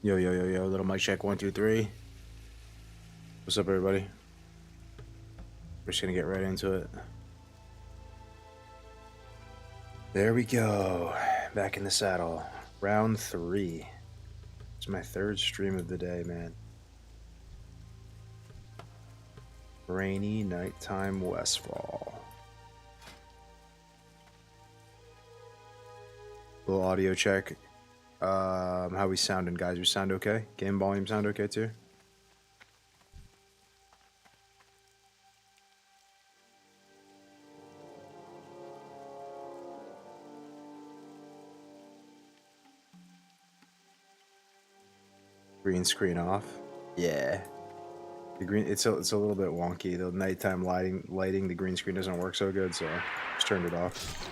Yo, yo, yo, yo, little mic check, 1, 2, 3. What's up, everybody? We're just gonna get right into it. There we go. Back in the saddle. Round 3. It's my 3rd stream of the day, man. Rainy nighttime Westfall. Little audio check. How we sounding, guys? We sound okay? Game volume sound okay too? Green screen off. Yeah. The green it's a little bit wonky. The nighttime lighting, the green screen doesn't work so good, so just turned it off.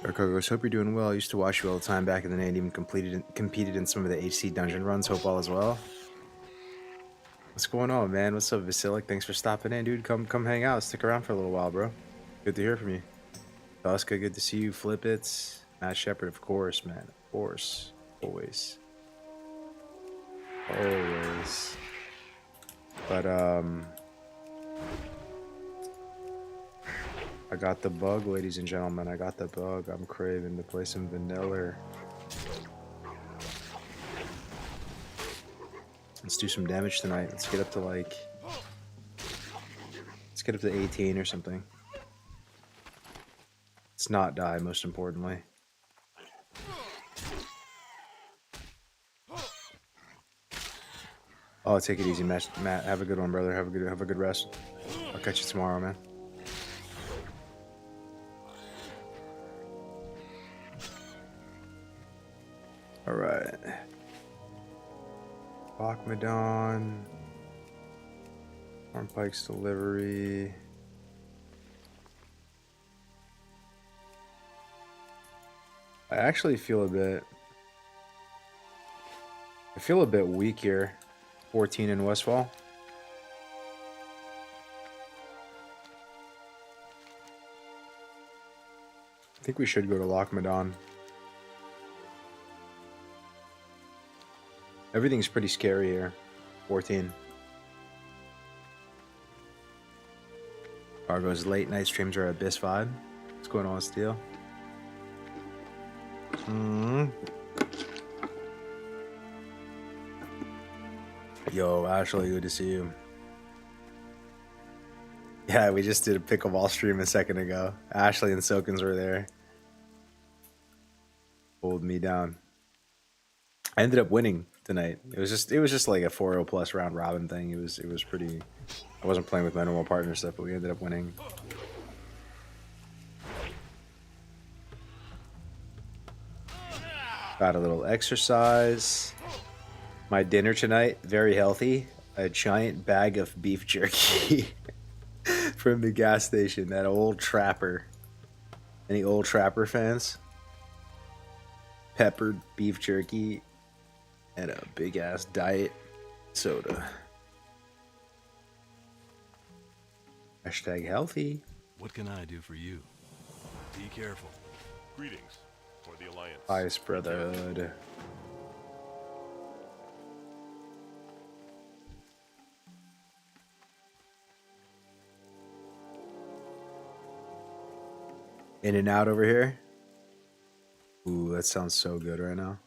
Arcogos, hope you're doing well. I used to watch you all the time back in the day and even competed in some of the HC dungeon runs. Hope all is well. What's going on, man? What's up, Vasilic? Thanks for stopping in, dude. Come hang out. Stick around for a little while, bro. Good to hear from you. Tosca, good to see you. Flip it. Matt Shepard, of course, man. Of course. Always. Always. But, I got the bug, ladies and gentlemen. I got the bug. I'm craving to play some vanilla. Let's do some damage tonight. Let's get up to like... Let's get up to 18 or something. Let's not die, most importantly. Oh, take it easy, Matt. Have a good one, brother. Have a good rest. I'll catch you tomorrow, man. All right. Bachmadon. Armpike's delivery. I actually feel a bit weak here. 14 in Westfall. I think we should go to Lochmadon. Everything's pretty scary here. 14. Argo's late night streams are Abyss vibe. What's going on, Steel? Yo, Ashley, good to see you. Yeah, we just did a pickleball stream a second ago. Ashley and Silkins were there. Hold me down. I ended up winning tonight. It was just like a 4-0 plus round robin thing. It was pretty. I wasn't playing with my normal partner stuff, but we ended up winning. Got a little exercise. My dinner tonight, very healthy. A giant bag of beef jerky from the gas station. That old Trapper. Any old Trapper fans? Peppered beef jerky and a big ass diet soda. Hashtag healthy. What can I do for you? Be careful. Greetings for the Alliance. Ice Brotherhood. In and out over here. Ooh, that sounds so good right now.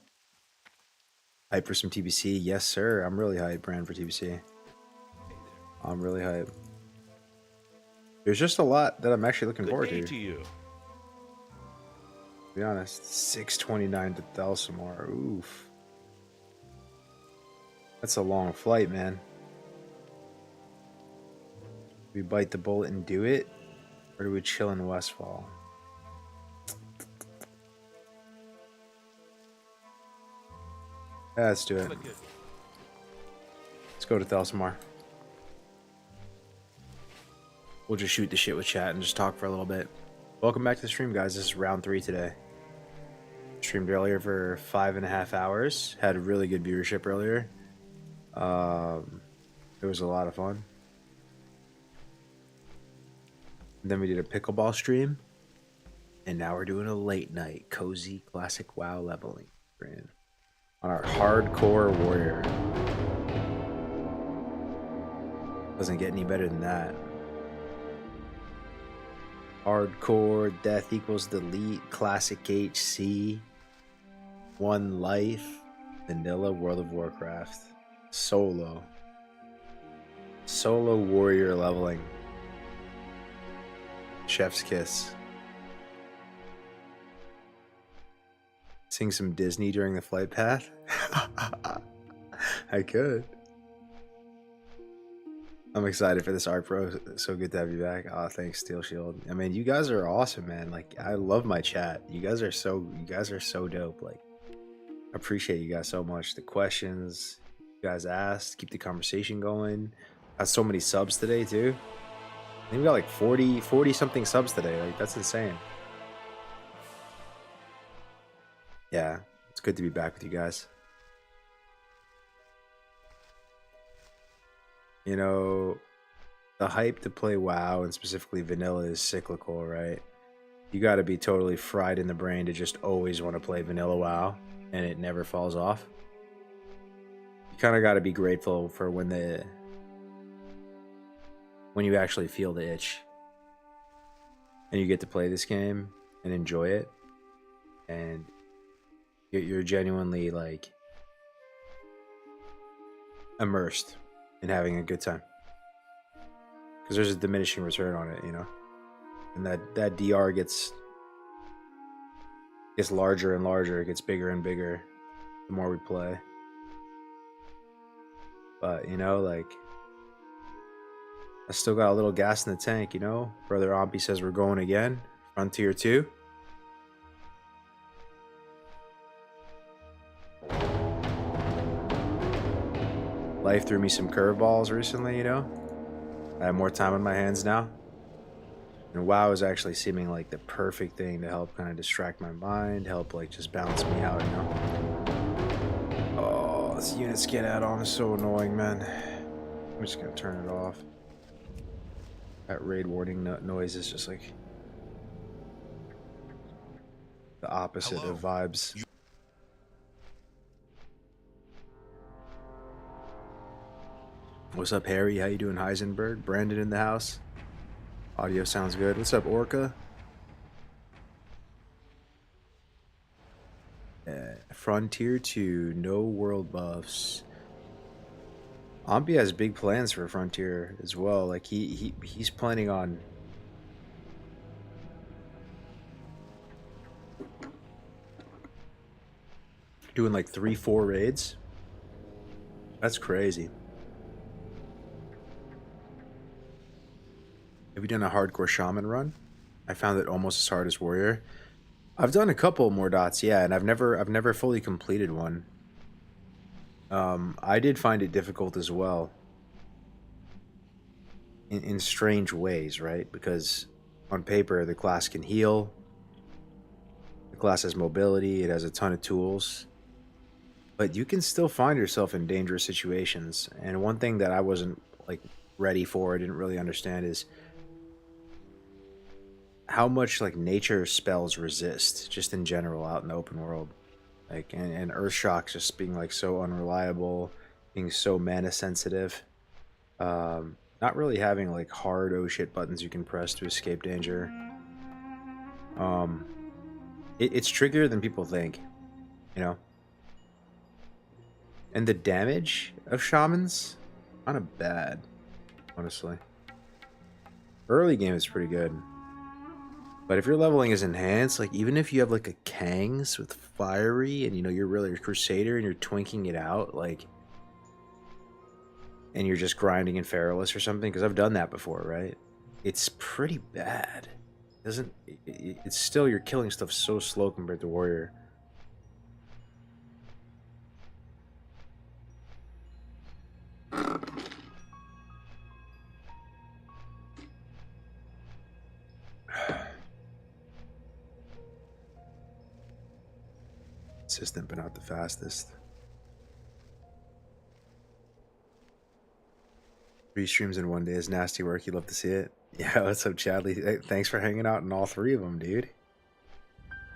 Hype for some TBC? Yes, sir. I'm really hype, Brand, for TBC. I'm really hype. There's just a lot that I'm actually looking forward to. You. To be honest, 629 to Thalsamar. Oof. That's a long flight, man. We bite the bullet and do it? Or do we chill in Westfall? Yeah, let's do it. Let's go to Thalsamar. We'll just shoot the shit with chat and just talk for a little bit. Welcome back to the stream, guys. This is round 3 today. Streamed earlier for 5.5 hours. Had really good viewership earlier. It was a lot of fun. And then we did a pickleball stream. And now we're doing a late night, cozy, classic WoW leveling stream on our hardcore warrior. Doesn't get any better than that. Hardcore, death equals delete, classic HC, one life, vanilla World of Warcraft, solo warrior leveling, chef's kiss. Sing some Disney during the flight path? I could. I'm excited for this art, bro. So good to have you back. Oh, thanks, Steel Shield. I mean, you guys are awesome, man. Like, I love my chat. You guys are so dope. Like, I appreciate you guys so much. The questions you guys asked, keep the conversation going. Got so many subs today too. I think we got like 40 something subs today. Like, that's insane. Yeah, it's good to be back with you guys. You know, the hype to play WoW and specifically vanilla is cyclical, right? You got to be totally fried in the brain to just always want to play vanilla WoW and it never falls off. You kind of got to be grateful for when you actually feel the itch and you get to play this game and enjoy it, and you're genuinely like immersed in having a good time, because there's a diminishing return on it, you know, and that DR gets larger and larger, it gets bigger and bigger the more we play. But you know, like, I still got a little gas in the tank, you know. Brother Ahmpy says we're going again. Frontier 2. Life threw me some curveballs recently, you know. I have more time on my hands now. And WoW is actually seeming like the perfect thing to help kind of distract my mind, help like just balance me out, you know. Oh, this unit scan add-on is so annoying, man. I'm just gonna turn it off. That raid warning noise is just like the opposite of vibes. What's up, Harry? How you doing, Heisenberg? Brandon in the house. Audio sounds good. What's up, Orca? Frontier 2, no world buffs. Ahmpy has big plans for Frontier as well. Like he's planning on doing like 3-4 raids. That's crazy. Have you done a hardcore shaman run? I found it almost as hard as warrior. I've done a couple more dots, yeah, and I've never fully completed one. I did find it difficult as well. In strange ways, right? Because on paper, the class can heal. The class has mobility. It has a ton of tools. But you can still find yourself in dangerous situations. And one thing that I wasn't like ready for, I didn't really understand, is how much like nature spells resist just in general out in the open world. Like, and Earthshock just being like so unreliable, being so mana sensitive. Not really having like hard oh shit buttons you can press to escape danger. It's trickier than people think, you know. And the damage of shamans, kind of bad, honestly. Early game is pretty good. But if your leveling is enhanced, like even if you have like a Kangs with fiery and you know you're really a crusader and you're twinking it out, like, and you're just grinding in Feralus or something, because I've done that before, right? It's pretty bad. It's still, you're killing stuff so slow compared to warrior. Consistent but not the fastest. 3 streams in one day is nasty work. You love to see it. Yeah, what's up, Chadley? Hey, thanks for hanging out in all 3 of them, dude.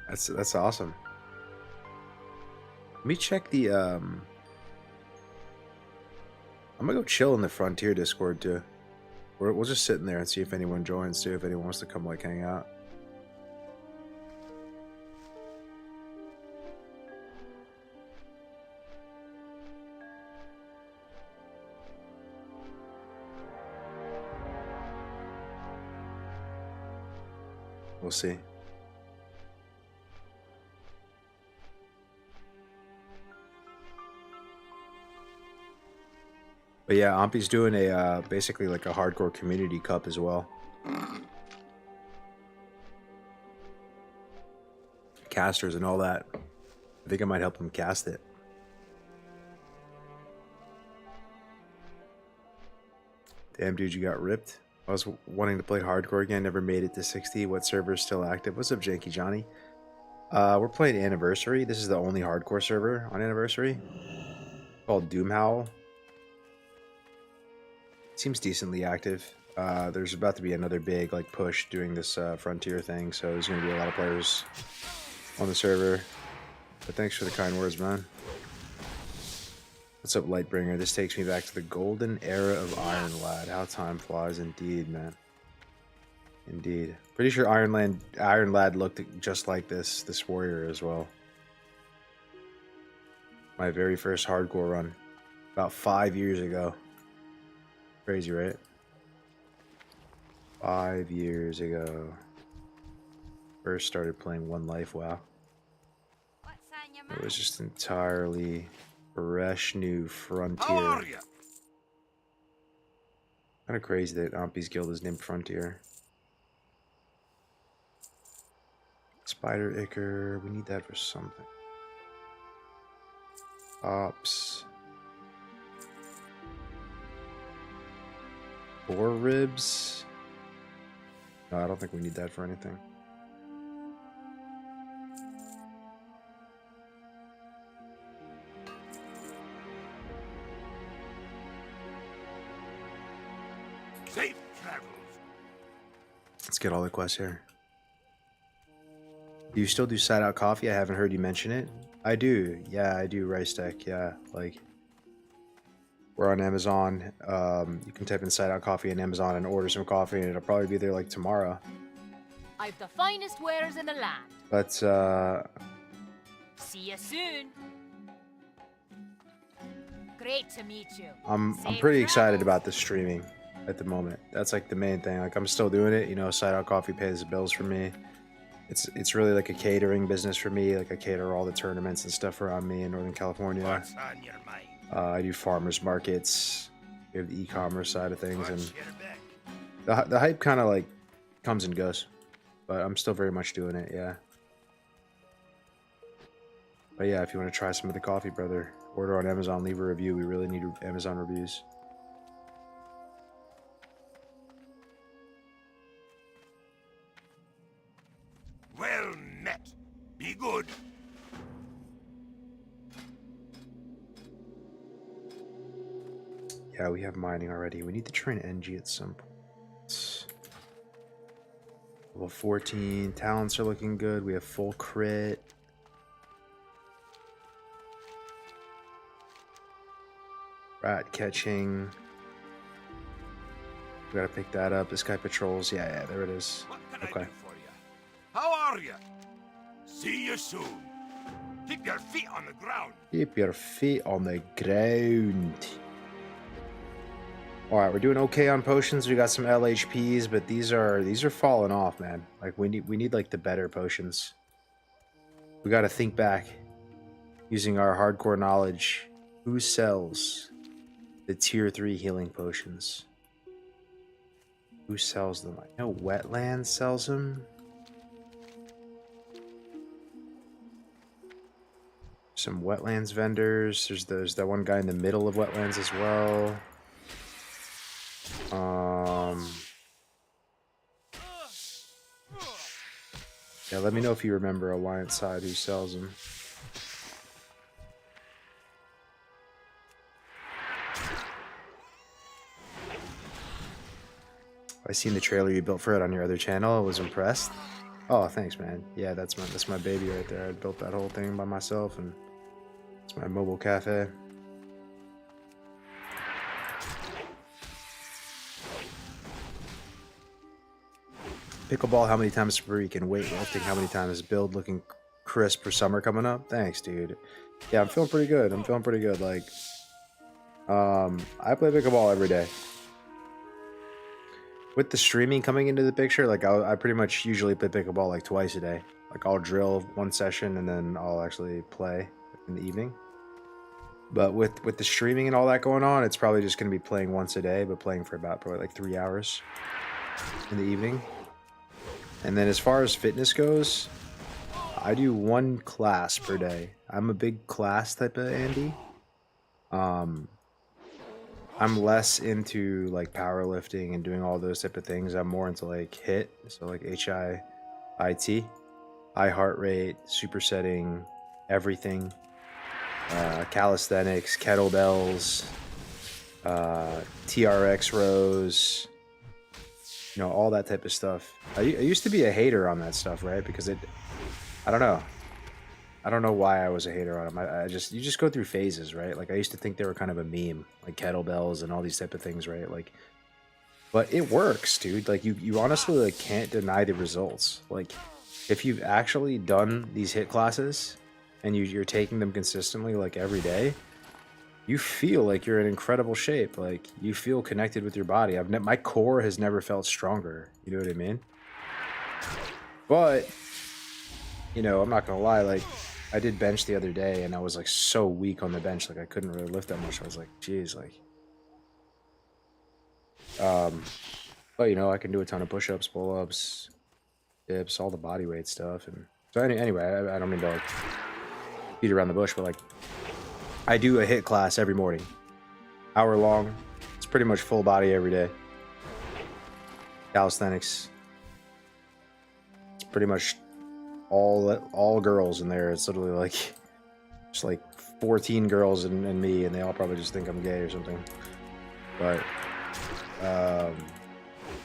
That's awesome. Let me check the I'm gonna go chill in the Frontier Discord too. We'll just sit in there and see if anyone joins too, if anyone wants to come like hang out. We'll see. But yeah, Ahmpy's doing a basically like a hardcore community cup as well. Casters and all that. I think I might help him cast it. Damn, dude, you got ripped. I was wanting to play hardcore again, never made it to 60. What server is still active? What's up, Janky Johnny? We're playing Anniversary. This is the only hardcore server on Anniversary. Called Doomhowl. Seems decently active. There's about to be another big like push doing this Frontier thing, so there's going to be a lot of players on the server. But thanks for the kind words, man. What's up, Lightbringer? This takes me back to the golden era of Iron Lad. How time flies indeed, man. Indeed. Pretty sure Iron Lad looked just like this warrior as well. My very first hardcore run. About 5 years ago. Crazy, right? 5 years ago. First started playing One Life, wow. It was just entirely fresh new Frontier. How are you? Kind of crazy that Ahmpy's guild is named Frontier. Spider Ichor, we need that for something. Ops. Boar ribs? No, I don't think we need that for anything. Safe travels. Let's get all the quests here. Do you still do side out coffee? I haven't heard you mention it. I do. Yeah, I do rice deck. Yeah, like we're on Amazon. You can type in side out coffee in Amazon and order some coffee, and it'll probably be there like tomorrow. I've the finest wares in the land. But See you soon. Great to meet you. I'm Safe pretty excited travels. about the streaming at the moment. That's like the main thing. Like I'm still doing it. You know, side out coffee pays the bills for me. It's really like a catering business for me. Like I cater all the tournaments and stuff around me in Northern California. What's on your mind? I do farmers markets. We have the e-commerce side of things, and What's your bet? the hype kind of like comes and goes. But I'm still very much doing it, yeah. But yeah, if you want to try some of the coffee, brother, order on Amazon, leave a review. We really need Amazon reviews. Well met. Be good. Yeah, we have mining already. We need to train NG at some point. Level 14. Talents are looking good. We have full crit. Rat catching. We gotta pick that up. This guy patrols. Yeah, there it is. What can Okay. I do for you? How are you? See you soon. Keep your feet on the ground. Keep your feet on the ground. Alright, we're doing okay on potions. We got some LHPs, but these are falling off, man. Like we need like the better potions. We gotta think back. Using our hardcore knowledge. Who sells the tier 3 healing potions? Who sells them? I know Wetlands sells them. Some Wetlands vendors. There's that one guy in the middle of Wetlands as well. Yeah, let me know if you remember Alliance side who sells them. I seen the trailer you built for it on your other channel. I was impressed. Oh, thanks, man. Yeah, that's my baby right there. I built that whole thing by myself, and it's my mobile cafe. Pickleball, how many times per week? And weightlifting, how many times? Build looking crisp for summer coming up. Thanks, dude. Yeah, I'm feeling pretty good. Like, I play pickleball every day. With the streaming coming into the picture, like I pretty much usually play pickleball like twice a day. Like I'll drill one session and then I'll actually play in the evening. But with the streaming and all that going on, it's probably just going to be playing once a day, but playing for about probably like 3 hours in the evening. And then as far as fitness goes, I do 1 class per day. I'm a big class type of Andy. I'm less into like powerlifting and doing all those type of things. I'm more into like HIIT, so like HIIT, high heart rate, supersetting, everything, calisthenics, kettlebells, TRX rows, you know, all that type of stuff. I used to be a hater on that stuff, right? Because I don't know. I don't know why I was a hater on them. You just go through phases, right? Like I used to think they were kind of a meme, like kettlebells and all these type of things, right? Like, but it works, dude. Like you honestly like can't deny the results. Like if you've actually done these HIIT classes and you're taking them consistently, like every day, you feel like you're in incredible shape. Like you feel connected with your body. My core has never felt stronger. You know what I mean? But you know, I'm not gonna lie, like I did bench the other day and I was like so weak on the bench, like I couldn't really lift that much. I was like, geez, like but you know, I can do a ton of push-ups, pull-ups, dips, all the body weight stuff. And so anyway, I don't mean to like beat around the bush, but like I do a HIIT class every morning, hour long. It's pretty much full body every day. Calisthenics. It's pretty much all girls in there. It's literally like just like 14 girls and me, and they all probably just think I'm gay or something. But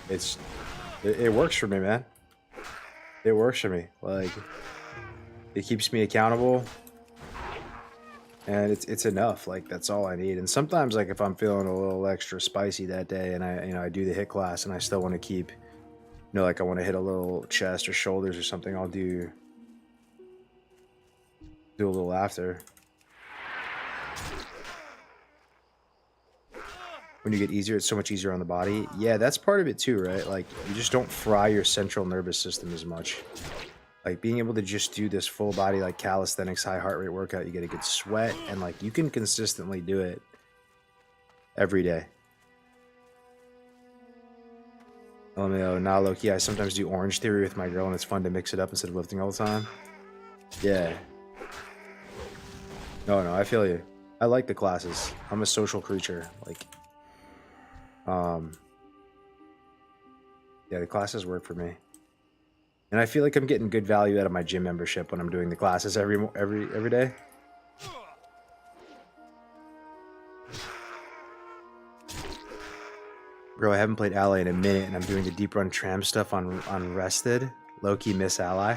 it works for me, man. It works for me. Like it keeps me accountable, and it's enough. Like that's all I need. And sometimes, like if I'm feeling a little extra spicy that day, and I do the HIIT class, and I still want to keep, you know, like I want to hit a little chest or shoulders or something, I'll do a little after. When you get easier, it's so much easier on the body. Yeah, that's part of it too, right? Like you just don't fry your central nervous system as much. Like being able to just do this full body like calisthenics, high heart rate workout, you get a good sweat, and like you can consistently do it every day. LMAO, nah, low-key, I sometimes do Orange Theory with my girl, and it's fun to mix it up instead of lifting all the time. Yeah. No, I feel you. I like the classes. I'm a social creature. Like, yeah, the classes work for me. And I feel like I'm getting good value out of my gym membership when I'm doing the classes every day. Bro, I haven't played Ally in a minute, and I'm doing the deep run tram stuff on Rested. Low-key miss Ally.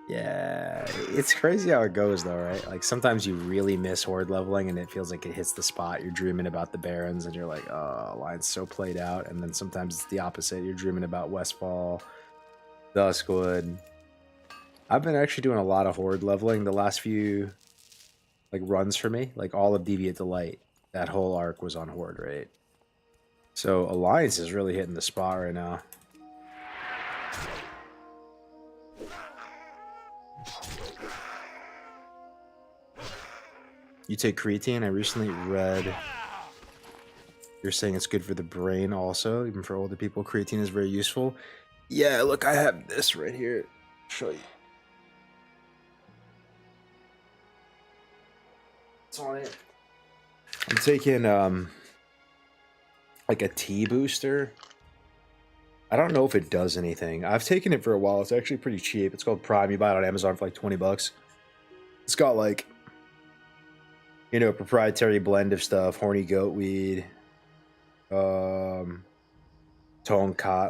Yeah, it's crazy how it goes though, right? Like sometimes you really miss horde leveling and it feels like it hits the spot. You're dreaming about the Barons and you're like, oh, line's so played out. And then sometimes it's the opposite. You're dreaming about Westfall, Duskwood. I've been actually doing a lot of horde leveling the last few like runs for me. Like all of Deviant Delight, that whole arc was on horde, right? So Alliance is really hitting the spot right now. You take creatine? I recently read you're saying it's good for the brain also, even for older people. Creatine is very useful. Yeah, look, I have this right here. I'll show you. It's on it. I'm taking like a T booster. I don't know if it does anything. I've taken it for a while. It's actually pretty cheap. It's called Prime. You buy it on Amazon for like 20 bucks. It's got like, you know, a proprietary blend of stuff, horny goat weed, Tonkat,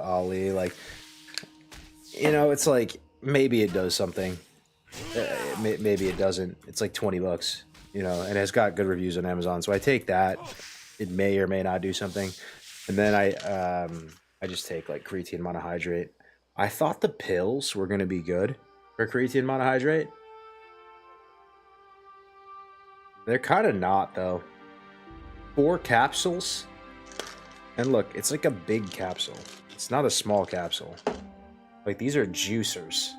Ali, like you know, it's like maybe it does something. Maybe it doesn't. It's like 20 bucks, you know, and it's got good reviews on Amazon. So I take that. It may or may not do something. And then I just take like creatine monohydrate. I thought the pills were going to be good for creatine monohydrate. They're kind of not, though. 4 capsules. And look, it's like a big capsule. It's not a small capsule. Like, these are juicers.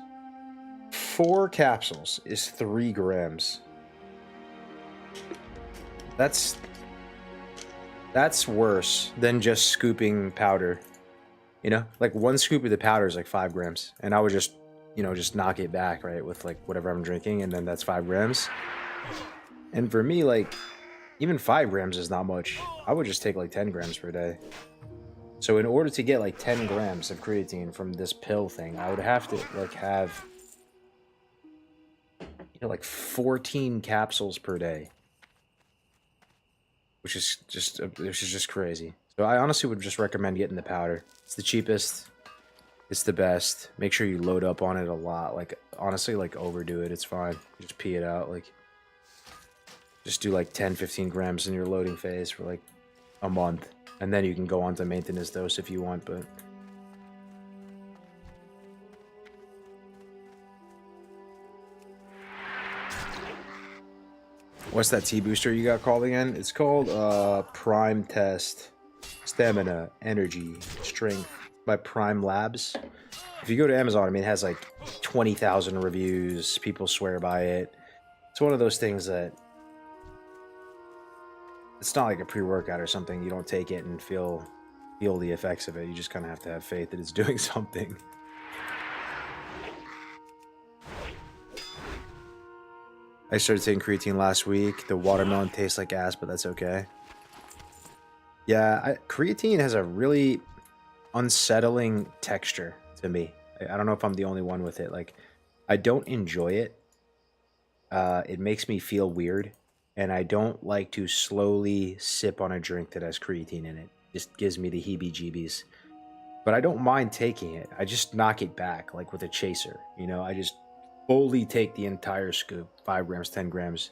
4 capsules is 3 grams. That's worse than just scooping powder. You know? Like, 1 scoop of the powder is like 5 grams. And I would just, you know, just knock it back, right? With like whatever I'm drinking, and then that's 5 grams. And for me, like, even 5 grams is not much. I would just take like 10 grams per day. So in order to get like 10 grams of creatine from this pill thing, I would have to like have, you know, like 14 capsules per day, which is just crazy. So I honestly would just recommend getting the powder. It's the cheapest. It's the best. Make sure you load up on it a lot. Like, honestly, like, overdo it. It's fine. Just pee it out. Like, just do like 10, 15 grams in your loading phase for like a month. And then you can go on to maintenance dose if you want, but... What's that T-booster you got called again? It's called Prime Test. Stamina, Energy, Strength by Prime Labs. If you go to Amazon, I mean, it has like 20,000 reviews. People swear by it. It's one of those things that... It's not like a pre-workout or something. You don't take it and feel the effects of it. You just kind of have to have faith that it's doing something. I started taking creatine last week. The watermelon tastes like ass, but that's okay. Yeah, creatine has a really unsettling texture to me. I don't know if I'm the only one with it. Like, I don't enjoy it. It makes me feel weird. And I don't like to slowly sip on a drink that has creatine in it. It just gives me the heebie-jeebies. But I don't mind taking it. I just knock it back, like with a chaser. You know, I just fully take the entire scoop, 5 grams, 10 grams,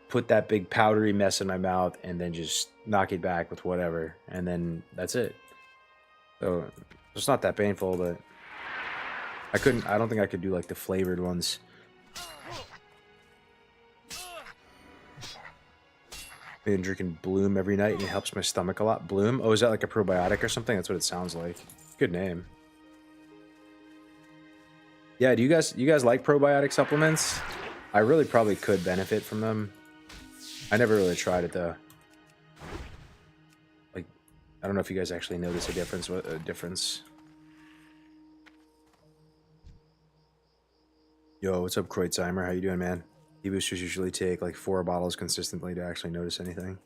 put that big powdery mess in my mouth, and then just knock it back with whatever. And then that's it. So it's not that painful, but I don't think I could do like the flavored ones. Been drinking Bloom every night and it helps my stomach a lot. Bloom? Oh, is that like a probiotic or something? That's what it sounds like. Good name. Yeah, do you guys like probiotic supplements? I really probably could benefit from them. I never really tried it though. Like, I don't know if you guys actually notice a difference. What a difference. Yo, what's up, Kreutzheimer? How you doing, man? E-boosters usually take like 4 bottles consistently to actually notice anything.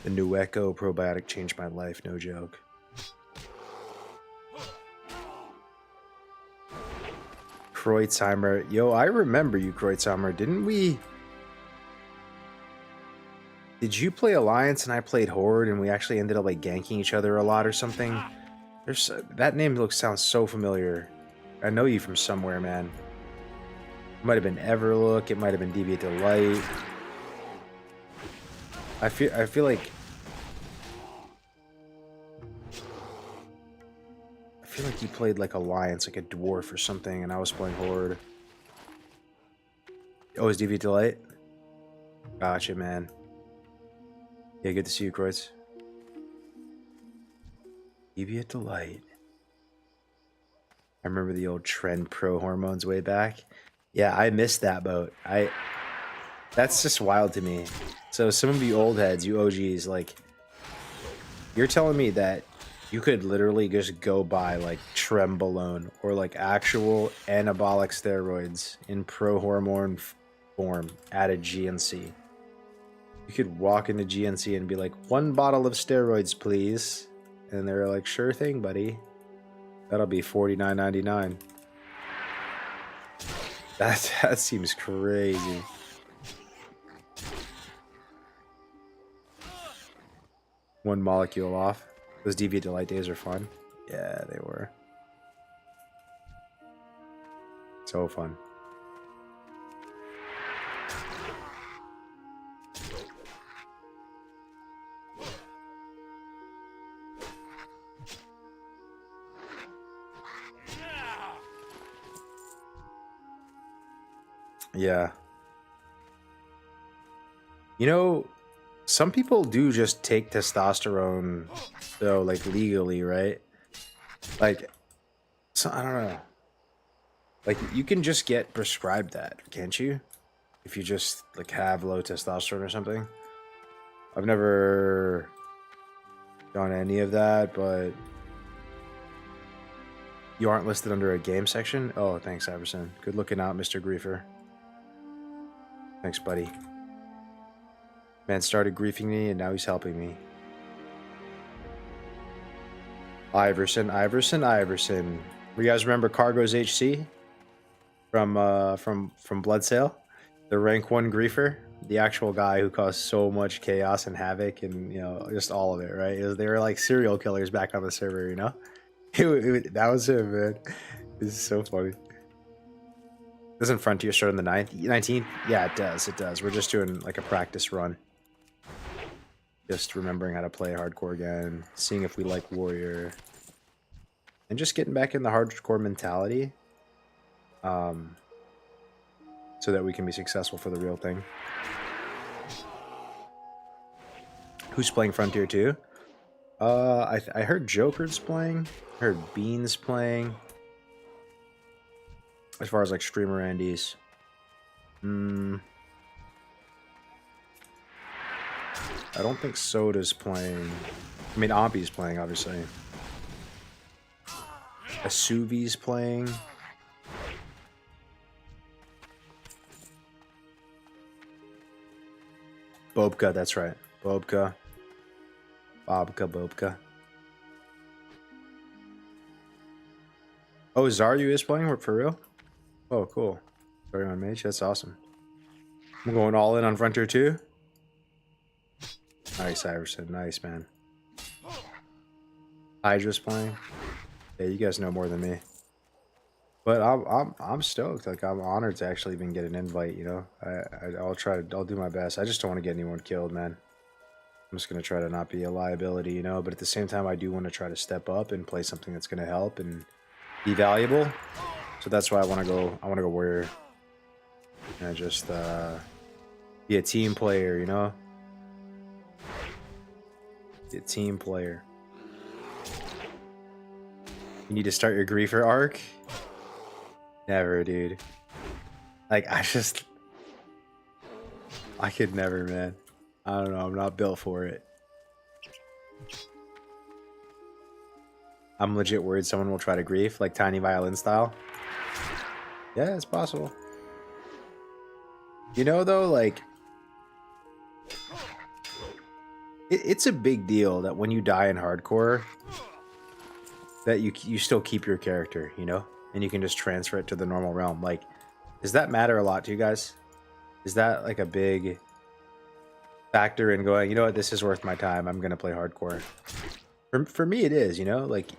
The new Echo probiotic changed my life, no joke. Kreutzheimer. Yo, I remember you, Kreutzheimer. Didn't we... Did you play Alliance and I played Horde and we actually ended up like ganking each other a lot or something? There's that name sounds so familiar. I know you from somewhere, man. It might have been Everlook. It might have been Deviate Delight. I feel like you played like Alliance, like a dwarf or something, and I was playing Horde. Oh, is Deviate Delight? Gotcha, man. Yeah, good to see you, Kreutz. Deviate Delight. I remember the old Trend Pro hormones way back. Yeah, I missed that boat. That's just wild to me. So some of you old heads, you OGs, like, you're telling me that you could literally just go buy like Trembolone or like actual anabolic steroids in pro hormone form at a GNC. You could walk into GNC and be like, 1 bottle of steroids, please. And they're like, sure thing, buddy. That'll be $49.99. That seems crazy. One molecule off. Those DV Delight days are fun. Yeah, they were. So fun. Yeah. You know, some people do just take testosterone, though, like legally, right? Like, so I don't know. Like, you can just get prescribed that, can't you? If you just like have low testosterone or something. I've never done any of that, but you aren't listed under a game section? Oh, thanks, Iverson. Good looking out, Mr. Griefer. Thanks, buddy. Man started griefing me, and now he's helping me. Iverson. You guys remember Cargo's HC from Blood Sale? The rank 1 griefer, the actual guy who caused so much chaos and havoc, and just all of it, right? They were like serial killers back on the server, that was him, man. This is so funny. Doesn't Frontier start on the 19th? Yeah, it does. We're just doing like a practice run. Just remembering how to play hardcore again, seeing if we like Warrior, and just getting back in the hardcore mentality, so that we can be successful for the real thing. Who's playing Frontier 2? I heard Joker's playing, heard Beans playing. As far as like streamer Andy's, I don't think Soda's playing. I mean, Ahmpy's playing, obviously. Asuvi's playing. Bobka, that's right. Bobka. Bobka. Oh, Zaryu is playing? For real? Oh, cool. Zaryu on Mage, that's awesome. I'm going all in on Frontier 2. Nice, Iverson. Nice, man. Hydra's playing. Yeah, you guys know more than me. But I'm stoked. Like, I'm honored to actually even get an invite. I'll do my best. I just don't want to get anyone killed, man. I'm just gonna try to not be a liability, But at the same time, I do want to try to step up and play something that's gonna help and be valuable. So that's why I want to go. I want to go Warrior. And just be a team player, Be a team player. You need to start your griefer arc? Never, dude. Like, I could never, man. I don't know. I'm not built for it. I'm legit worried someone will try to grief, like Tiny Violin style. Yeah, it's possible. Though, like, it's a big deal that when you die in hardcore, that you still keep your character, and you can just transfer it to the normal realm. Like, does that matter a lot to you guys? Is that like a big factor in going, you know what, this is worth my time, I'm gonna play hardcore? For me it is, like,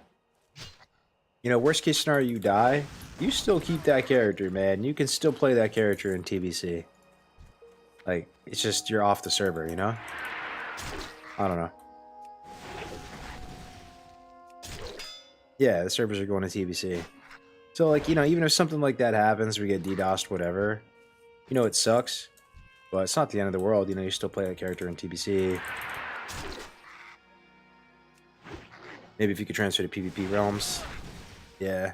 worst case scenario, you die, you still keep that character, man. You can still play that character in TBC. Like, it's just you're off the server, I don't know. Yeah, the servers are going to TBC. So, like, even if something like that happens, we get DDoSed, whatever, it sucks. But it's not the end of the world, you still play that character in TBC. Maybe if you could transfer to PvP realms. Yeah.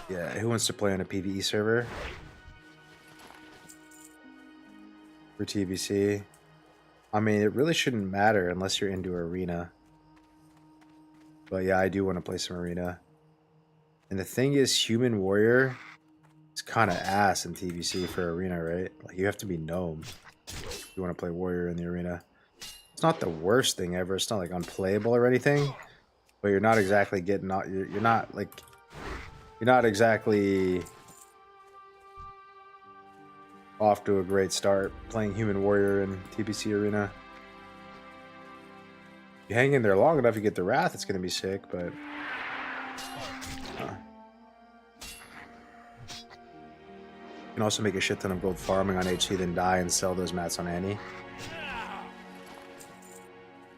Yeah, who wants to play on a PvE server? For TBC? I mean, it really shouldn't matter unless you're into Arena. But yeah, I do want to play some Arena. And the thing is, Human Warrior is kind of ass in TBC for Arena, right? Like, you have to be Gnome if you want to play Warrior in the Arena. It's not the worst thing ever. It's not, like, unplayable or anything. But you're not exactly getting... You're not, like... you're not exactly off to a great start playing Human Warrior in TBC Arena. You hang in there long enough, you get the Wrath, it's going to be sick, but... You can also make a shit ton of gold farming on HC, then die and sell those mats on Annie.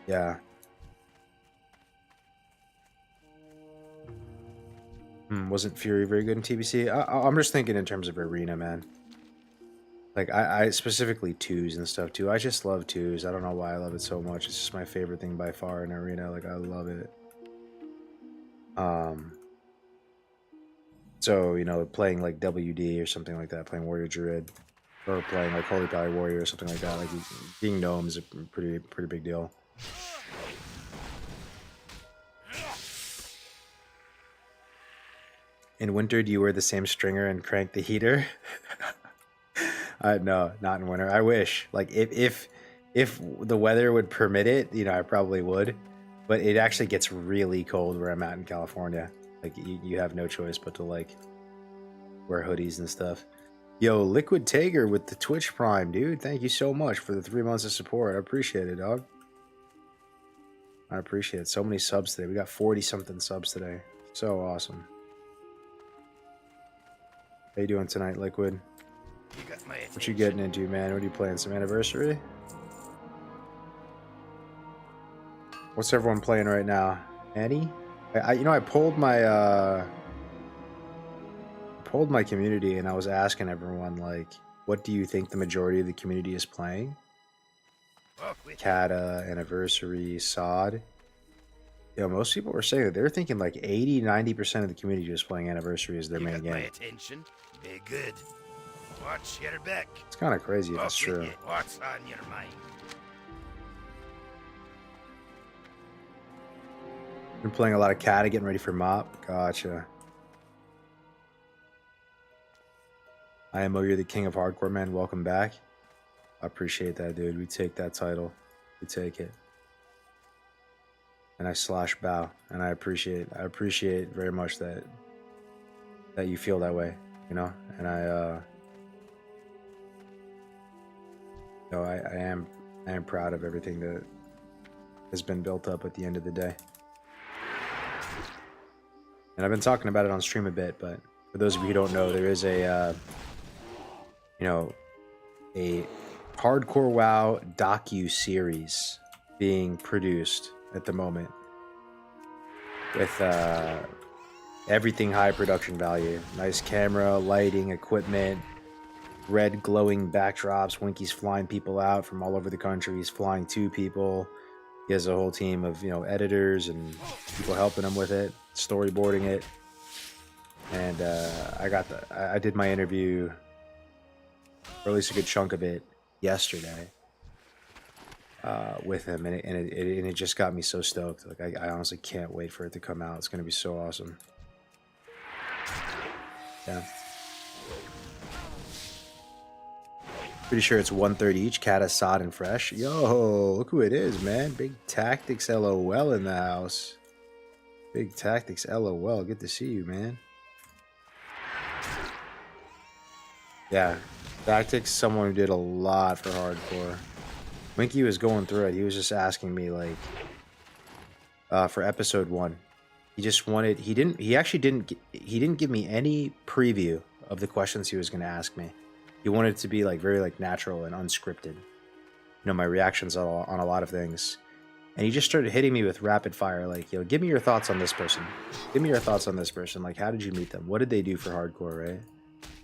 Yeah. Wasn't Fury very good in TBC? I'm just thinking in terms of arena, man. Like, I specifically twos and stuff, too. I just love twos. I don't know why I love it so much. It's just my favorite thing by far in arena. Like, I love it. So, you know, playing like WD or something like that, playing Warrior Druid, or playing like Holy Power Warrior or something like that, like being Gnome is a pretty big deal. In winter, do you wear the same stringer and crank the heater? No, not in winter. I wish. Like, if the weather would permit it, you know, I probably would. But it actually gets really cold where I'm at in California. Like, you have no choice but to, like, wear hoodies and stuff. Yo, Liquid Tager with the Twitch Prime, dude. Thank you so much for the 3 months of support. I appreciate it, dog. I appreciate it. So many subs today. We got 40-something subs today. So awesome. How you doing tonight, Liquid? What you getting into, man? What are you playing? Some Anniversary? What's everyone playing right now? Annie? I polled my community and I was asking everyone, like, what do you think the majority of the community is playing? Kata, Anniversary, Sod. You know, most people were saying that they're thinking like 80-90% of the community is playing Anniversary as their main game. My attention. Be good. Watch your back. It's kind of crazy if that's true. What's on your mind? Been playing a lot of Kata, getting ready for MOP. Gotcha. IMO, you're the king of hardcore, man. Welcome back. I appreciate that, dude. We take that title. We take it. And I slash bow. And I appreciate very much that you feel that way, you know? And I am proud of everything that has been built up at the end of the day. And I've been talking about it on stream a bit, but for those of you who don't know, there is a hardcore WoW docu-series being produced at the moment with everything high production value. Nice camera, lighting, equipment, red glowing backdrops. Winky's flying people out from all over the country. He's flying 2 people. He has a whole team of, you know, editors and people helping him with it, storyboarding it. And I did my interview, or at least a good chunk of it, yesterday with him, and it just got me so stoked. Like, I honestly can't wait for it to come out. It's gonna be so awesome. Yeah. Pretty sure it's 130 each. Kata, Sod, and Fresh. Yo, look who it is, man. Big Tactics LOL in the house. Big Tactics LOL. Good to see you, man. Yeah, Tactics, someone who did a lot for hardcore. Winky was going through it. He was just asking me, like, for episode 1. He just wanted. He didn't give me any preview of the questions he was going to ask me. He wanted it to be like very like natural and unscripted. You know, my reactions on a lot of things. And he just started hitting me with rapid fire, like, yo, give me your thoughts on this person. Give me your thoughts on this person. Like, how did you meet them? What did they do for hardcore, right?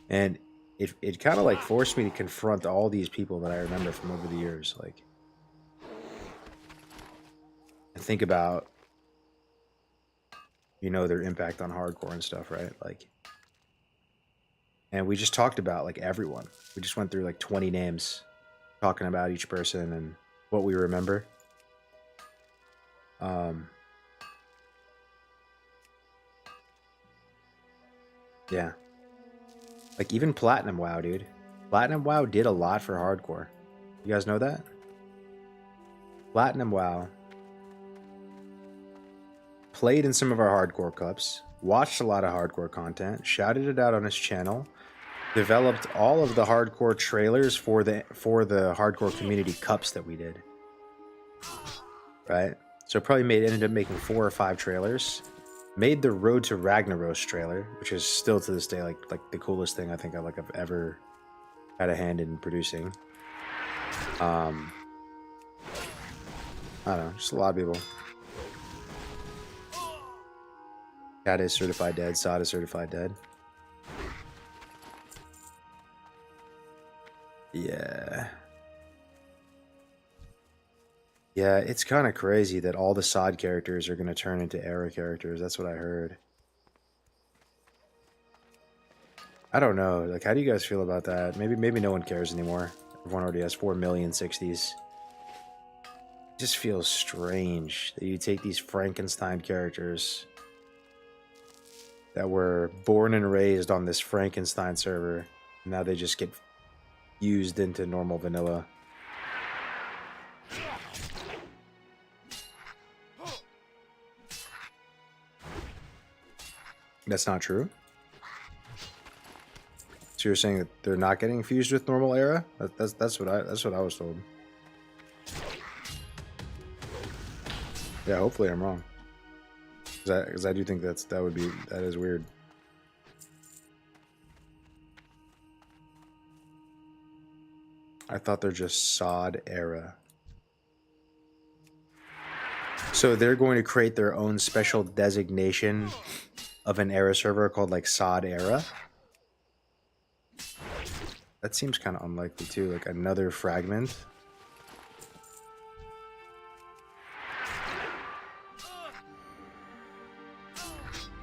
And it kind of like forced me to confront all these people that I remember from over the years, like, and think about, you know, their impact on hardcore and stuff, right? Like, and we just talked about like everyone. We just went through like 20 names, talking about each person and what we remember. Yeah. Like, even Platinum WoW, dude. Platinum WoW did a lot for hardcore. You guys know that? Platinum WoW played in some of our hardcore cups, watched a lot of hardcore content, shouted it out on his channel, developed all of the hardcore trailers for the hardcore community cups that we did. Right? So probably ended up making 4 or 5 trailers. Made the Road to Ragnaros trailer, which is still to this day like the coolest thing I think I've ever had a hand in producing. I don't know, just a lot of people. Cat is certified dead. Sod is certified dead. Yeah. Yeah, it's kind of crazy that all the Sod characters are going to turn into Era characters. That's what I heard. I don't know. Like, how do you guys feel about that? Maybe no one cares anymore. Everyone already has 4 million 60s. It just feels strange that you take these Frankenstein characters that were born and raised on this Frankenstein server, and now they just get used into normal vanilla. That's not true. So you're saying that they're not getting fused with normal Era? That's what I was told. Yeah, hopefully I'm wrong. Because I do think that is weird. I thought they're just Sod Era. So they're going to create their own special designation of an Era server called like Sod Era. That seems kind of unlikely too, like another fragment.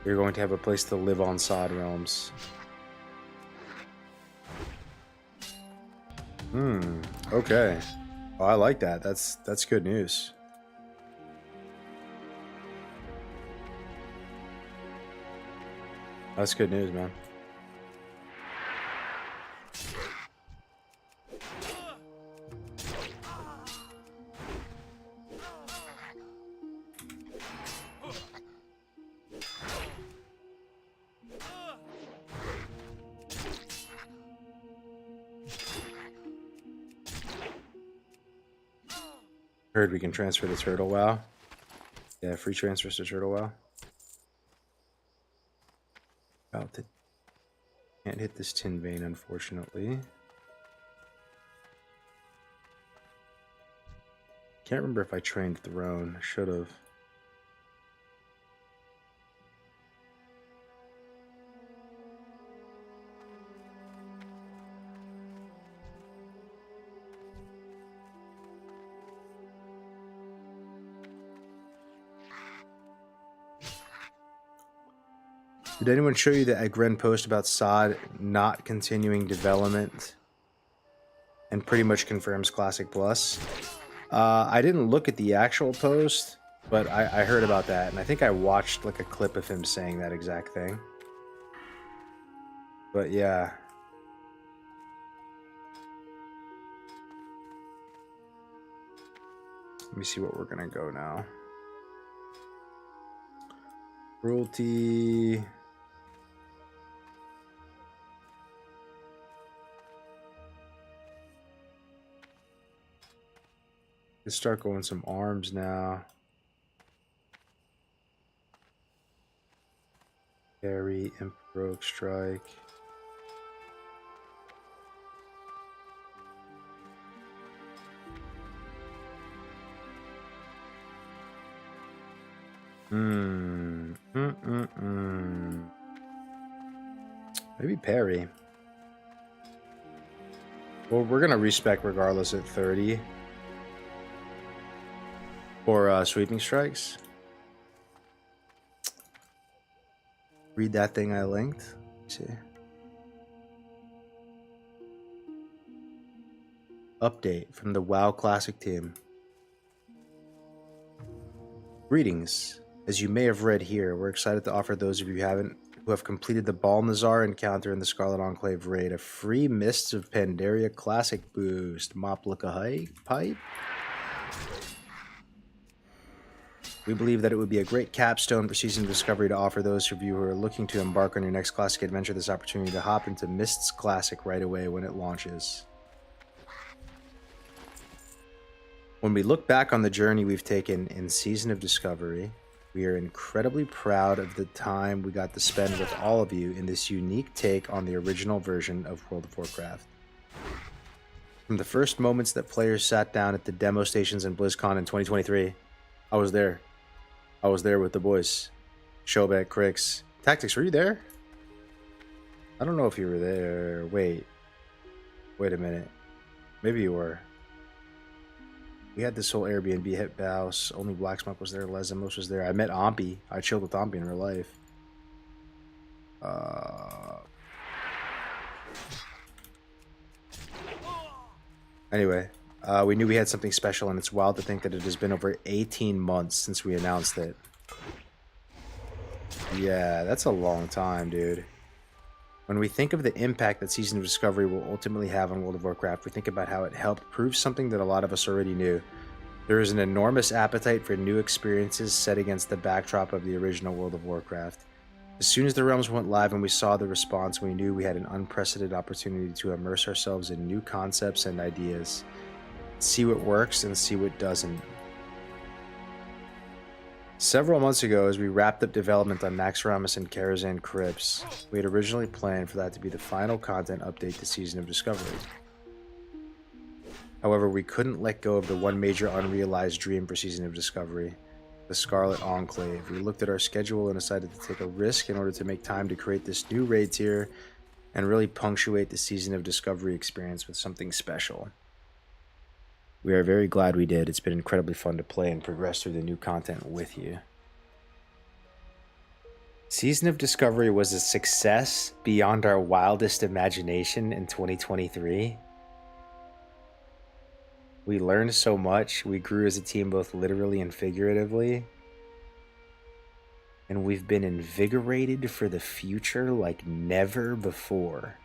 You're going to have a place to live on Sod Realms. Okay. Oh, I like that. That's good news. That's good news, man. Heard we can transfer to Turtle WoW. Yeah, free transfers to Turtle WoW. Can't hit this tin vein, unfortunately. Can't remember if I trained Throne. I should have. Did anyone show you the Egren post about Sod not continuing development and pretty much confirms Classic Plus? I didn't look at the actual post, but I heard about that, and I think I watched like a clip of him saying that exact thing. But yeah. Let me see what we're gonna go now. Cruelty. Let's start going some arms now. Carry, Emperor Strike. Maybe parry. Well, we're gonna respec regardless at 30. Or sweeping strikes. Read that thing I linked. Let's see. Update from the WoW Classic team. Greetings. As you may have read here, we're excited to offer those of you who have completed the Balnazar encounter in the Scarlet Enclave raid a free Mists of Pandaria Classic boost. Mop look a pipe. We believe that it would be a great capstone for Season of Discovery to offer those of you who are looking to embark on your next classic adventure this opportunity to hop into Mist's Classic right away when it launches. When we look back on the journey we've taken in Season of Discovery, we are incredibly proud of the time we got to spend with all of you in this unique take on the original version of World of Warcraft. From the first moments that players sat down at the demo stations in BlizzCon in 2023, I was there. I was there with the boys. Showback, Crix. Tactics, were you there? I don't know if you were there. Wait a minute. Maybe you were. We had this whole Airbnb hit house. Only Blacksmoke was there. Lesamos was there. I met Ahmpy. I chilled with Ahmpy in real life. Anyway, we knew we had something special, and it's wild to think that it has been over 18 months since we announced it. Yeah, that's a long time, dude. When we think of the impact that Season of Discovery will ultimately have on World of Warcraft, we think about how it helped prove something that a lot of us already knew. There is an enormous appetite for new experiences set against the backdrop of the original World of Warcraft. As soon as the realms went live and we saw the response, we knew we had an unprecedented opportunity to immerse ourselves in new concepts and ideas. See what works and see what doesn't. Several months ago, as we wrapped up development on Naxxramas and Karazhan Crypts, we had originally planned for that to be the final content update to Season of Discovery. However, we couldn't let go of the one major unrealized dream for Season of Discovery, the Scarlet Enclave. We looked at our schedule and decided to take a risk in order to make time to create this new raid tier and really punctuate the Season of Discovery experience with something special. We are very glad we did. It's been incredibly fun to play and progress through the new content with you. Season of Discovery was a success beyond our wildest imagination in 2023. We learned so much. We grew as a team both literally and figuratively. And we've been invigorated for the future like never before.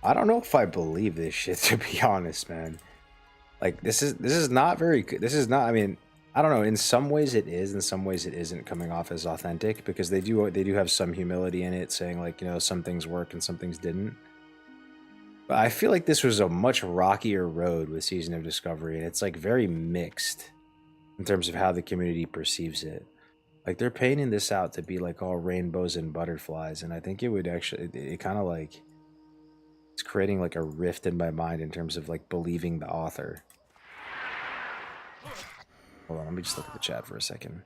I don't know if I believe this shit, to be honest, man. Like, this is not very good. This is not, I mean, I don't know. In some ways it is, in some ways it isn't coming off as authentic, because they do have some humility in it, saying like, you know, some things worked and some things didn't. But I feel like this was a much rockier road with Season of Discovery, and it's like very mixed in terms of how the community perceives it. Like, they're painting this out to be like all rainbows and butterflies, and I think it would actually, it kind of like, it's creating like a rift in my mind in terms of like believing the author. Hold on, let me just look at the chat for a second.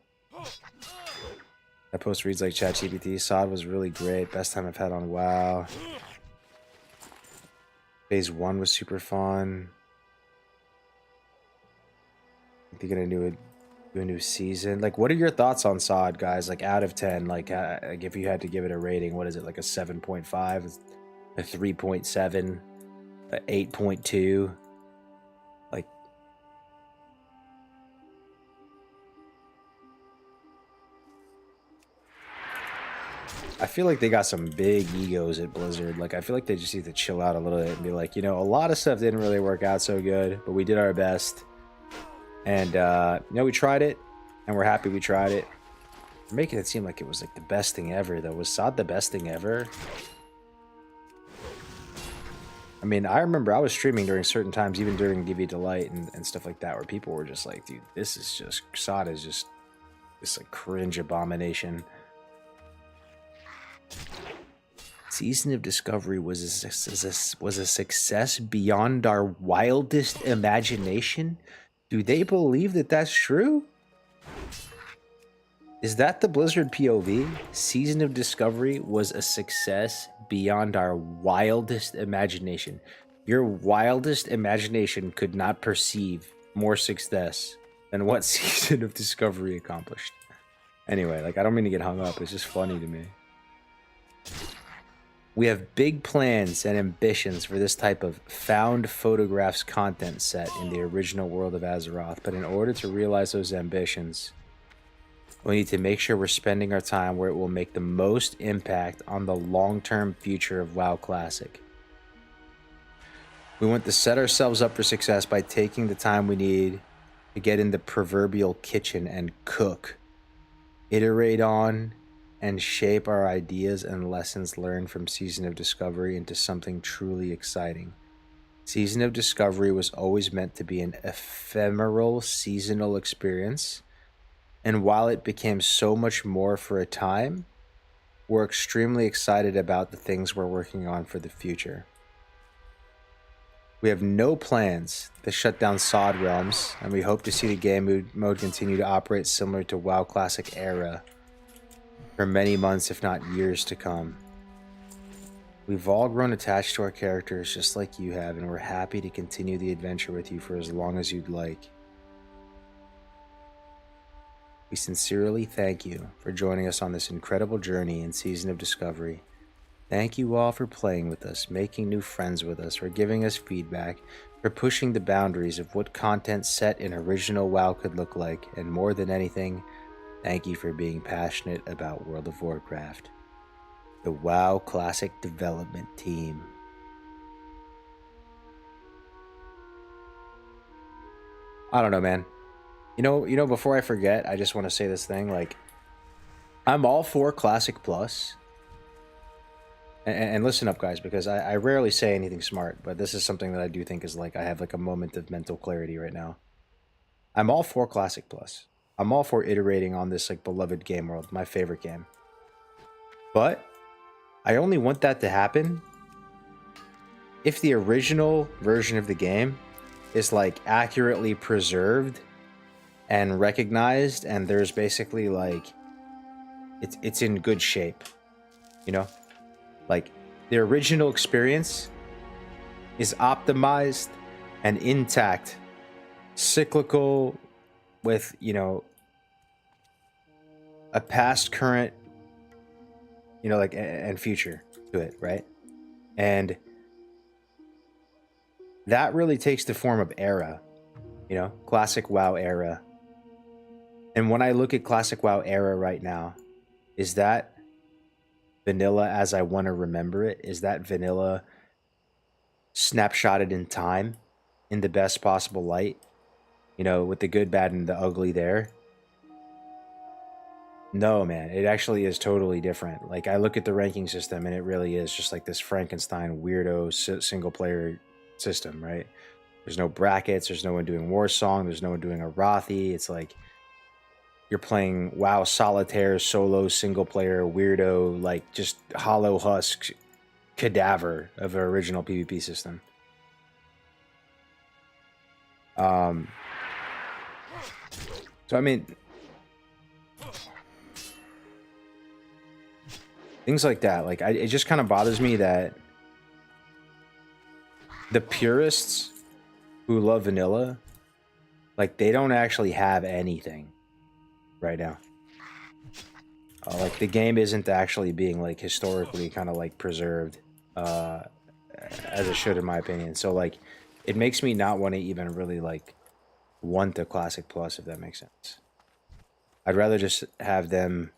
That post reads like ChatGPT. Sod was really great. Best time I've had on WoW. Phase 1 was super fun. I think they're gonna do a new season. Like, what are your thoughts on Sod, guys? Like, out of 10, like if you had to give it a rating, what is it? Like a 7.5, a 3.7, a 8.2? Like, I feel like they got some big egos at Blizzard. Like, I feel like they just need to chill out a little bit and be like, you know, a lot of stuff didn't really work out so good, but we did our best. And, you know, we tried it, and we're happy we tried it. They're making it seem like it was, like, the best thing ever, though. Was Sod the best thing ever? I mean, I remember I was streaming during certain times, even during Give You Delight and stuff like that, where people were just like, dude, this is just, Sod is just this, like, cringe abomination. Season of Discovery was a success beyond our wildest imagination. Do they believe that that's true? Is that the Blizzard POV? Season of Discovery was a success beyond our wildest imagination. Your wildest imagination could not perceive more success than what Season of Discovery accomplished. Anyway, like, I don't mean to get hung up. It's just funny to me. We have big plans and ambitions for this type of found photographs content set in the original world of Azeroth, but in order to realize those ambitions, we need to make sure we're spending our time where it will make the most impact on the long-term future of WoW Classic. We want to set ourselves up for success by taking the time we need to get in the proverbial kitchen and cook, iterate on, and shape our ideas and lessons learned from Season of Discovery into something truly exciting. Season of Discovery was always meant to be an ephemeral seasonal experience, and while it became so much more for a time, we're extremely excited about the things we're working on for the future. We have no plans to shut down Sod Realms, and we hope to see the game mode continue to operate similar to WoW Classic Era for many months, if not years to come. We've all grown attached to our characters just like you have, and we're happy to continue the adventure with you for as long as you'd like. We sincerely thank you for joining us on this incredible journey in Season of Discovery. Thank you all for playing with us, making new friends with us, for giving us feedback, for pushing the boundaries of what content set in original WoW could look like, and more than anything, thank you for being passionate about World of Warcraft. The WoW Classic Development Team. I don't know, man. You know, before I forget, I just want to say this thing, like, I'm all for Classic Plus. And listen up, guys, because I rarely say anything smart, but this is something that I do think is like, I have like a moment of mental clarity right now. I'm all for Classic Plus. I'm all for iterating on this like beloved game world, my favorite game. But I only want that to happen if the original version of the game is like accurately preserved and recognized, and there's basically like, it's in good shape, you know? Like, the original experience is optimized and intact, cyclical with, you know, a past, current, you know, like, and future to it, right? And that really takes the form of era, you know, Classic WoW era. And when I look at Classic WoW era right now, is that vanilla as I want to remember it? Is that vanilla snapshotted in time in the best possible light? You know, with the good, bad, and the ugly there? No, man. It actually is totally different. Like, I look at the ranking system, and it really is just like this Frankenstein weirdo single-player system, right? There's no brackets. There's no one doing War Song. There's no one doing a Rothy. It's like you're playing WoW Solitaire, solo, single-player, weirdo, like just hollow husk cadaver of an original PvP system. So, I mean, things like that. Like, it just kind of bothers me that the purists who love vanilla, like, they don't actually have anything right now. Like, the game isn't actually being like historically kind of like preserved as it should, in my opinion. So like, it makes me not want to even really like want the Classic Plus, if that makes sense. I'd rather just have them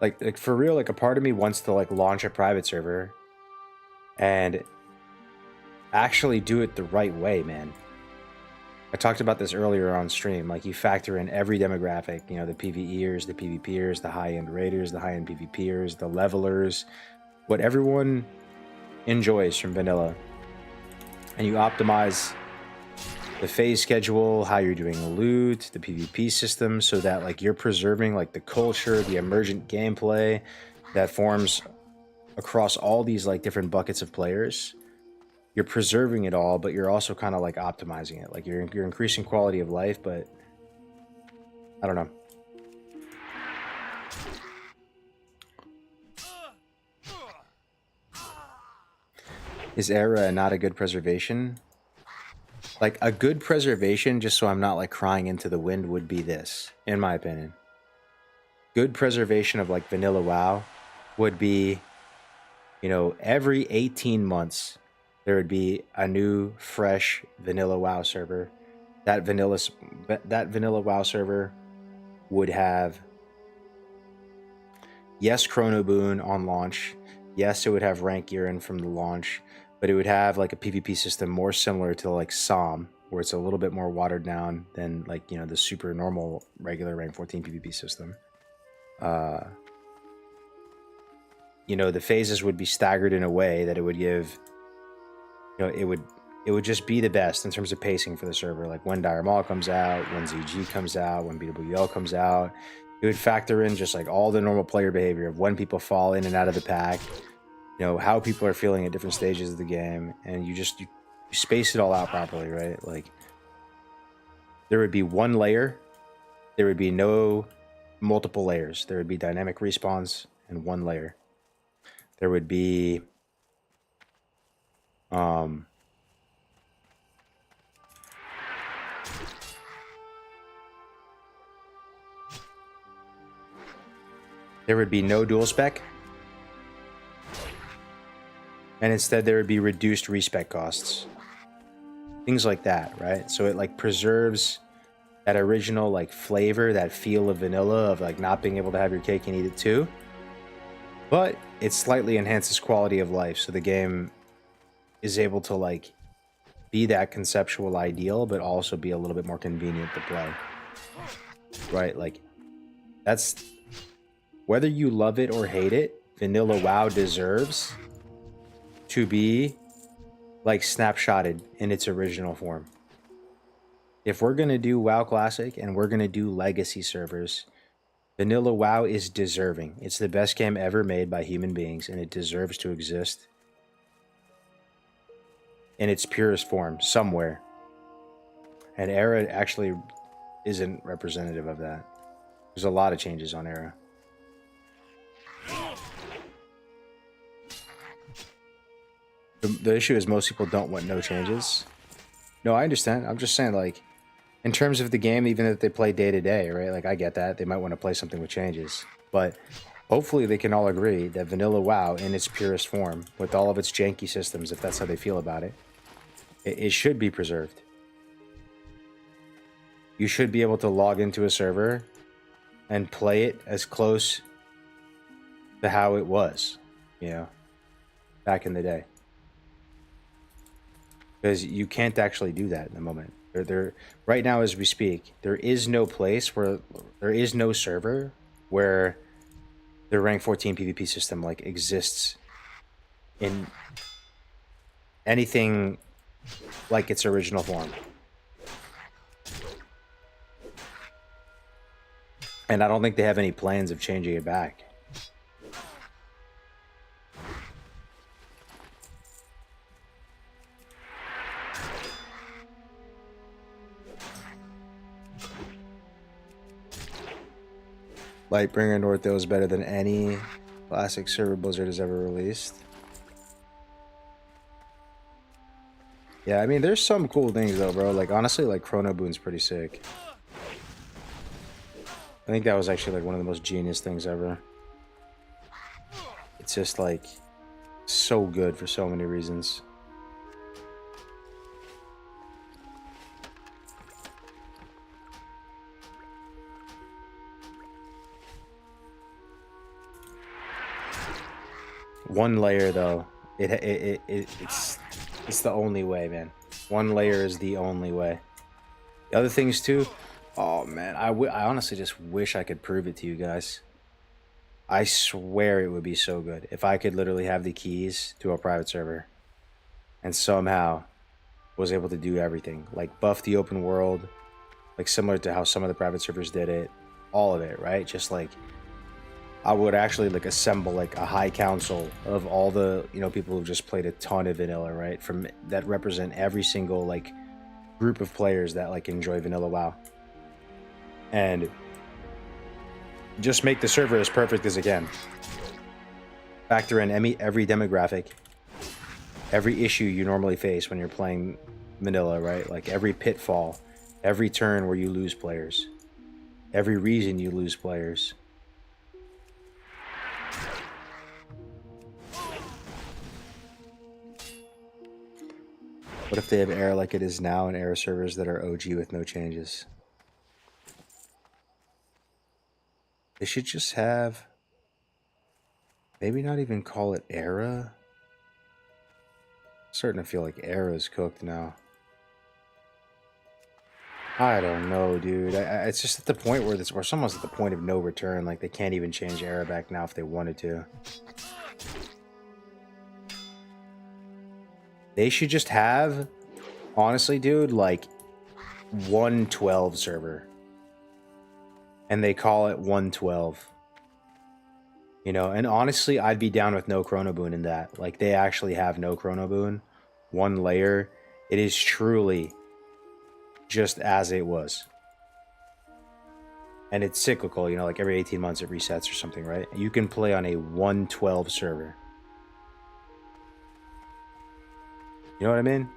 like for real. Like, a part of me wants to like launch a private server and actually do it the right way, man. I talked about this earlier on stream. Like, you factor in every demographic, you know, the PvEers, the PvPers, the high-end raiders, the high-end PvPers, the levelers, what everyone enjoys from vanilla. And you optimize the phase schedule, how you're doing loot, the PvP system, so that like you're preserving like the culture, the emergent gameplay that forms across all these like different buckets of players. You're preserving it all, but you're also kind of like optimizing it. Like, you're increasing quality of life, but I don't know. Is era not a good preservation? Like, a good preservation, just so I'm not like crying into the wind, would be this, in my opinion. Good preservation of like vanilla WoW would be, you know, every 18 months there would be a new, fresh vanilla WoW server. That vanilla WoW server would have, yes, Chrono Boon on launch. Yes, it would have rank gear in from the launch, but it would have like a PvP system more similar to like SOM, where it's a little bit more watered down than like, you know, the super normal regular rank 14 PvP system. You know, the phases would be staggered in a way that it would give, you know, it would just be the best in terms of pacing for the server. Like when Dire Maul comes out, when ZG comes out, when BWL comes out, it would factor in just like all the normal player behavior of when people fall in and out of the pack, you know, how people are feeling at different stages of the game, and you space it all out properly, right? Like there would be one layer, there would be no multiple layers. There would be dynamic respawns and one layer. There would be there would be no dual spec, and instead there would be reduced respec costs. Things like that, right? So it like preserves that original like flavor, that feel of vanilla, of like not being able to have your cake and eat it too. But it slightly enhances quality of life, so the game is able to like be that conceptual ideal, but also be a little bit more convenient to play. Right? Like that's, whether you love it or hate it, Vanilla WoW deserves to be like snapshotted in its original form. If we're gonna do WoW Classic and we're gonna do legacy servers, Vanilla WoW is deserving. It's the best game ever made by human beings, and it deserves to exist in its purest form somewhere. And Era actually isn't representative of that. There's a lot of changes on Era. The issue is most people don't want no changes. No, I understand. I'm just saying, like, in terms of the game, even if they play day to day, right? Like, I get that. They might want to play something with changes. But hopefully they can all agree that Vanilla WoW, in its purest form, with all of its janky systems, if that's how they feel about it, it should be preserved. You should be able to log into a server and play it as close to how it was, you know, back in the day. Because you can't actually do that in the moment. Right now as we speak, there is no place where, there is no server where the rank 14 PvP system like exists in anything like its original form. And I don't think they have any plans of changing it back. Lightbringer Northdale is better than any classic server Blizzard has ever released. Yeah, I mean, there's some cool things though, bro. Like, honestly, like, Chrono Boon's pretty sick. I think that was actually, like, one of the most genius things ever. It's just, like, so good for so many reasons. One layer, though, it's the only way, man. One layer is the only way. The other things too, oh man, I honestly just wish I could prove it to you guys. I swear it would be so good if I could literally have the keys to a private server and somehow was able to do everything, like buff the open world, like similar to how some of the private servers did it, all of it, right? Just like I would actually like assemble like a high council of all the, you know, people who've just played a ton of vanilla, right? From that represent every single like group of players that like enjoy vanilla WoW, and just make the server as perfect as it can. Factor in every demographic, every issue you normally face when you're playing vanilla, right? Like every pitfall, every turn where you lose players, every reason you lose players. What if they have Era like it is now and Era servers that are OG with no changes? They should just have, maybe not even call it Era. Starting to feel like Era's cooked now. I don't know, dude. It's just at the point where we're almost at the point of no return. Like, they can't even change Era back now if they wanted to. They should just have, honestly, dude, like 112 server. And they call it 112. You know, and honestly, I'd be down with no Chrono Boon in that. Like, they actually have no Chrono Boon. One layer. It is truly just as it was. And it's cyclical, you know, like every 18 months it resets or something, right? You can play on a 112 server. You know what I mean?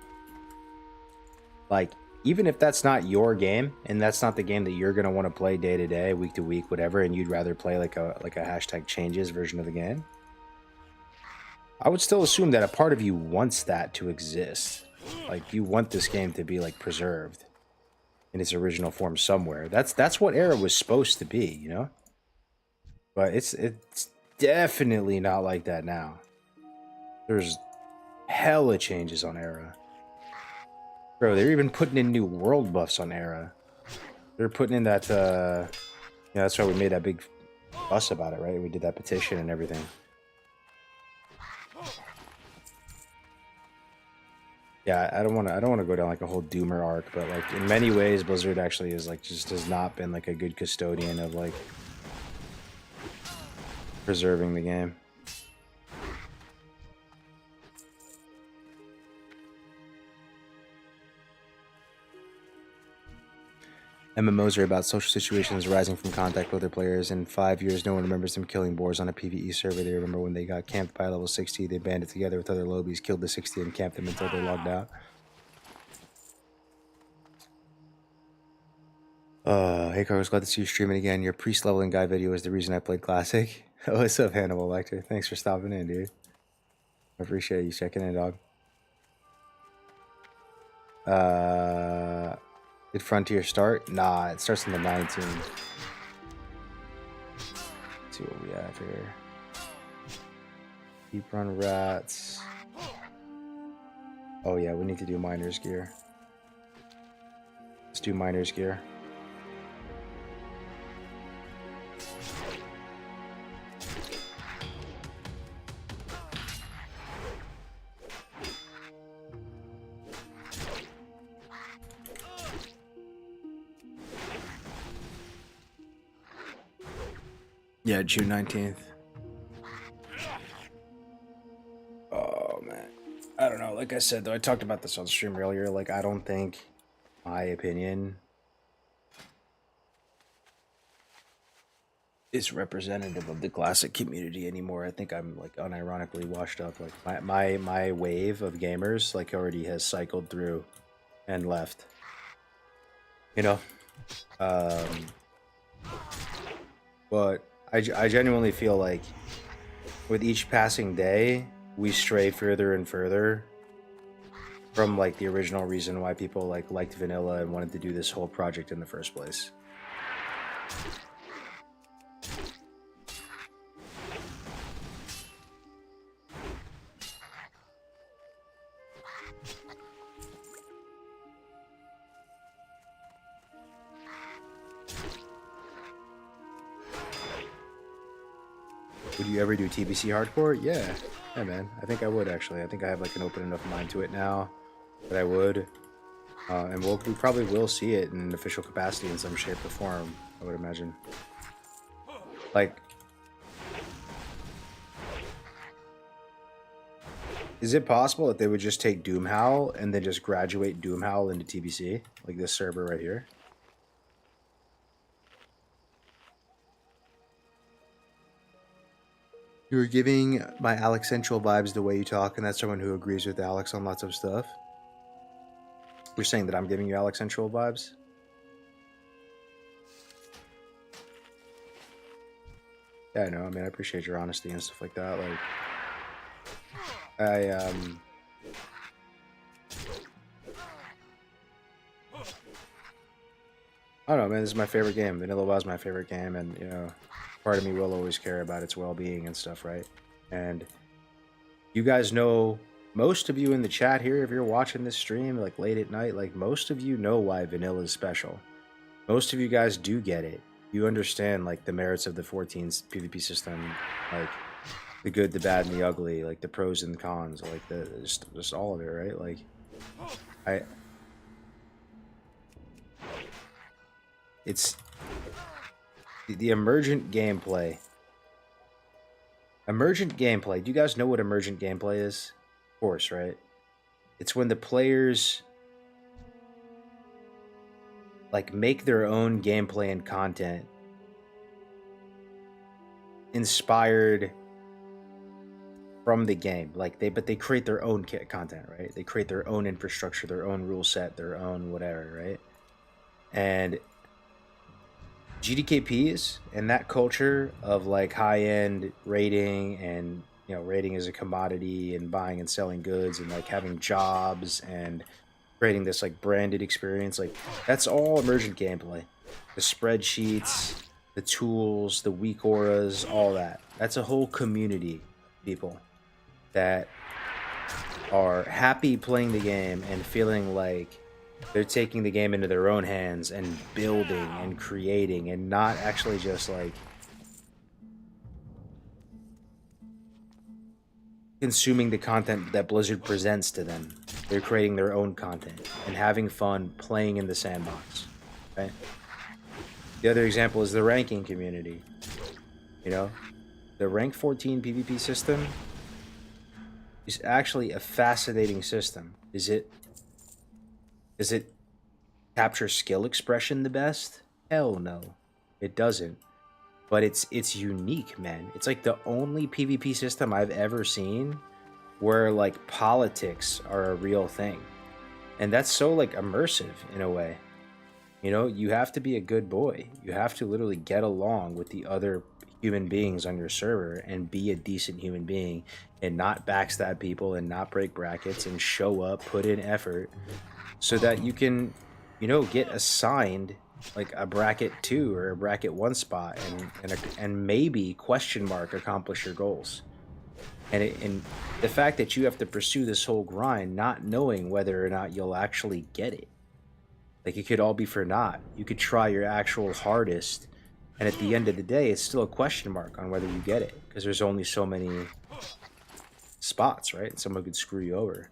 Like, even if that's not your game, and that's not the game that you're going to want to play day to day, week to week, whatever, and you'd rather play like a hashtag changes version of the game, I would still assume that a part of you wants that to exist. Like, you want this game to be like preserved in its original form somewhere. That's what Era was supposed to be, you know? But it's definitely not like that now. There's hella changes on Era. Bro, they're even putting in new world buffs on Era. They're putting in that, yeah, that's why we made that big fuss about it, right? We did that petition and everything. Yeah, I don't want to go down like a whole Doomer arc, but like in many ways, Blizzard actually is like just has not been like a good custodian of like preserving the game. MMOs are about social situations arising from contact with other players. In 5 years, no one remembers them killing boars on a PvE server. They remember when they got camped by level 60. They banded together with other lobies, killed the 60, and camped them until they logged out. Hey Carlos, glad to see you streaming again. Your priest leveling guy video is the reason I played Classic. Oh, what's up, Hannibal Lecter? Thanks for stopping in, dude. I appreciate you checking in, dog. Did Frontier start? Nah, it starts on the 19th. Let's see what we have here. Deep Run Rats. Oh yeah, we need to do Miner's Gear. Let's do Miner's Gear. Yeah, June 19th. Oh, man. I don't know. Like I said, though, I talked about this on stream earlier. Like, I don't think, my opinion, is representative of the Classic community anymore. I think I'm, like, unironically washed up. Like, my wave of gamers, like, already has cycled through and left. You know? But I genuinely feel like with each passing day, we stray further and further from like the original reason why people like liked vanilla and wanted to do this whole project in the first place. Would you ever do TBC hardcore? Yeah, man. I think I would actually. I think I have like an open enough mind to it now that I would, and we probably will see it in an official capacity in some shape or form. I would imagine. Like, is it possible that they would just take Doomhowl and then just graduate Doomhowl into TBC, like this server right here? You're giving my Alex Central vibes the way you talk, and that's someone who agrees with Alex on lots of stuff. You're saying that I'm giving you Alex Central vibes? Yeah, I know. I mean, I appreciate your honesty and stuff like that. Like, I don't know, man. This is my favorite game. Vanilla WoW is my favorite game, and you know, part of me will always care about its well-being and stuff, right? And you guys know most of you in the chat here, if you're watching this stream like late at night, like most of you know why vanilla is special. Most of you guys do get it. You understand like the merits of the 14's PvP system, like the good, the bad, and the ugly, like the pros and cons, like the just all of it, right? Like it's the emergent gameplay. Emergent gameplay. Do you guys know what emergent gameplay is? Of course, right? It's when the players like make their own gameplay and content inspired from the game. Like but they create their own content, right? They create their own infrastructure, their own rule set, their own whatever, right? And GDKPs and that culture of like high-end rating and, you know, rating as a commodity and buying and selling goods and like having jobs and creating this like branded experience, like that's all emergent gameplay. The spreadsheets, the tools, the weak auras, all that. That's a whole community of people that are happy playing the game and feeling like they're taking the game into their own hands and building and creating and not actually just like consuming the content that Blizzard presents to them. They're creating their own content and having fun playing in the sandbox, right? The other example is the ranking community. You know, the rank 14 PvP system is actually a fascinating system. Does it capture skill expression the best? Hell no, it doesn't. But it's unique, man. It's like the only PvP system I've ever seen where like politics are a real thing. And that's so like immersive in a way. You know, you have to be a good boy. You have to literally get along with the other human beings on your server and be a decent human being and not backstab people and not break brackets and show up, put in effort so that you can, you know, get assigned like a bracket 2 or a bracket 1 spot and maybe accomplish your goals. And the fact that you have to pursue this whole grind not knowing whether or not you'll actually get it. Like it could all be for naught. You could try your actual hardest and at the end of the day it's still a question mark on whether you get it because there's only so many spots, right? Someone could screw you over.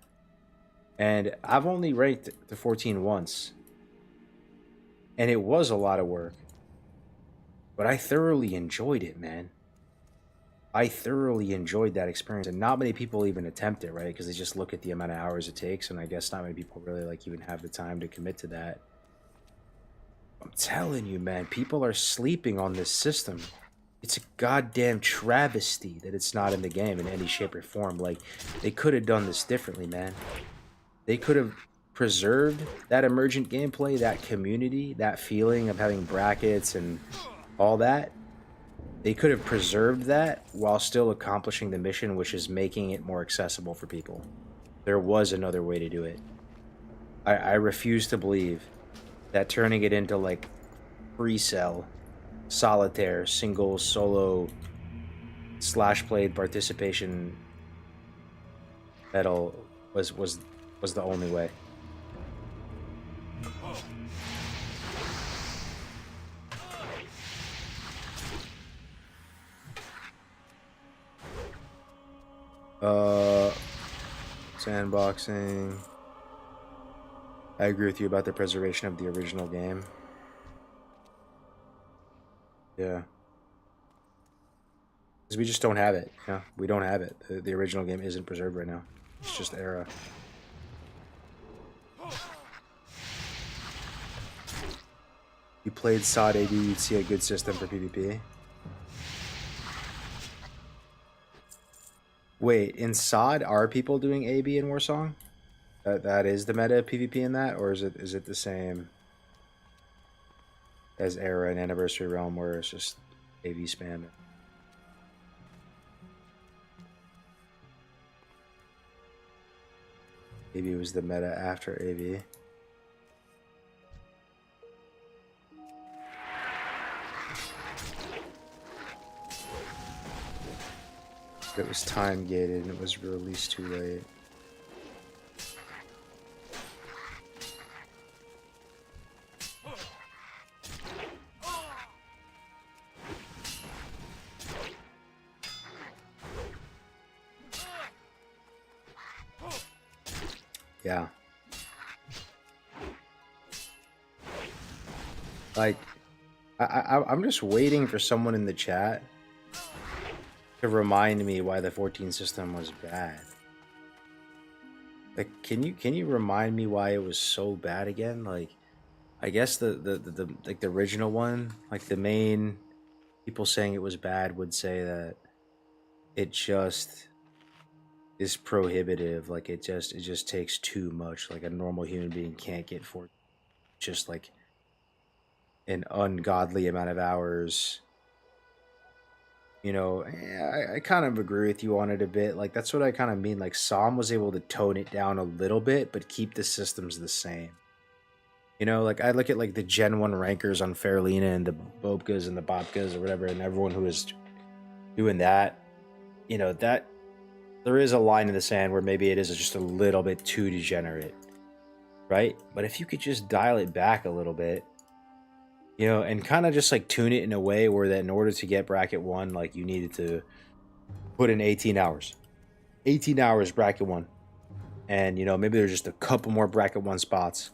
And I've only ranked the 14 once. And it was a lot of work. But I thoroughly enjoyed it, man. I thoroughly enjoyed that experience. And not many people even attempt it, right? Because they just look at the amount of hours it takes. And I guess not many people really like even have the time to commit to that. I'm telling you, man, people are sleeping on this system. It's a goddamn travesty that it's not in the game in any shape or form. Like, they could have done this differently, man. They could have preserved that emergent gameplay, that community, that feeling of having brackets and all that. They could have preserved that while still accomplishing the mission, which is making it more accessible for people. There was another way to do it. I refuse to believe that turning it into like pre-sell, solitaire, single, solo, /played participation medal was the only way. Sandboxing. I agree with you about the preservation of the original game. Yeah. Because we just don't have it. Yeah, we don't have it. The original game isn't preserved right now. It's just era. You played SOD AD, you'd see a good system for PvP. Wait, in SOD, are people doing AB in Warsong? That is the meta of PvP in that, or is it the same as Era and Anniversary Realm, where it's just AV spam? Maybe it was the meta after AV. It was time gated and it was released too late. Yeah. Like, I'm just waiting for someone in the chat to remind me why the 14 system was bad. Like, can you remind me why it was so bad again? Like, I guess the like the original one, like the main people saying it was bad would say that it just is prohibitive. Like it just takes too much. Like a normal human being can't get for just like an ungodly amount of hours. You know, I kind of agree with you on it a bit. Like that's what I kind of mean. Like Psalm was able to tone it down a little bit, but keep the systems the same. You know, like I look at like the Gen 1 rankers on Fairlina and the Bobkas and the Bobkas or whatever, and everyone who is doing that, you know, that there is a line in the sand where maybe it is just a little bit too degenerate, right? But if you could just dial it back a little bit, you know, and kind of just like tune it in a way where that in order to get bracket 1, like you needed to put in 18 hours. 18 hours bracket 1. And, you know, maybe there's just a couple more bracket 1 spots.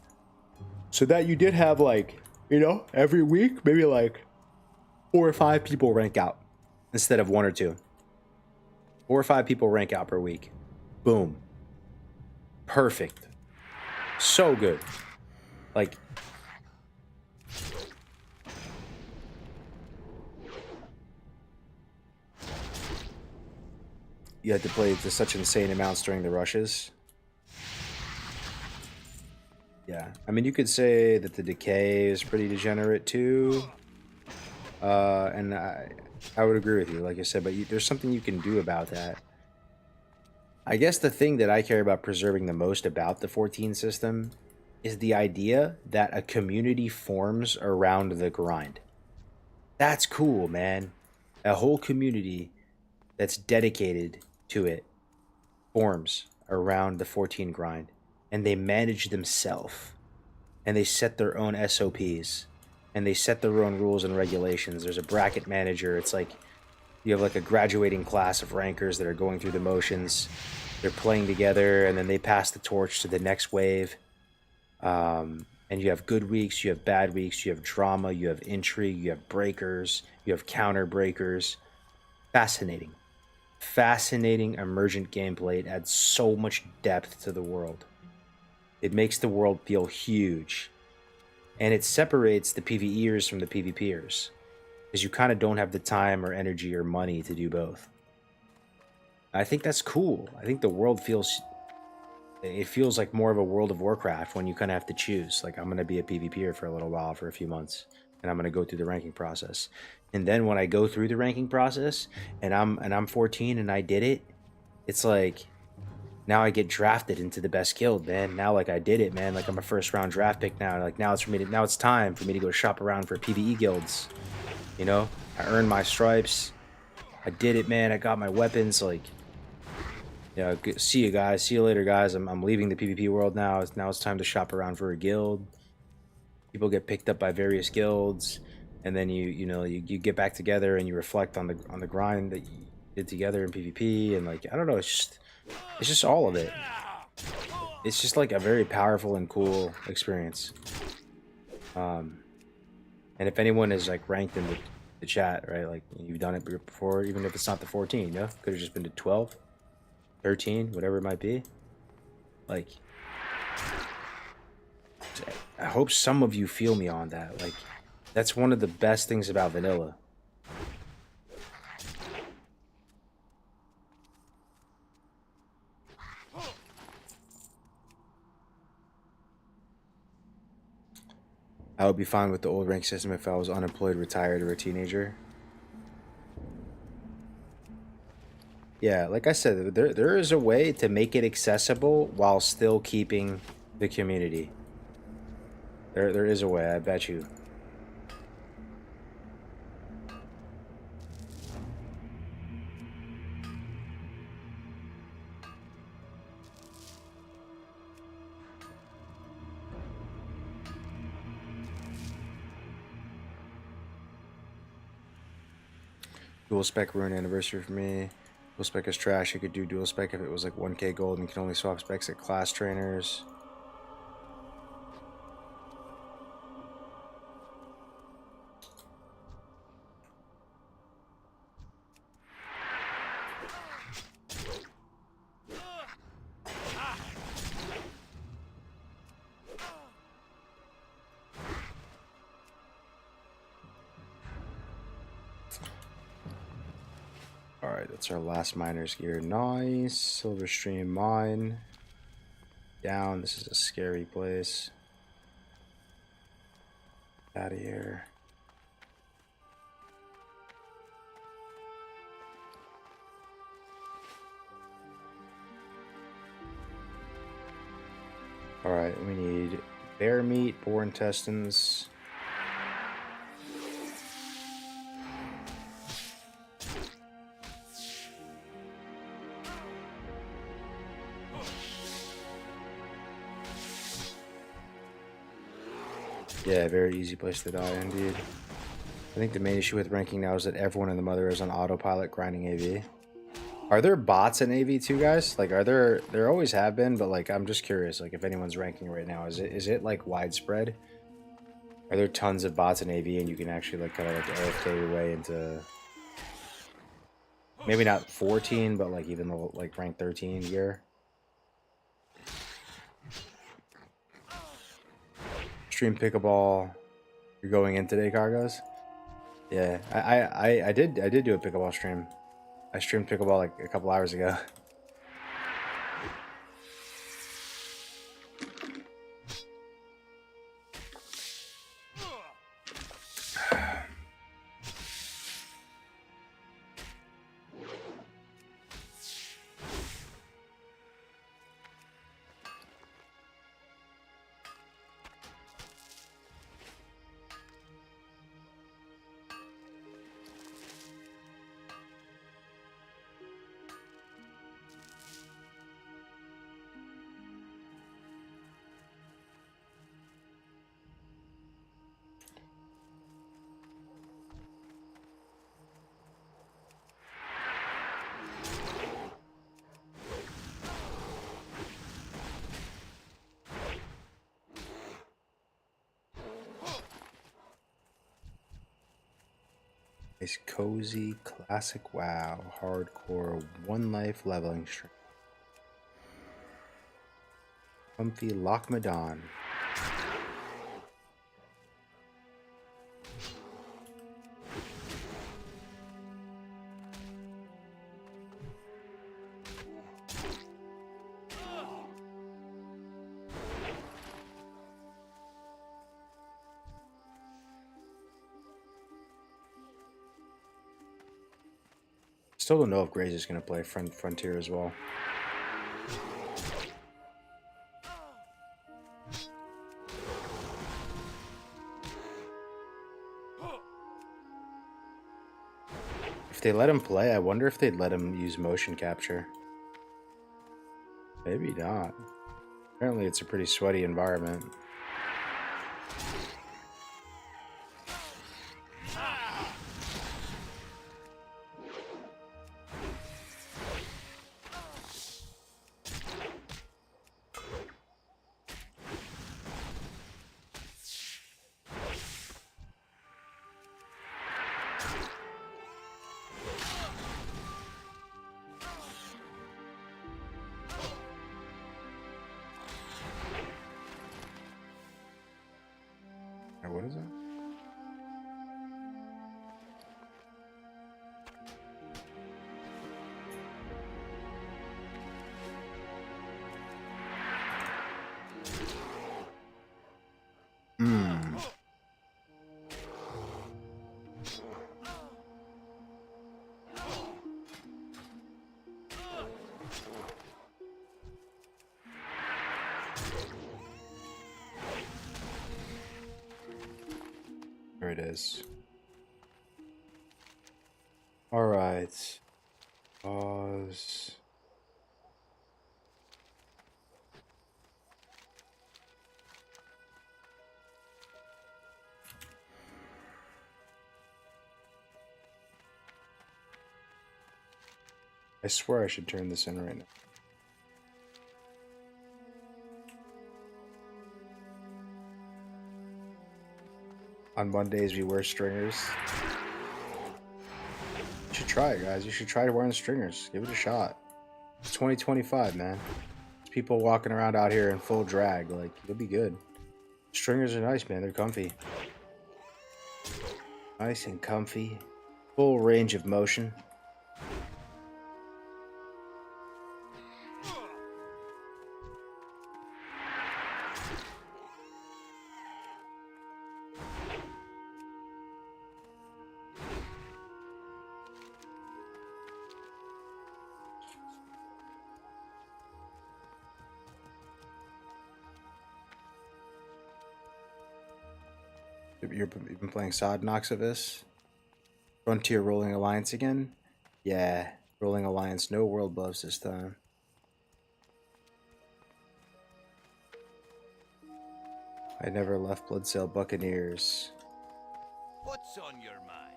So that you did have like, you know, every week, maybe like 4 or 5 people rank out instead of 1 or 2. 4 or 5 people rank out per week. Boom. Perfect. So good. Like, you had to play to such insane amounts during the rushes. Yeah, I mean, you could say that the decay is pretty degenerate too, and I would agree with you, like I said. But there's something you can do about that. I guess the thing that I care about preserving the most about the 14 system is the idea that a community forms around the grind. That's cool, man. A whole community that's dedicated to it forms around the 14 grind. And they manage themselves, and they set their own SOPs, and they set their own rules and regulations. There's a bracket manager. It's like you have like a graduating class of rankers that are going through the motions. They're playing together, and then they pass the torch to the next wave. And you have good weeks, you have bad weeks, you have drama, you have intrigue, you have breakers, you have counter breakers. Fascinating. Fascinating emergent gameplay. It adds so much depth to the world. It makes the world feel huge. And it separates the PvEers from the PvPers. Because you kind of don't have the time or energy or money to do both. I think that's cool. I think the world feels... It feels like more of a World of Warcraft when you kind of have to choose. Like, I'm going to be a PvPer for a little while, for a few months. And I'm going to go through the ranking process. And then when I go through the ranking process, and I'm 14 and I did it, it's like... Now I get drafted into the best guild, man. Now, like, I did it, man. Like, I'm a first-round draft pick now. Like, now it's time for me to go shop around for PvE guilds. You know? I earned my stripes. I did it, man. I got my weapons. Like, you know, see you guys. See you later, guys. I'm leaving the PvP world now. Now it's time to shop around for a guild. People get picked up by various guilds. And then you get back together and you reflect on the grind that you did together in PvP. And, like, I don't know, it's just all of it. It's just like a very powerful and cool experience. And if anyone is like ranked in the chat, right, like you've done it before, even if it's not the 14, you know, could have just been to 12, 13, whatever it might be. Like, I hope some of you feel me on that. Like, that's one of the best things about vanilla. I would be fine with the old rank system if I was unemployed, retired, or a teenager. Yeah, like I said, there is a way to make it accessible while still keeping the community. There is a way, I bet you. Dual spec rune anniversary for me. Dual spec is trash. You could do dual spec if it was like 1k gold and you can only swap specs at class trainers. Alright, that's our last miner's gear. Nice. Silverstream mine. Down. This is a scary place. Out of here. Alright, we need bear meat, boar intestines. Yeah, very easy place to die, indeed. I think the main issue with ranking now is that everyone in the mother is on autopilot grinding AV. Are there bots in AV too, guys? Like, are there always have been, but like, I'm just curious, like, if anyone's ranking right now, is it like widespread? Are there tons of bots in AV and you can actually like kind of like AFK your way into maybe not 14, but like even like rank 13 gear? Stream pickleball. You're going in today, Cargos? Yeah, I did do a pickleball stream. I streamed pickleball like a couple hours ago. Nice cozy classic WoW hardcore one life leveling stream. Comfy Lochmadon. Still don't know if Graze is going to play Frontier as well. If they let him play, I wonder if they'd let him use motion capture. Maybe not. Apparently it's a pretty sweaty environment. What is that? There it is. All right. Pause. I swear I should turn this in right now. On Mondays, we wear stringers. You should try it, guys. You should try wearing stringers. Give it a shot. It's 2025, man. There's people walking around out here in full drag. Like, you'll be good. Stringers are nice, man. They're comfy. Nice and comfy. Full range of motion. You've been playing Sod Noxavis? Frontier Rolling Alliance again? Yeah, Rolling Alliance. No world buffs this time. I never left Bloodsail Buccaneers. What's on your mind?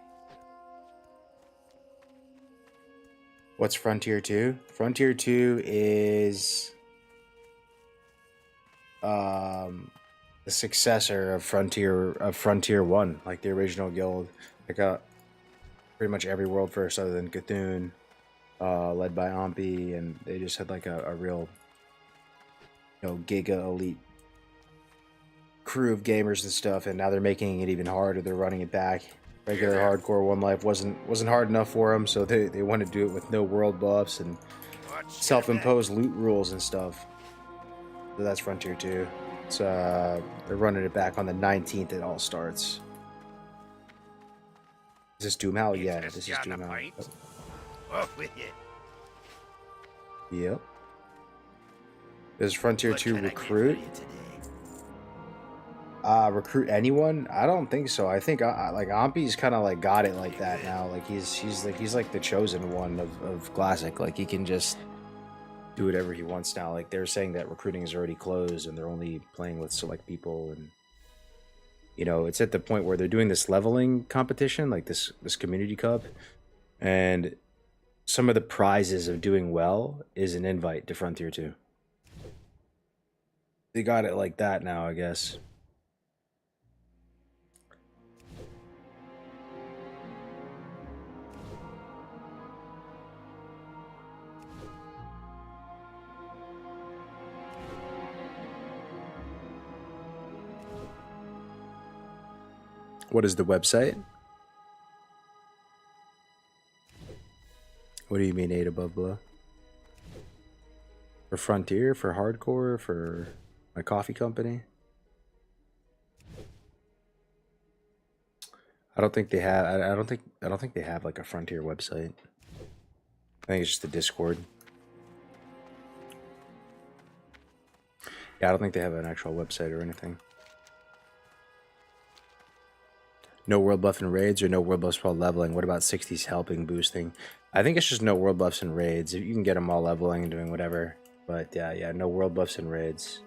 What's Frontier 2? Frontier 2 is the successor of Frontier 1, like the original guild. They got pretty much every world first other than Cthulhu, led by Ahmpy, and they just had like a real, you know, giga elite crew of gamers and stuff, and now they're making it even harder. They're running it back. Regular hardcore One Life wasn't hard enough for them, so they want to do it with no world buffs and self-imposed loot rules and stuff. So that's Frontier 2. It's they're running it back on the 19th. It all starts. Is this Doomhowl? Yeah, this is Doomhowl. Off with you. Yep. Does Frontier 2 recruit? Recruit anyone? I don't think so. I think like Ahmpy's kind of like got it like that now. Like he's like the chosen one of Classic. Like he can just do whatever he wants now. Like they're saying that recruiting is already closed and they're only playing with select people, and you know it's at the point where they're doing this leveling competition, like this community cup, and some of the prizes of doing well is an invite to Frontier 2. They got it like that now, I guess. What is the website? What do you mean 8 above below? For Frontier, for Hardcore, for my coffee company? I don't think they have. I don't think they have like a Frontier website. I think it's just the Discord. Yeah, I don't think they have an actual website or anything. No world buff in raids or no world buffs while leveling. What about 60s helping, boosting? I think it's just no world buffs in raids. You can get them all leveling and doing whatever. But yeah, no world buffs in raids.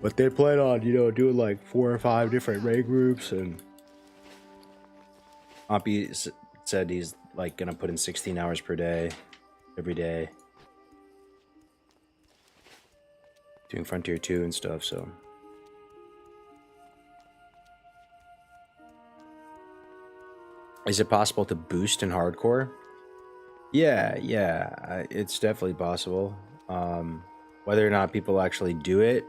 But they plan on, you know, doing like 4 or 5 different raid groups, and Ahmpy said he's like gonna put in 16 hours per day, every day, doing Frontier 2 and stuff, so. Is it possible to boost in hardcore? Yeah, it's definitely possible. Whether or not people actually do it,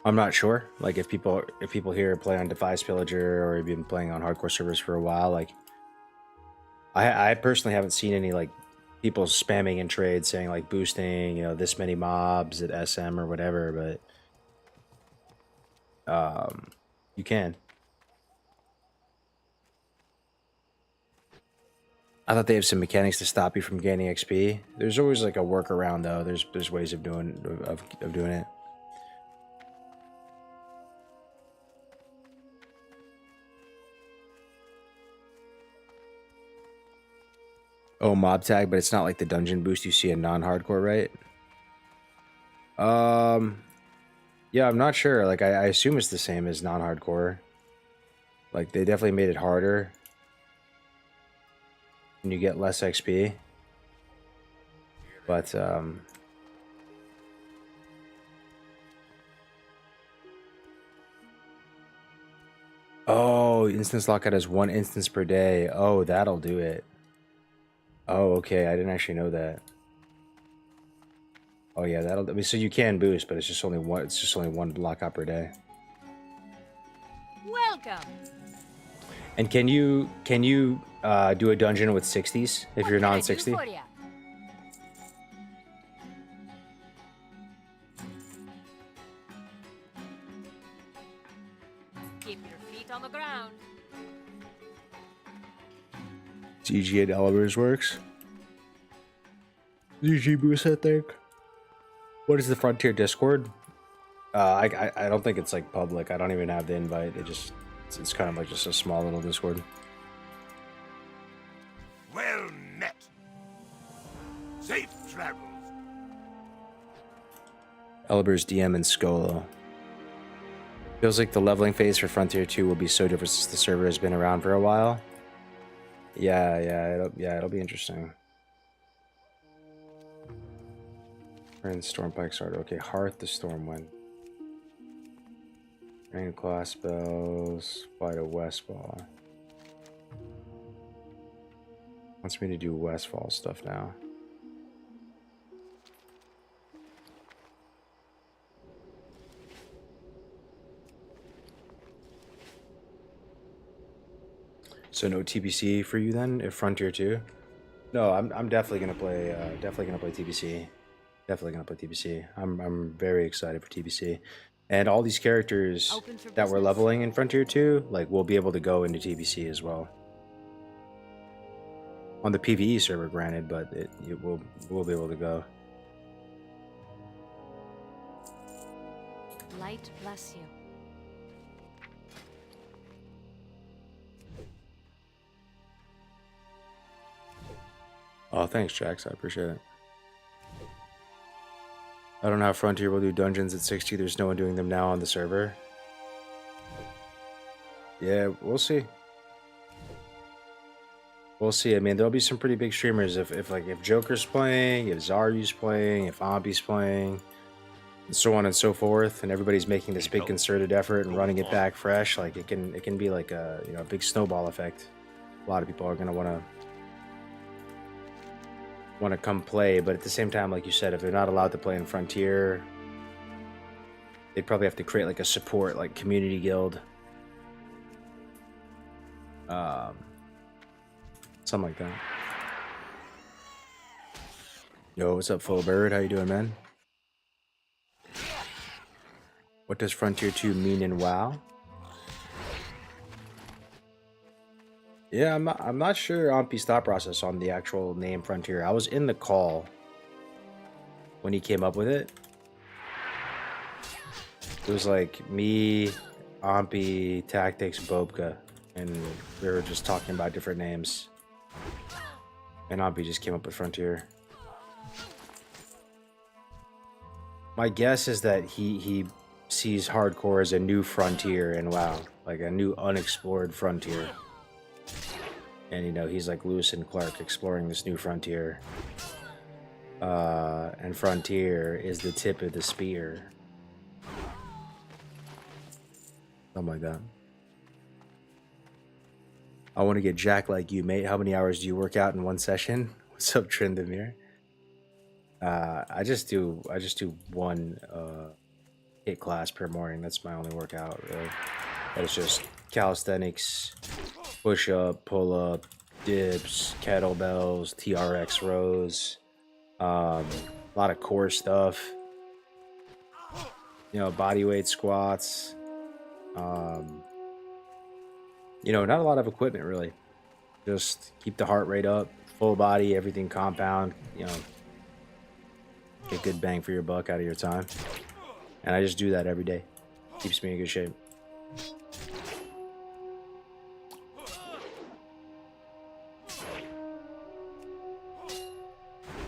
I'm not sure. Like if people here play on Defies Pillager or have been playing on hardcore servers for a while, like I personally haven't seen any like people spamming in trades saying like boosting, you know, this many mobs at SM or whatever, but you can. I thought they have some mechanics to stop you from gaining XP. There's always like a workaround though. There's ways of doing it. Oh, mob tag, but it's not like the dungeon boost you see in non-hardcore, right? Yeah, I'm not sure. Like I assume it's the same as non-hardcore. Like they definitely made it harder. and you get less XP. But oh, instance lockout has 1 instance per day. Oh, that'll do it. Oh, okay. I didn't actually know that. Oh yeah, that'll. I mean, so you can boost, but it's just only one. It's just only 1 lockout per day. Welcome. And can you do a dungeon with 60s if What you're can I non do 60? for ya? Keep your feet on the ground. GG at Elevators works. GG boost, I think. What is the Frontier Discord? I don't think it's like public. I don't even have the invite. It's kind of like just a small little Discord. Well met. Safe travels. Elevator's DM and Skolo. Feels like the leveling phase for Frontier 2 will be so different since the server has been around for a while. Yeah, it'll be interesting. And Stormpike started. Okay, Hearth the Stormwind. Rain class spells. Fly to Westfall. Wants me to do Westfall stuff now. So no TBC for you then, if Frontier 2? No, I'm definitely gonna play. TBC. Definitely gonna play TBC. I'm very excited for TBC, and all these characters Open for that we're business. leveling in Frontier 2, like we'll be able to go into TBC as well. On the PvE server, granted, but we'll be able to go. Light bless you. Oh, thanks, Jax. I appreciate it. I don't know how Frontier will do dungeons at 60. There's no one doing them now on the server. Yeah, we'll see. We'll see. I mean, there'll be some pretty big streamers if Joker's playing, if Zaryu's playing, if Ahmpy's playing, and so on and so forth, and everybody's making this big concerted effort and running it back fresh. Like it can be like a a big snowball effect. A lot of people are gonna want to come play, but at the same time, like you said, if they're not allowed to play in Frontier, they'd probably have to create like a support, like community guild, something like that. Yo, what's up, Full Bird? How you doing, man? What does Frontier 2 mean in WoW? Yeah, I'm not sure Ahmpy's thought process on the actual name Frontier. I was in the call when he came up with it. It was like me, Ahmpy, Tactics, Bobka, and we were just talking about different names. And Ahmpy just came up with Frontier. My guess is that he sees hardcore as a new frontier in WoW, like a new unexplored frontier. And he's like Lewis and Clark exploring this new frontier. And Frontier is the tip of the spear. Something like that. I want to get jacked like you, mate. How many hours do you work out in one session? What's up, Trindamir? I just do one hit class per morning. That's my only workout, really. That is just calisthenics, push up, pull up, dips, kettlebells, TRX rows, a lot of core stuff, body weight squats, not a lot of equipment really. Just keep the heart rate up, full body, everything compound, get good bang for your buck out of your time. And I just do that every day. Keeps me in good shape.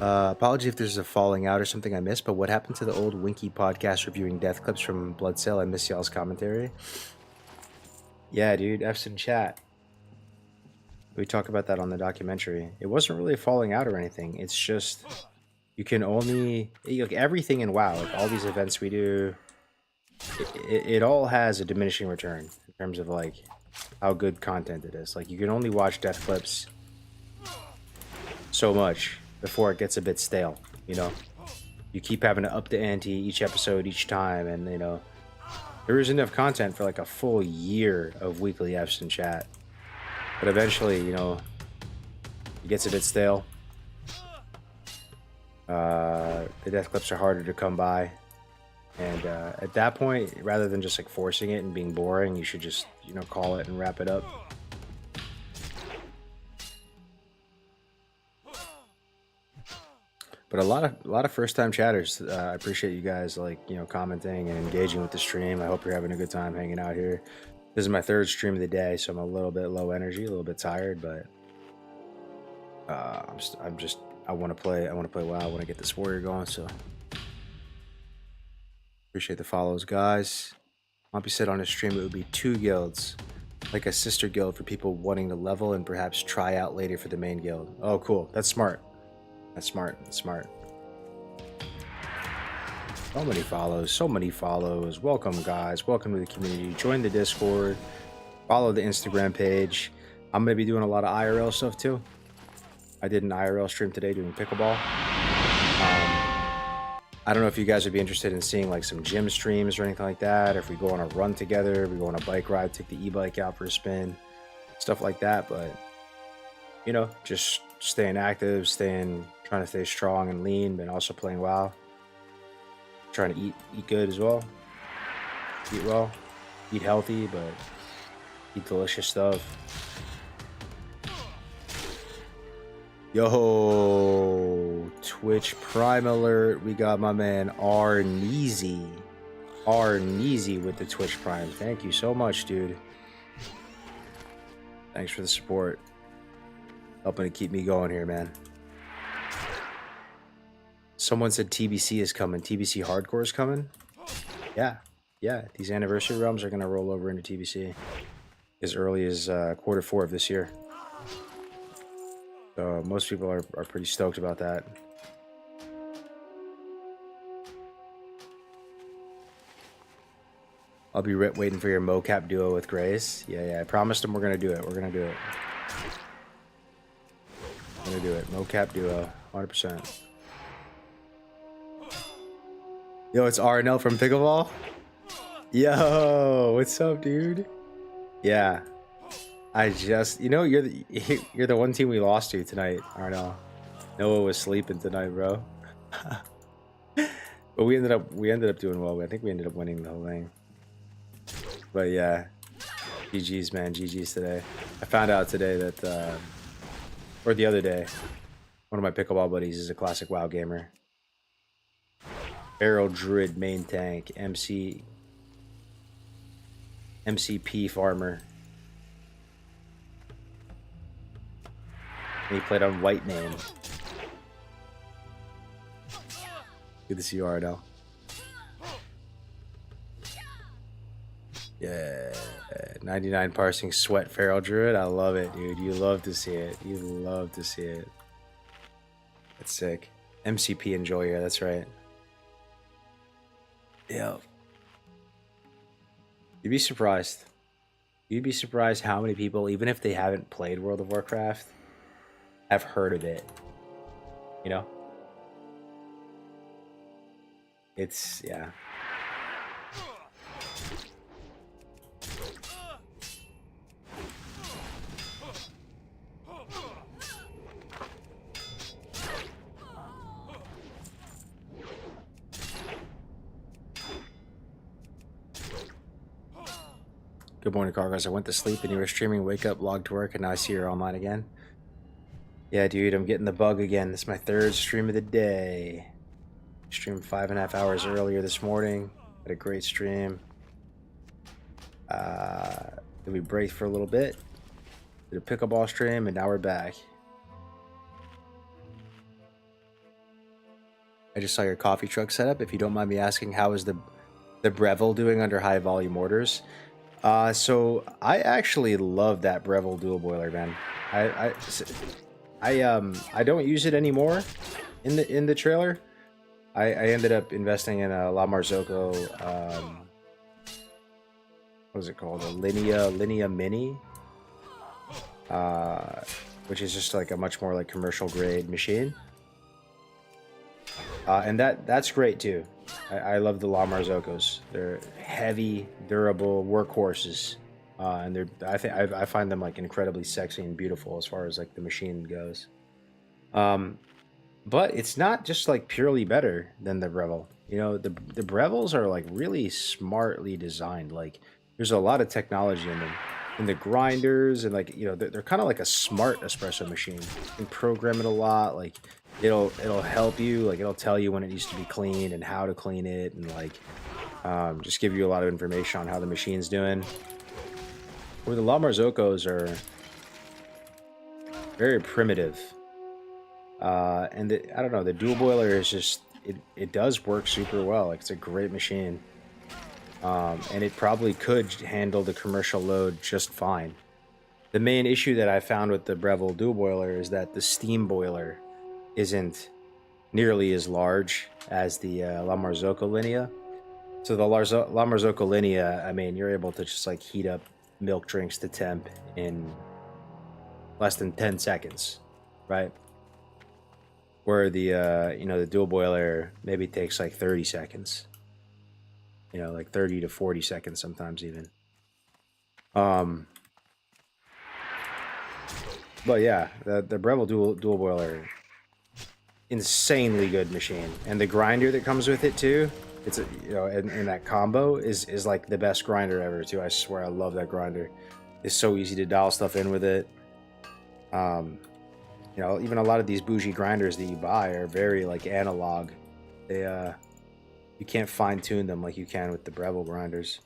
Apology if there's a falling out or something I missed, but what happened to the old Winky podcast reviewing death clips from Blood Sail? I miss y'all's commentary. Yeah, dude, F's in chat. We talk about that on the documentary. It wasn't really falling out or anything. It's just you can only like everything in WoW, like all these events we do, it all has a diminishing return in terms of like how good content it is. Like you can only watch death clips so much before it gets a bit stale, you know. You keep having to up the ante each episode each time, and you know there is enough content for like a full year of weekly Fs in chat. But eventually, you know, it gets a bit stale. The death clips are harder to come by. And at that point, rather than just like forcing it and being boring, you should just, you know, call it and wrap it up. But a lot of first-time chatters. I appreciate you guys like, you know, commenting and engaging with the stream. I hope you're having a good time hanging out here. This is my third stream of the day, so I'm a little bit low energy, a little bit tired, but I want to play. I want to play WoW. I want to get this warrior going. So appreciate the follows, guys. Ahmpy said on his stream it would be 2 guilds, like a sister guild for people wanting to level and perhaps try out later for the main guild. Oh, cool. That's smart. That's smart. That's smart. So many follows, so many follows. Welcome, guys. Welcome to the community. Join the Discord. Follow the Instagram page. I'm going to be doing a lot of IRL stuff, too. I did an IRL stream today doing pickleball. I don't know if you guys would be interested in seeing, like, some gym streams or anything like that, or if we go on a run together, we go on a bike ride, take the e-bike out for a spin, stuff like that. But, you know, just staying active, trying to stay strong and lean, but also playing WoW. Trying to eat good as well. Eat well. Eat healthy, but eat delicious stuff. Yo, Twitch Prime Alert. We got my man Arneezy. Arneezy with the Twitch Prime. Thank you so much, dude. Thanks for the support. Helping to keep me going here, man. Someone said TBC is coming. TBC Hardcore is coming? Yeah. Yeah. These anniversary realms are going to roll over into TBC as early as Q4 of this year. So most people are pretty stoked about that. I'll be waiting for your mocap duo with Grace. Yeah. I promised him we're going to do it. We're going to do it. We're going to do it. Mocap duo. 100%. Yo, it's RNL from Pickleball. Yo, what's up, dude? Yeah, I just, you know, you're the one team we lost to tonight, RNL. Noah was sleeping tonight, bro. But we ended up doing well. I think we ended up winning the whole thing. But yeah, GG's, man, GG's today. I found out today that, or the other day, one of my pickleball buddies is a classic WoW gamer. Feral Druid main tank, MCP farmer. And he played on white main. Good to see you, RNL. Yeah, 99 parsing sweat Feral Druid. I love it, dude. You love to see it. You love to see it. That's sick. MCP enjoyer, that's right. Yeah. You'd be surprised. You'd be surprised how many people, even if they haven't played World of Warcraft, have heard of it. You know? It's, yeah. Good morning, Cargos. I went to sleep and you were streaming, wake up, log to work, and now I see you're online again. Yeah, dude, I'm getting the bug again. This is my third stream of the day. Streamed 5.5 hours earlier this morning. Had a great stream. Then we break for a little bit. Did a pickleball stream, and now we're back. I just saw your coffee truck setup. If you don't mind me asking, how is the Breville doing under high volume orders? So I actually love that Breville dual boiler, man. I don't use it anymore in the trailer. I ended up investing in a La Marzocco, what was it called? A Linea Mini, which is just like a much more like commercial grade machine. And that's great too. I love the La Marzoccos. They're heavy, durable workhorses, and I find them like incredibly sexy and beautiful as far as like the machine goes. But it's not just like purely better than the Breville. You know, the Brevilles are like really smartly designed. Like there's a lot of technology in them, in the grinders, and like, you know, they're kind of like a smart espresso machine. You can program it a lot. Like it'll help you. Like it'll tell you when it needs to be cleaned and how to clean it, and like just give you a lot of information on how the machine's doing. Where the La Marzoccos are very primitive. And I don't know, the dual boiler is just, it does work super well. Like it's a great machine. And it probably could handle the commercial load just fine. The main issue that I found with the Breville dual boiler is that the steam boiler isn't nearly as large as the La Marzocco Linea. So the La Marzocco Linea, I mean, you're able to just like heat up milk drinks to temp in less than 10 seconds, right? Where the you know, the dual boiler maybe takes like 30 seconds. You know, like 30 to 40 seconds sometimes even. But yeah, the Breville dual boiler, insanely good machine, and the grinder that comes with it too. It's a, you know, in that combo is like the best grinder ever too. I swear, I love that grinder. It's so easy to dial stuff in with it. You know, even a lot of these bougie grinders that you buy are very like analog. They you can't fine tune them like you can with the Breville grinders.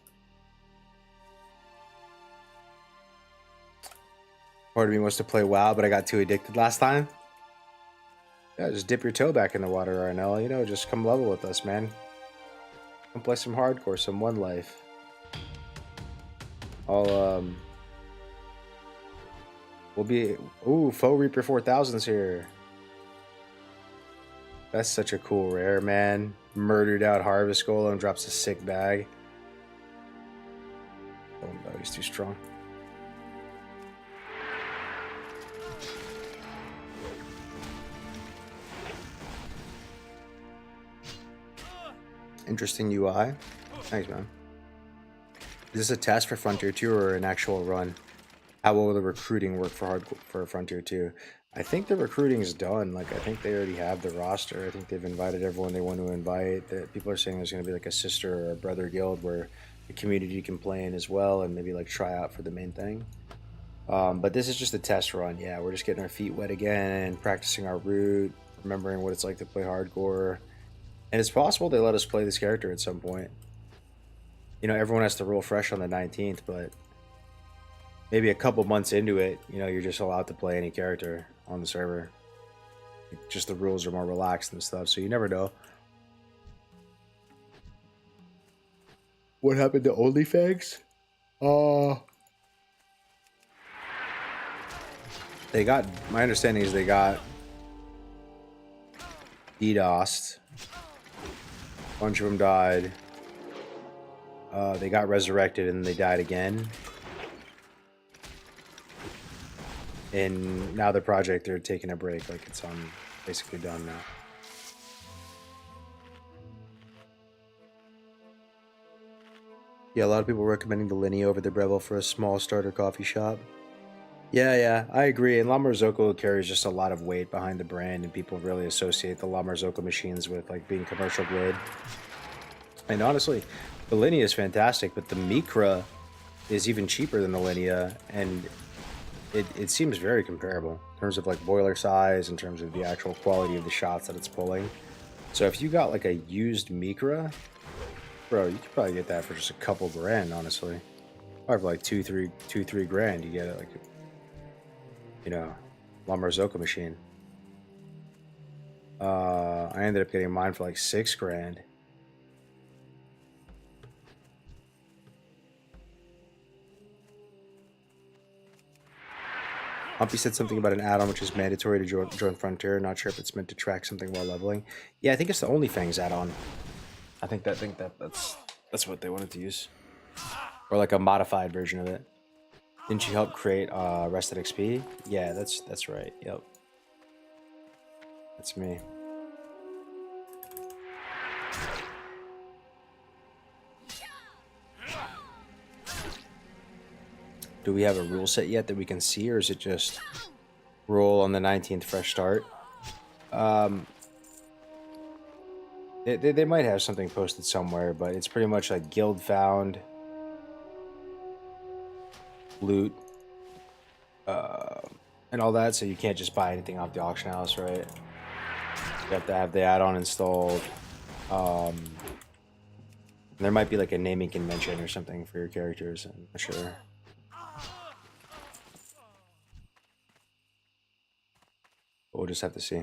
Part of me wants to play WoW, but I got too addicted last time. Yeah, just dip your toe back in the water, Arnell. You know, just come level with us, man. Come play some hardcore, some One Life. We'll be... Ooh, Foe Reaper 4000's here. That's such a cool rare, man. Murdered out Harvest Golem, drops a sick bag. Oh no, he's too strong. Interesting UI. Thanks, man. Is this a test for Frontier 2 or an actual run? How will the recruiting work for Frontier 2? I think the recruiting is done. Like, I think they already have the roster. I think they've invited everyone they want to invite. That people are saying there's going to be like a sister or a brother guild where the community can play in as well, and maybe like try out for the main thing. But this is just a test run. Yeah, we're just getting our feet wet again, practicing our route, remembering what it's like to play hardcore. And it's possible they let us play this character at some point. You know, everyone has to roll fresh on the 19th, but maybe a couple months into it, you know, you're just allowed to play any character on the server. Just the rules are more relaxed and stuff, so you never know. What happened to OnlyFags? They got, my understanding is they got DDoSed. A bunch of them died. They got resurrected and they died again. And now the project, they're taking a break, like it's basically done now. Yeah, a lot of people recommending the Linea over the Breville for a small starter coffee shop. Yeah, I agree. And La Marzocco carries just a lot of weight behind the brand, and people really associate the La Marzocco machines with like being commercial grade. And honestly, the Linea is fantastic, but the Micra is even cheaper than the Linea, and it seems very comparable in terms of like boiler size, in terms of the actual quality of the shots that it's pulling. So if you got like a used Micra, bro, you could probably get that for just a couple grand, honestly. Or for like two, three grand, you get it like, you know, La Marzocco machine. I ended up getting mine for like 6 grand. Ahmpy said something about an add-on which is mandatory to join Frontier. Not sure if it's meant to track something while leveling. Yeah, I think it's the OnlyFans add-on. I think that's what they wanted to use, or like a modified version of it. Didn't you help create Rested XP? Yeah, that's right. Yep, that's me. Do we have a rule set yet that we can see, or is it just roll on the 19th fresh start? They might have something posted somewhere, but it's pretty much like guild found, loot, and all that, so you can't just buy anything off the auction house, right? You have to have the add-on installed. There might be like a naming convention or something for your characters, I'm not sure. But we'll just have to see.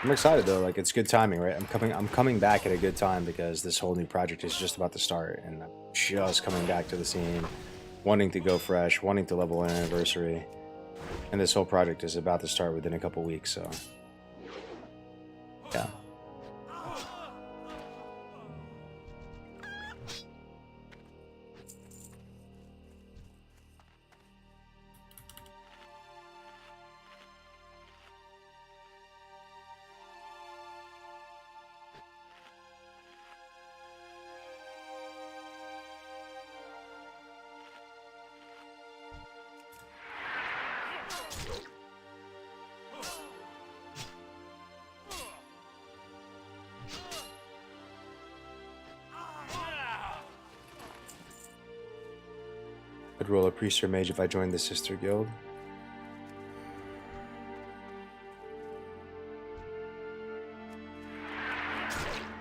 I'm excited though, like it's good timing, right? I'm coming back at a good time because this whole new project is just about to start, and I'm just coming back to the scene, wanting to go fresh, wanting to level an anniversary, and this whole project is about to start within a couple weeks, so yeah. I'd roll a priest or mage if I joined the sister guild.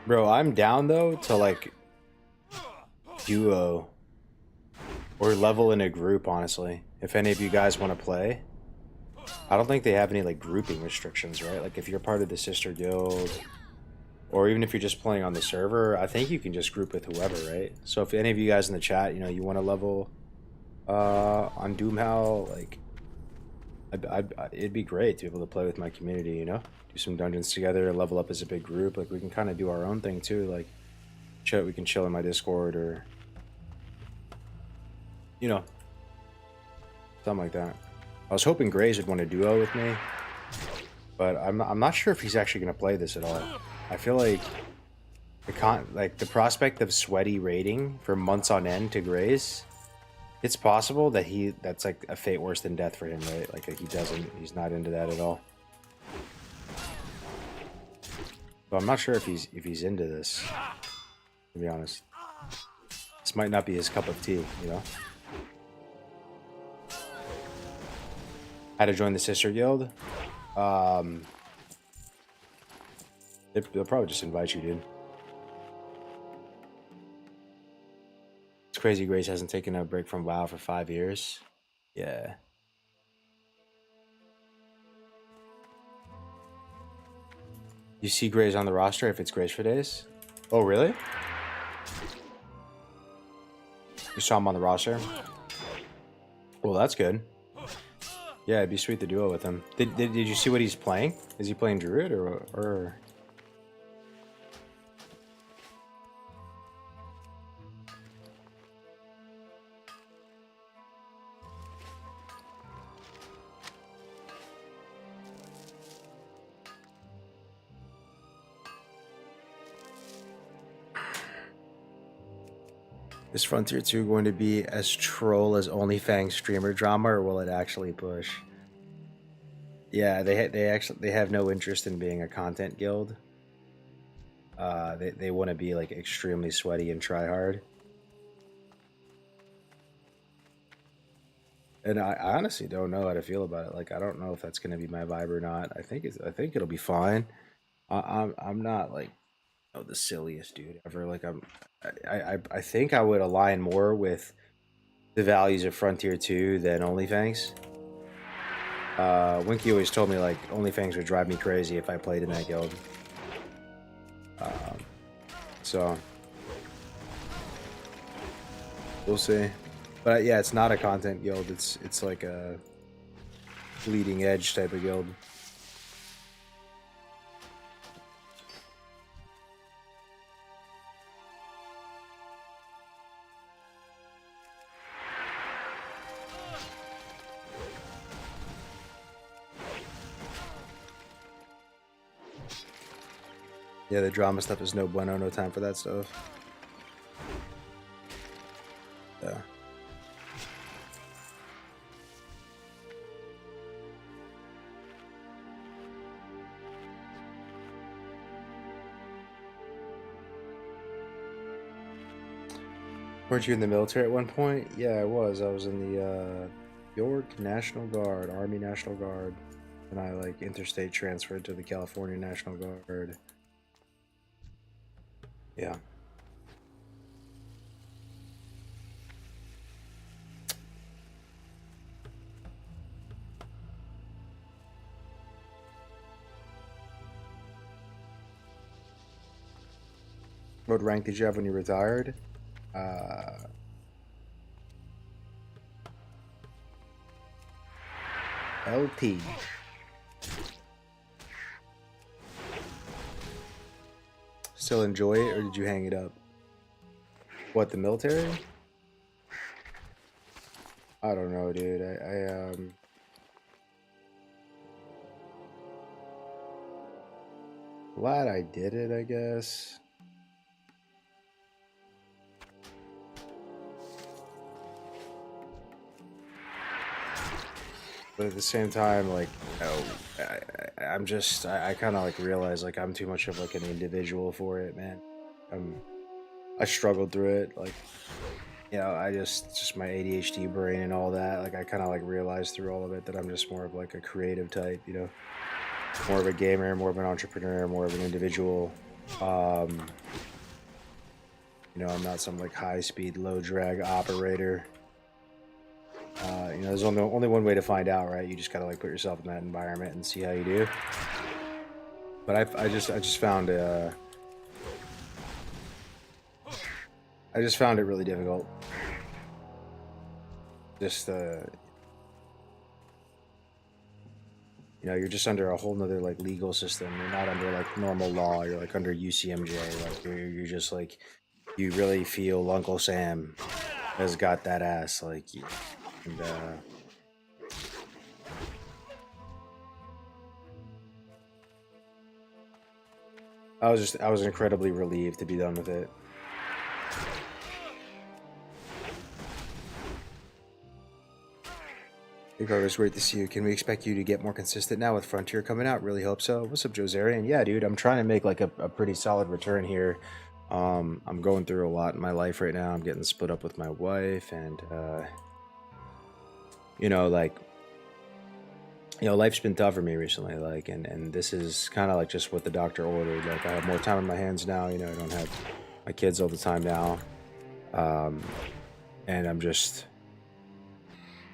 Bro, I'm down though to like duo or level in a group, honestly. If any of you guys want to play. I don't think they have any like grouping restrictions, right? Like if you're part of the sister guild, or even if you're just playing on the server, I think you can just group with whoever, right? So if any of you guys in the chat, you know, you want to level on Doomhow, like it'd be great to be able to play with my community, you know, do some dungeons together, level up as a big group. Like we can kind of do our own thing too, like we can chill in my Discord, or you know, something like that. I was hoping Grays would want to duo with me, but I'm not sure if he's actually going to play this at all. I feel like the prospect of sweaty raiding for months on end to Grays, it's possible that that's like a fate worse than death for him, right? Like he's not into that at all. So I'm not sure if he's into this, to be honest. This might not be his cup of tea, you know? How to join the sister guild? They'll probably just invite you, dude. It's crazy Grace hasn't taken a break from WoW for 5 years. Yeah. You see Grace on the roster if it's Grace for days? Oh, really? You saw him on the roster? Well, that's good. Yeah, it'd be sweet to duo with him. Did you see what he's playing? Is he playing Druid or... Is Frontier 2 going to be as troll as OnlyFans streamer drama, or will it actually push? Yeah, they have no interest in being a content guild. They want to be like extremely sweaty and try hard. And I honestly don't know how to feel about it. Like I don't know if that's going to be my vibe or not. I think it'll be fine. I'm not like the silliest dude ever. Like I think I would align more with the values of Frontier 2 than OnlyFans. Winky always told me like OnlyFans would drive me crazy if I played in that guild. So we'll see. But yeah, it's not a content guild. It's like a leading edge type of guild. Yeah, the drama stuff is no bueno, no time for that stuff. Yeah. Weren't you in the military at one point? Yeah, I was. I was in the York National Guard, Army National Guard, and I like interstate transferred to the California National Guard. Yeah. What rank did you have when you retired? LP. Still enjoy it, or did you hang it up? What, the military? I don't know, dude. Glad I did it, I guess. But at the same time, like, I kind of like realize like I'm too much of like an individual for it, man. I struggled through it, like, you know, just my ADHD brain and all that. Like, I kind of like realized through all of it that I'm just more of like a creative type, you know, more of a gamer, more of an entrepreneur, more of an individual. You know, I'm not some like high speed, low drag operator. You know, there's only one way to find out, right? You just gotta like put yourself in that environment and see how you do. But I just found it really difficult. Just you know, you're just under a whole nother like legal system. You're not under like normal law. You're like under UCMJ. Like you're just like, you really feel Uncle Sam has got that ass, like. And I was incredibly relieved to be done with it. Hey Carlos, great to see you. Can we expect you to get more consistent now with Frontier coming out? Really hope so. What's up, Josarian? Yeah, dude, I'm trying to make like a pretty solid return here. I'm going through a lot in my life right now. I'm getting split up with my wife, and you know, like, you know, life's been tough for me recently, like, and this is kind of like just what the doctor ordered. Like, I have more time on my hands now, you know, I don't have my kids all the time now. And I'm just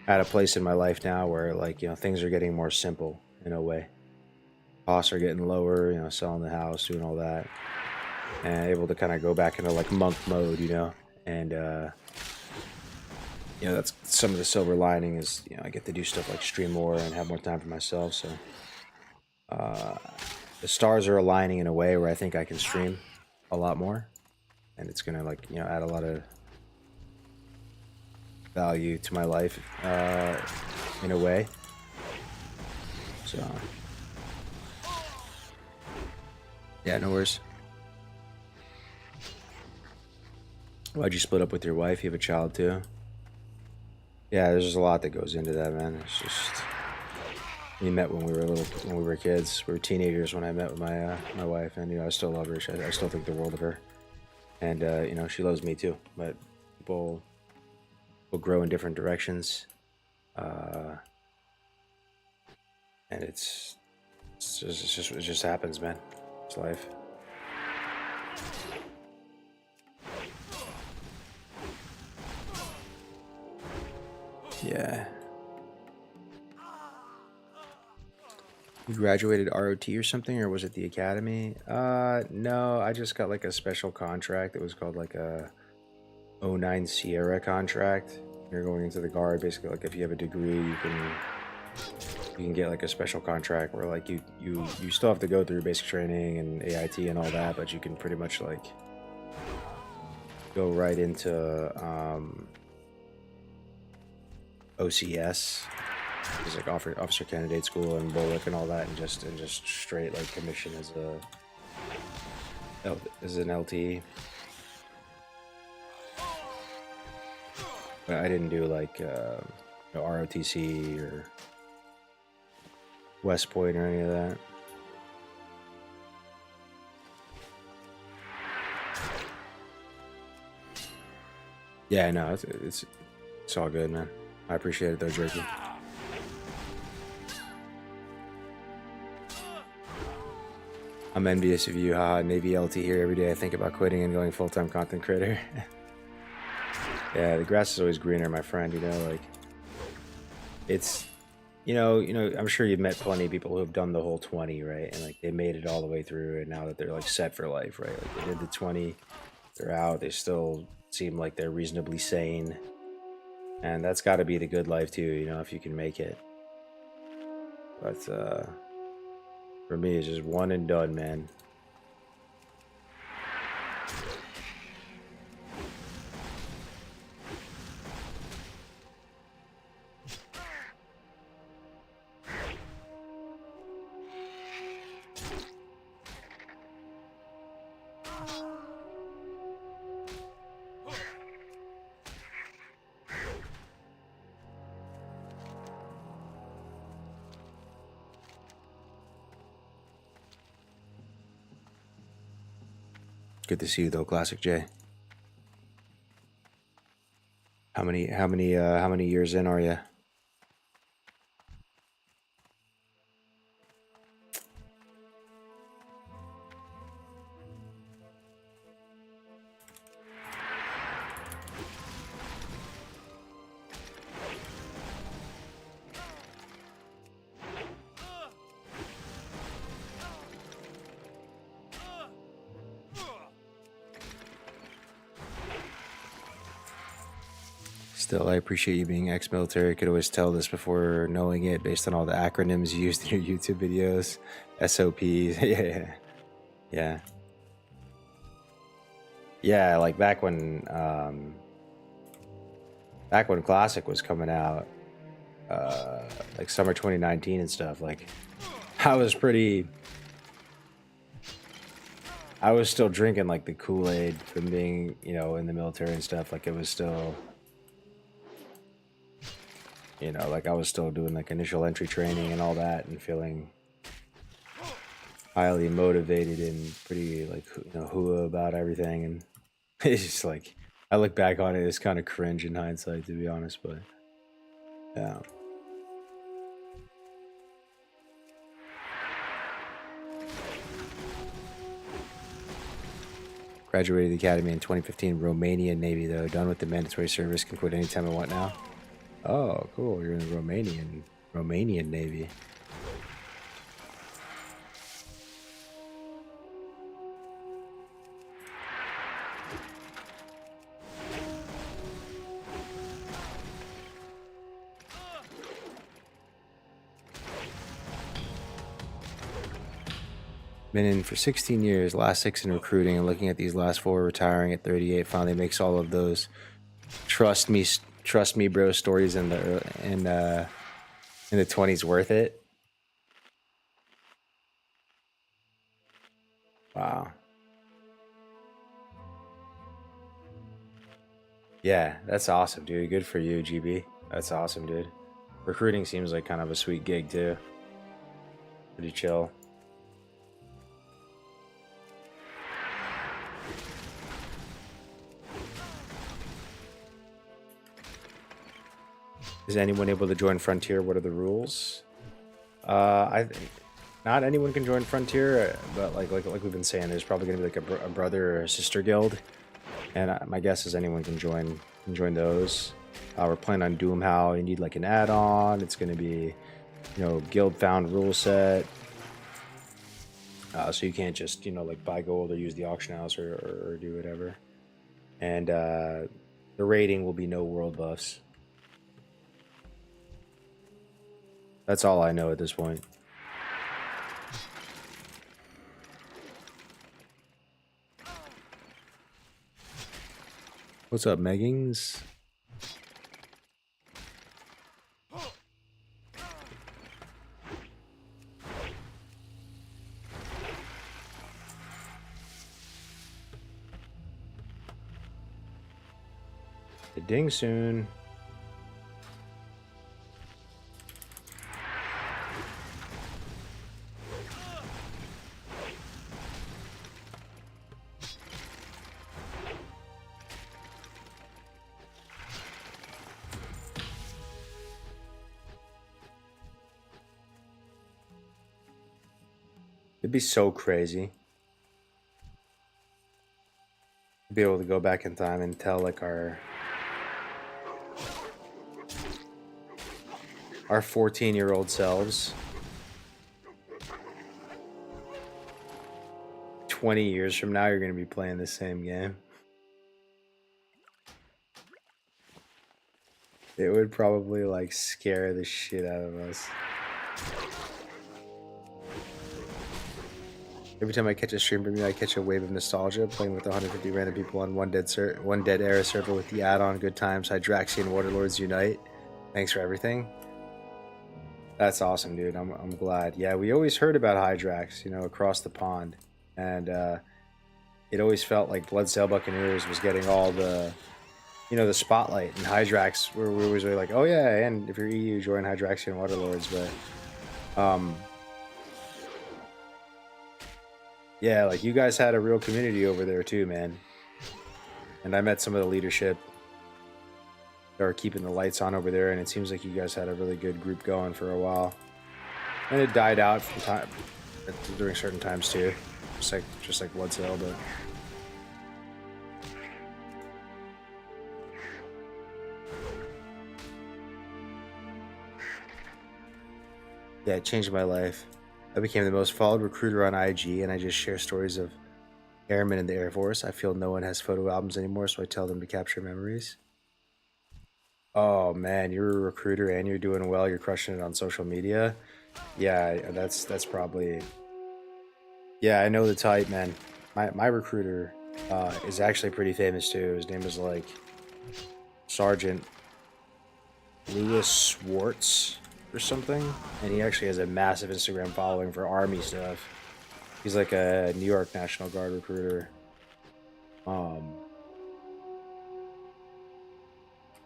at a place in my life now where, like, you know, things are getting more simple in a way. Costs are getting lower, you know, selling the house, doing all that, and able to kind of go back into like monk mode, you know, and you know, that's some of the silver lining is, you know, I get to do stuff like stream more and have more time for myself. So the stars are aligning in a way where I think I can stream a lot more, and it's gonna, like, you know, add a lot of value to my life in a way. So yeah, no worries. Why'd you split up with your wife? You have a child too? Yeah, there's just a lot that goes into that, man. It's just, we met when we were kids. We were teenagers when I met with my wife, and, you know, I still love her. I still think the world of her, and you know, she loves me too. But people will grow in different directions, and it just happens, man. It's life. Yeah. You graduated ROT or something, or was it the academy? No, I just got like a special contract. It was called like a 09 Sierra contract. You're going into the guard, basically. Like, if you have a degree, you can you can get like a special contract where like you still have to go through basic training and AIT and all that, but you can pretty much like go right into OCS, which is like officer candidate school and Bullock and all that, and just straight like commission as an LT. But I didn't do like ROTC or West Point or any of that. Yeah, no, it's all good, man. I appreciate it though, Jerky. I'm envious of you, haha. Navy LT here every day. I think about quitting and going full-time content creator. Yeah, the grass is always greener, my friend. You know, like it's, you know. I'm sure you've met plenty of people who have done the whole 20, right? And like they made it all the way through, and now that they're like set for life, right? Like they did the 20, they're out. They still seem like they're reasonably sane, and that's got to be the good life too. You know, if you can make it. But for me, it's just one and done, man. Good to see you though, Classic J. How many years in are you? Still, I appreciate you being ex-military. Could always tell this before knowing it based on all the acronyms used in your YouTube videos. SOPs. Yeah, like back when Classic was coming out, like summer 2019 and stuff, like I was still drinking like the Kool-Aid from being, you know, in the military and stuff. Like it was still, you know, like I was still doing like initial entry training and all that and feeling highly motivated and pretty like, you know, hoo about everything. And it's just like, I look back on it, it's kind of cringe in hindsight, to be honest, but yeah. Graduated the academy in 2015, Romanian Navy though. Done with the mandatory service, can quit anytime I want now. Oh, cool. You're in the Romanian Navy. Been in for 16 years, last 6 in recruiting, and looking at these last 4 retiring at 38 finally makes all of those trust me bro stories in the 20s worth it. Wow. Yeah, that's awesome, dude. Good for you, GB. That's awesome, dude. Recruiting seems like kind of a sweet gig too. Pretty chill. Is anyone able to join Frontier? What are the rules? I not anyone can join Frontier, but like we've been saying, there's probably gonna be like a brother or a sister guild, and my guess is anyone can join those. We're playing on Doomhow. You need like an add-on. It's gonna be, you know, guild found rule set. So you can't just, you know, like buy gold or use the auction house or do whatever. And the rating will be no world buffs. That's all I know at this point. What's up, Meggings? A ding soon. It'd be so crazy to be able to go back in time and tell like our 14-year-old selves 20 years from now you're going to be playing the same game. It would probably like scare the shit out of us. Every time I catch a stream from you, I catch a wave of nostalgia playing with 150 random people on one dead era server with the add-on Good Times, Hydraxian Waterlords Unite. Thanks for everything. That's awesome, dude. I'm glad. Yeah, we always heard about Hydrax, you know, across the pond, and it always felt like Bloodsail Buccaneers was getting all the, you know, the spotlight, and Hydrax we were always really like, oh yeah, and if you're EU, join Hydraxian Waterlords, but yeah, like you guys had a real community over there too, man. And I met some of the leadership that are keeping the lights on over there, and it seems like you guys had a really good group going for a while. And it died out from time during certain times too, just like Bloodsail, but. Yeah, it changed my life. I became the most followed recruiter on IG, and I just share stories of airmen in the Air Force. I feel no one has photo albums anymore, so I tell them to capture memories. Oh man, you're a recruiter and you're doing well. You're crushing it on social media. Yeah, that's probably. Yeah, I know the type, man. My recruiter is actually pretty famous too. His name is like Sergeant Lewis Swartz or something, and he actually has a massive Instagram following for Army stuff. He's like a New York National Guard recruiter. I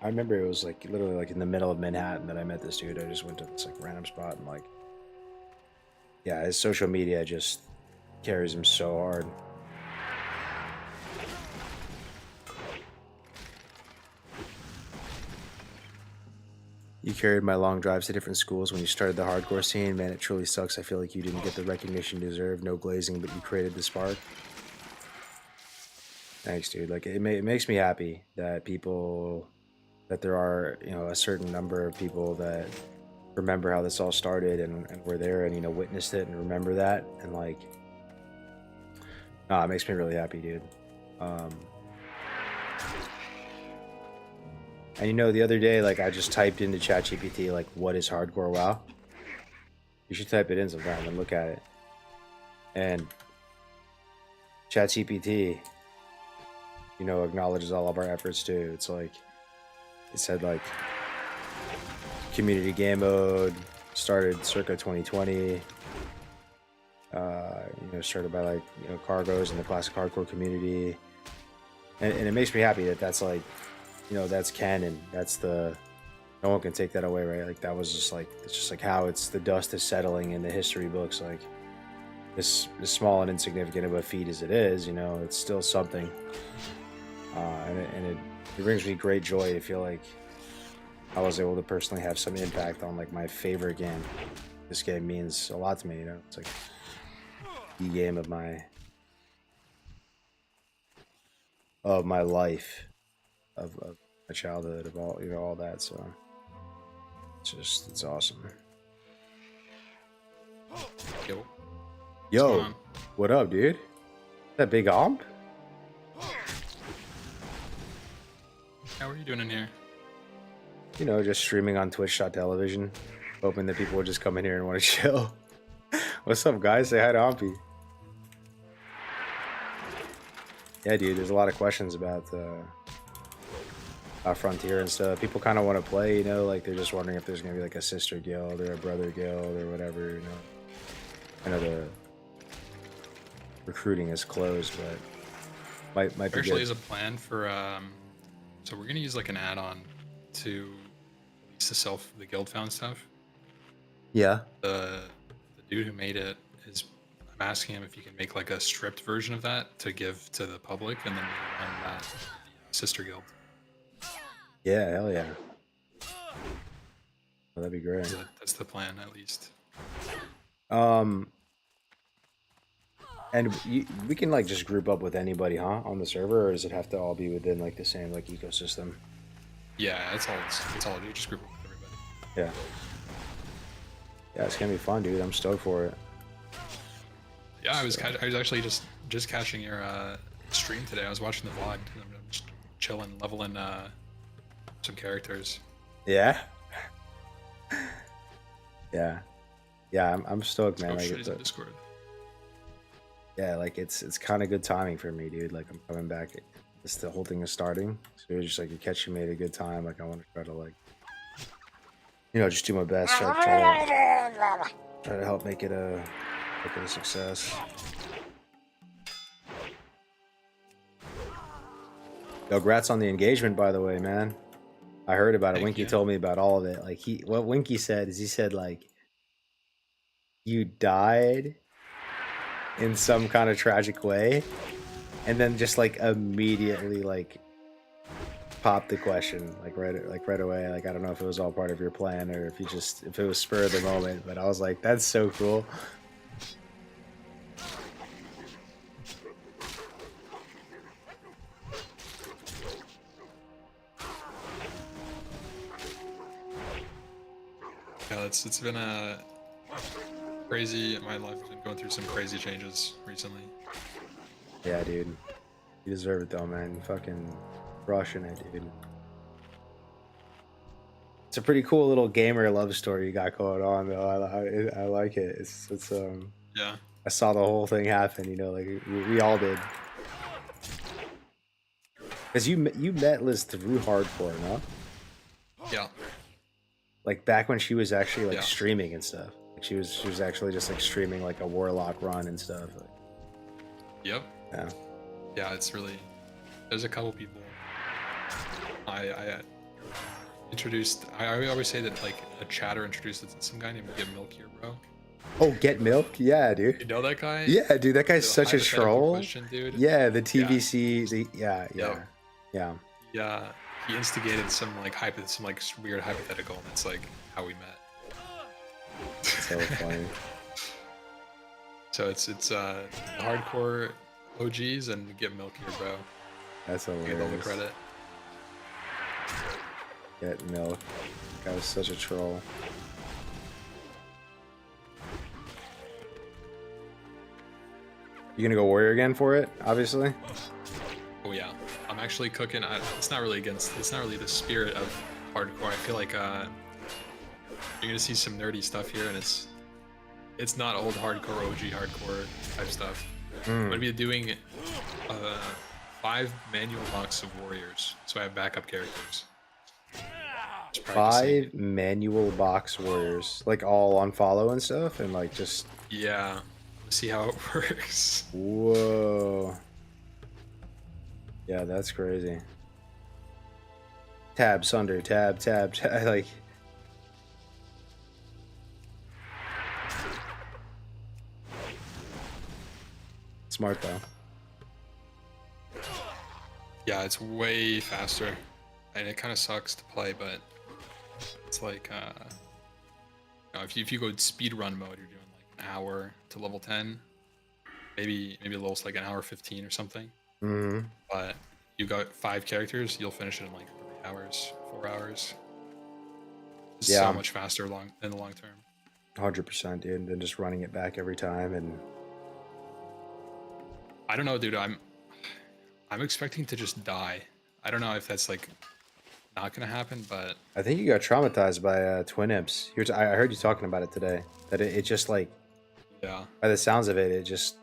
remember it was like literally like in the middle of Manhattan that I met this dude. I just went to this like random spot and like, yeah, his social media just carries him so hard. You carried my long drives to different schools when you started the hardcore scene. Man, it truly sucks. I feel like you didn't get the recognition you deserve. No glazing, but you created the spark. Thanks, dude. Like, it makes me happy that that there are, you know, a certain number of people that remember how this all started and were there and, you know, witnessed it and remember that. And, like, it makes me really happy, dude. And you know, the other day, like, I just typed into ChatGPT, like, what is hardcore WoW? You should type it in sometime and look at it. And ChatGPT, you know, acknowledges all of our efforts too. It's like, it said, like, community game mode started circa 2020. You know, started by, like, you know, cargos in the classic hardcore community. And it makes me happy that that's, like, you know, that's canon. That's the, no one can take that away, right? Like, that was just like, it's just like how the dust is settling in the history books. Like, this small and insignificant of a feat as it is, you know, it's still something. And it brings me great joy to feel like I was able to personally have some impact on, like, my favorite game. This game means a lot to me, you know. It's like the game of my life. Of my childhood, of all, you know, all that. So it's awesome. Yo, what up, dude? That big Ahmpy? How are you doing in here? You know, just streaming on Twitch.tv. Hoping that people would just come in here and want to chill. What's up, guys? Say hi to Ahmpy. Yeah, dude, there's a lot of questions about Frontier and stuff. People kind of want to play, you know, like they're just wondering if there's gonna be like a sister guild or a brother guild or whatever, you know. I know the recruiting is closed, but might be Actually, good. is a plan for so we're gonna use like an add-on to sell the guild found stuff. Yeah. The dude who made it is. I'm asking him if you can make like a stripped version of that to give to the public, and then we run that sister guild. Yeah, hell yeah. Well, that'd be great. So that's the plan, at least. And we can like just group up with anybody, huh, on the server, or does it have to all be within like the same like ecosystem? Yeah, it's all you just group up with everybody. Yeah. Yeah, it's gonna be fun, dude. I'm stoked for it. Yeah, I was actually just catching your stream today. I was watching the vlog. I'm just chilling, leveling some characters. Yeah. Yeah. Yeah, I'm stoked, man. Oh Like, shit, he's in Discord. yeah, like it's kind of good timing for me, dude. Like I'm coming back. The whole thing is starting, so it's just like you're catching me at a good time. Like I want to try to like, you know, just do my best. Try to help make it a success. Yo, congrats on the engagement, by the way, man. I heard about it. Thank Winky you. told me about all of it. Like what Winky said is he said like you died in some kind of tragic way, and then just like immediately like popped the question like right away. Like I don't know if it was all part of your plan or if it was spur of the moment, but I was like, that's so cool. Yeah, it's been a crazy. My life has been going through some crazy changes recently. Yeah, dude. You deserve it though, man. You fucking crushing it, dude. It's a pretty cool little gamer love story you got going on though. I like it. It's Yeah. I saw the whole thing happen, you know, like we all did. Cause you met Liz through hardcore, no? Yeah. Like back when she was actually like Yeah. streaming and stuff. Like she was actually just like streaming like a warlock run and stuff. Like, Yep. yeah. Yeah, it's really. There's a couple people. I introduced. I always say that like a chatter introduced some guy named Get Milk here, bro. Oh, Get Milk? Yeah, dude. You know that guy? Yeah, dude, that guy's The such a hypothetical troll. question, dude. Yeah, the TVC. Yeah. Yeah, he instigated some like weird hypothetical, and that's like how we met. So funny. So it's hardcore OGs and Get Milk here, bro. That's Get all the hilarious. credit. Get Milk. That guy was such a troll. You gonna go warrior again for it? Obviously. Oh yeah, I'm actually cooking. It's not really the spirit of hardcore. I feel like you're gonna see some nerdy stuff here, and it's not old hardcore OG hardcore type stuff. I'm gonna be doing 5 manual box of warriors, so I have backup characters. Just practicing. 5 manual box warriors, like all on follow and stuff, and like just. Yeah, see how it works. Whoa. Yeah, that's crazy. Tab, Sunder, tab, like. Smart though. Yeah, it's way faster, and it kind of sucks to play, but it's like if you go speed run mode, you're doing like an hour to level 10, maybe a little like an hour 15 or something. Mm-hmm. But you got 5 characters, you'll finish it in like 3 hours, 4 hours. It's Yeah. so much faster in the long term. 100%, dude. Than just running it back every time, and I don't know, dude. I'm expecting to just die. I don't know if that's like not gonna happen, but I think you got traumatized by Twin Imps. I heard you talking about it today. That it just like, yeah. by the sounds of it, it just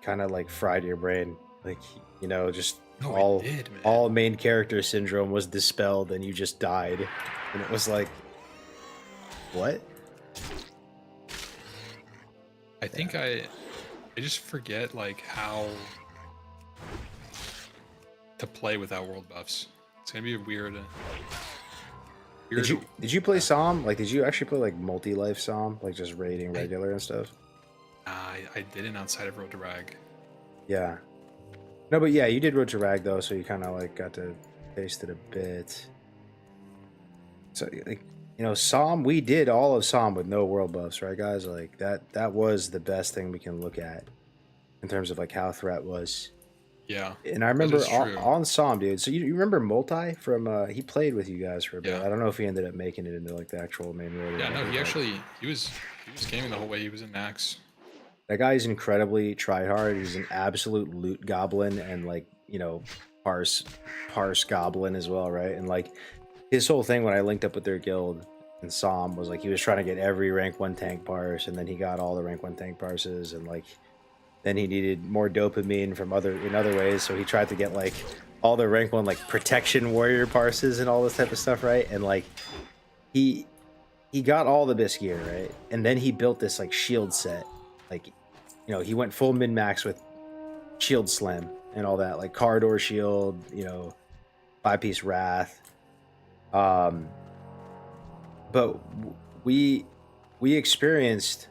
kind of like fried your brain. Like, you know, just No, it did, man. all main character syndrome was dispelled and you just died. And it was like, what? I think I just forget like how to play without world buffs. It's gonna be a weird. Did you play Psalm? Like, did you actually play like multi-life Psalm, like just raiding regular and stuff? I didn't outside of Road to Rag. Yeah. No, but yeah, you did Road to Rag though, so you kind of like got to taste it a bit. So, like, you know, Psalm, we did all of Psalm with no world buffs, right, guys? Like that was the best thing we can look at in terms of like how threat was. Yeah. And I remember is true. on Psalm, dude. So you remember Multi from he played with you guys for a bit. Yeah. I don't know if he ended up making it into like the actual main road. Yeah, no, he was gaming the whole way. He was in Max. That guy's incredibly tryhard. He's an absolute loot goblin and like, you know, parse goblin as well, right? And like his whole thing when I linked up with their guild in Psalm was like he was trying to get every rank 1 tank parse, and then he got all the rank 1 tank parses, and like then he needed more dopamine from other ways, so he tried to get like all the rank 1 like protection warrior parses and all this type of stuff, right? And like he got all the best gear, right? And then he built this like shield set. Like, you know, he went full min-max with shield slam and all that, like corridor shield, you know, 5-piece wrath. But we experienced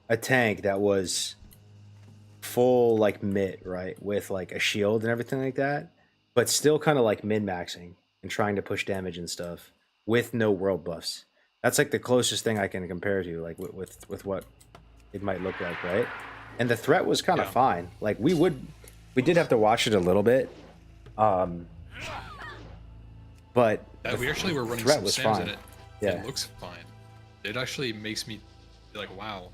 a tank that was full like mitt, right, with like a shield and everything like that, but still kind of like min-maxing and trying to push damage and stuff with no world buffs. That's like the closest thing I can compare to, like with what it might look like, right? And the threat was kind of fine. Like we did have to watch it a little bit, but We actually were running threat some was Sims fine. in it. Yeah. It looks fine. It actually makes me be like, wow.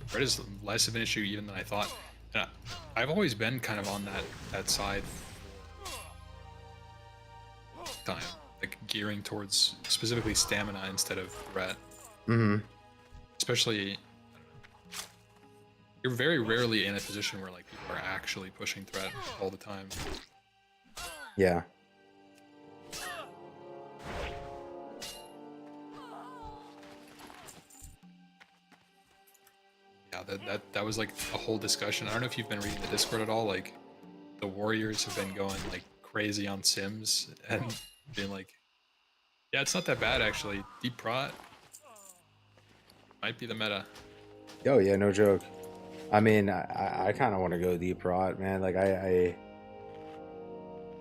Threat is less of an issue even than I thought. And I've always been kind of on that side for time, like gearing towards specifically stamina instead of threat. Mm-hmm. Especially, you're very rarely in a position where like people are actually pushing threat all the time. Yeah. Yeah, that was like a whole discussion. I don't know if you've been reading the Discord at all. Like, the Warriors have been going like crazy on Sims and being like, yeah, it's not that bad actually. Deep Prot might be the meta. Oh yeah, no joke. I mean, I kind of want to go deep rot, man. Like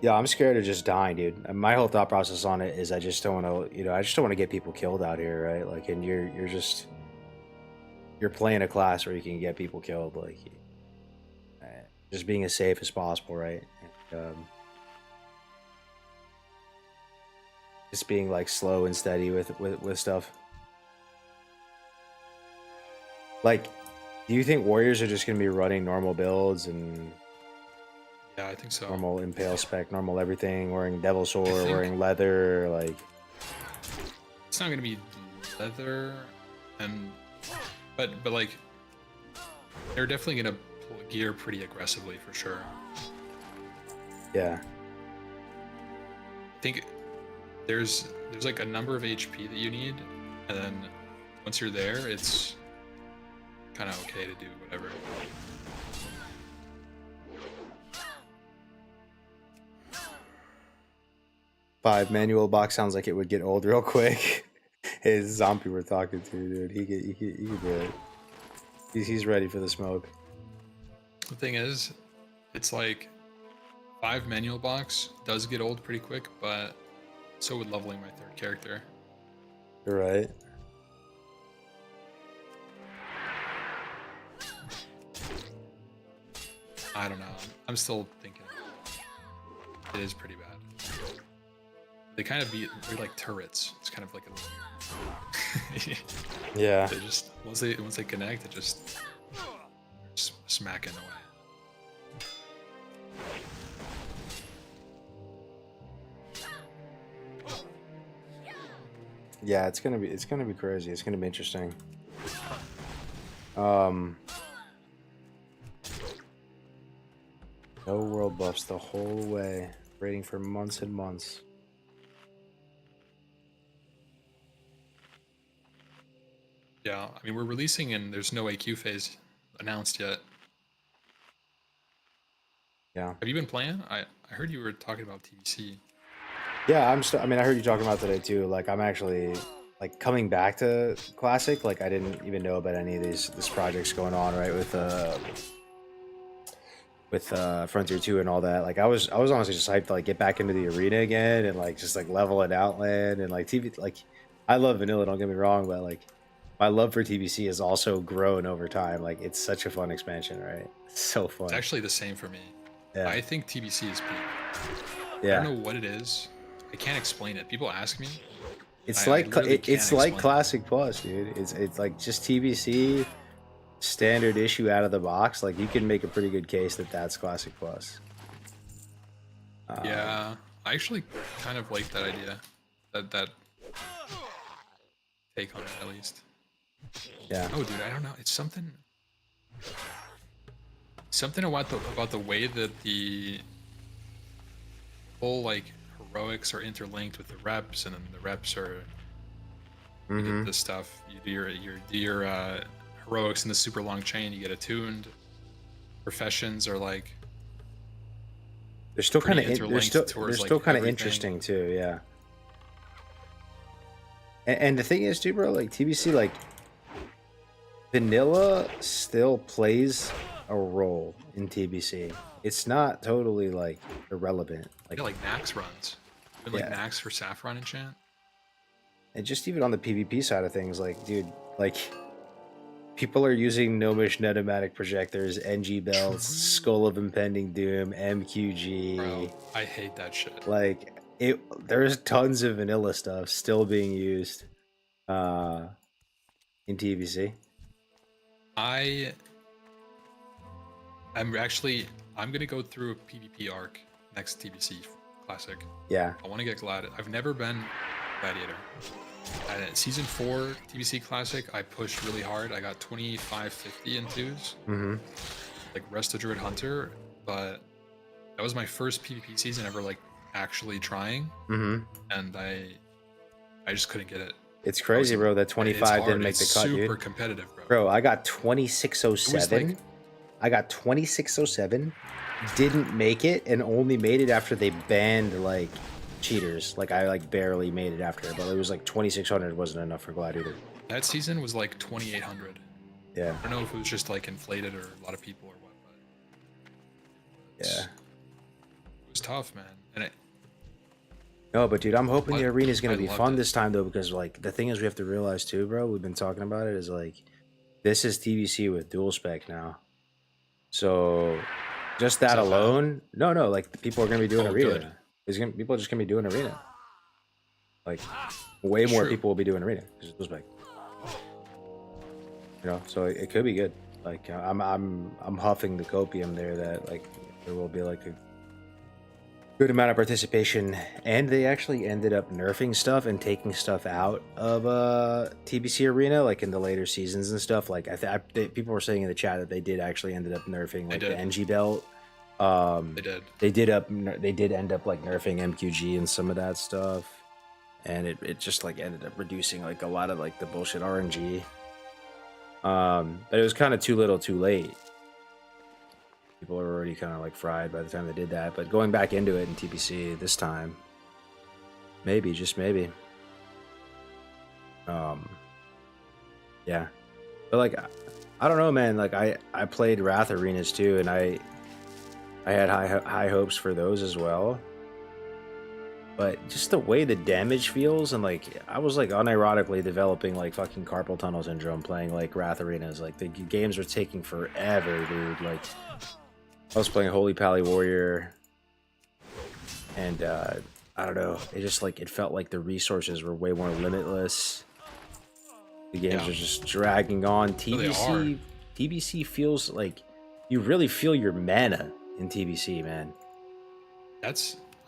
yeah, I'm scared of just dying, dude. And my whole thought process on it is I just don't want to, you know, I just don't want to get people killed out here, right? Like, and you're playing a class where you can get people killed, like just being as safe as possible, right? And, just being like slow and steady with stuff. Like, do you think Warriors are just going to be running normal builds and Yeah, I think so. normal impale spec, normal everything, wearing devil sword, think- wearing leather, like? It's not gonna be leather, but like they're definitely gonna gear pretty aggressively for sure. Yeah. I think there's like a number of HP that you need, and then once you're there, it's kind of okay to do whatever. Five manual box sounds like it would get old real quick. Hey, this is Ahmpy we're talking to, dude. He could do it. He's ready for the smoke. The thing is, it's like 5 manual box does get old pretty quick, but so would leveling my 3rd character. You're right. I don't know. I'm still thinking it is pretty bad. They kind of they're like turrets. It's kind of like a Yeah. they just once they connect, it just smacking away. Yeah, it's gonna be crazy. It's gonna be interesting. No world buffs the whole way. Waiting for months and months. Yeah, I mean, we're releasing and there's no AQ phase announced yet. Yeah. Have you been playing? I heard you were talking about TBC. Yeah, I'm still. I mean, I heard you talking about today too. Like, I'm actually like coming back to Classic. Like, I didn't even know about any of this projects going on, right? With Frontier 2 and all that. Like, I was honestly just hyped to like get back into the arena again and like just like level it Outland and like TV. Like, I love vanilla. Don't get me wrong, but like my love for TBC has also grown over time. Like, it's such a fun expansion, right? It's so fun. It's actually the same for me. Yeah. I think TBC is peak. Yeah. I don't know what it is. I can't explain it. People ask me. It's I like literally it's can't like explain it. Classic Plus, dude. It's like just TBC standard issue out of the box. Like, you can make a pretty good case that that's Classic Plus. Yeah, I actually kind of like that idea. That take on it at least. Yeah. Oh, dude, I don't know. It's something about the way that the whole like heroics are interlinked with the reps, and then the reps are you get this stuff. You do your heroics in the super long chain. You get attuned. Professions are like They're still kind pretty of they're interlinked still towards, like, kind of everything. interesting too. Yeah. And the thing is, too, bro, like TBC, like vanilla still plays a role in TBC. It's not totally like irrelevant. Like, yeah, like Nax runs. Even like Yeah. Nax for Saffron enchant. and just even on the PvP side of things, like, dude, like people are using Gnomish Netomatic projectors, NG belts, Skull of Impending Doom, MQG. Bro, I hate that shit. Like, there's tons of vanilla stuff still being used in TBC. I'm gonna go through a PvP arc next TBC Classic. Yeah. I want to get Glad. I've never been Gladiator. At season 4 TBC Classic, I pushed really hard. I got 2550 in twos, like Rest of Druid Hunter, but that was my first PvP season ever, like actually trying, and I just couldn't get it. It's crazy, bro, that 25 didn't make the cut, Super dude. competitive, bro. Bro, I got 2607. like- I got 2607, didn't make it, and only made it after they banned like cheaters. Like, I like barely made it after, but it was like 2600 wasn't enough for Gladiator. That season was like 2800. Yeah. I don't know if it was just like inflated or a lot of people or what, but Yeah. it was tough, man. And No, but dude, I'm hoping the arena is gonna I be loved fun it. this time though, because like the thing is, we have to realize too, bro. We've been talking about it. Is like, this is TBC with dual spec now. So, just that that bad? alone, no, like the people are gonna be doing Oh, arena. good. People are just gonna be doing arena. Like, way more True. people will be doing arena because dual spec. You know, so it could be good. Like, I'm huffing the copium there that like there will be like a good amount of participation, and they actually ended up nerfing stuff and taking stuff out of TBC Arena, like in the later seasons and stuff. Like, people were saying in the chat that they did actually ended up nerfing like the did. NG belt. they did. They did end up like nerfing MQG and some of that stuff, and it just like ended up reducing like a lot of like the bullshit RNG. But it was kind of too little, too late. People are already kind of like fried by the time they did that. But going back into it in TBC this time, maybe, just maybe. Yeah. But like, I don't know, man. Like, I played Wrath Arenas too, and I had high hopes for those as well. But just the way the damage feels, and like, I was like unironically developing like fucking carpal tunnel syndrome playing like Wrath Arenas. Like, the games were taking forever, dude. Like, I was playing Holy Pally Warrior, and I don't know. It just like, it felt like the resources were way more limitless. The games Yeah. are just dragging on. they are. TBC feels like you really feel your mana in TBC, man.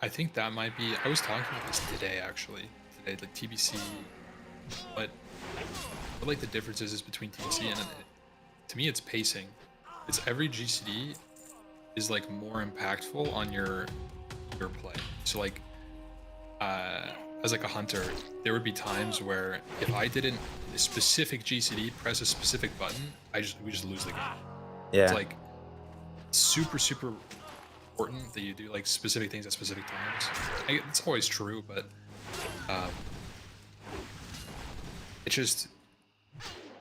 I think that might be. I was talking about this today, actually. Today, like TBC But what like the differences is between TBC and to me it's pacing. It's every GCD is like more impactful on your play. So like as like a hunter, there would be times where if I didn't a specific GCD press a specific button, we just lose the game. Yeah. It's like super important that you do like specific things at specific times. It's always true, but it's just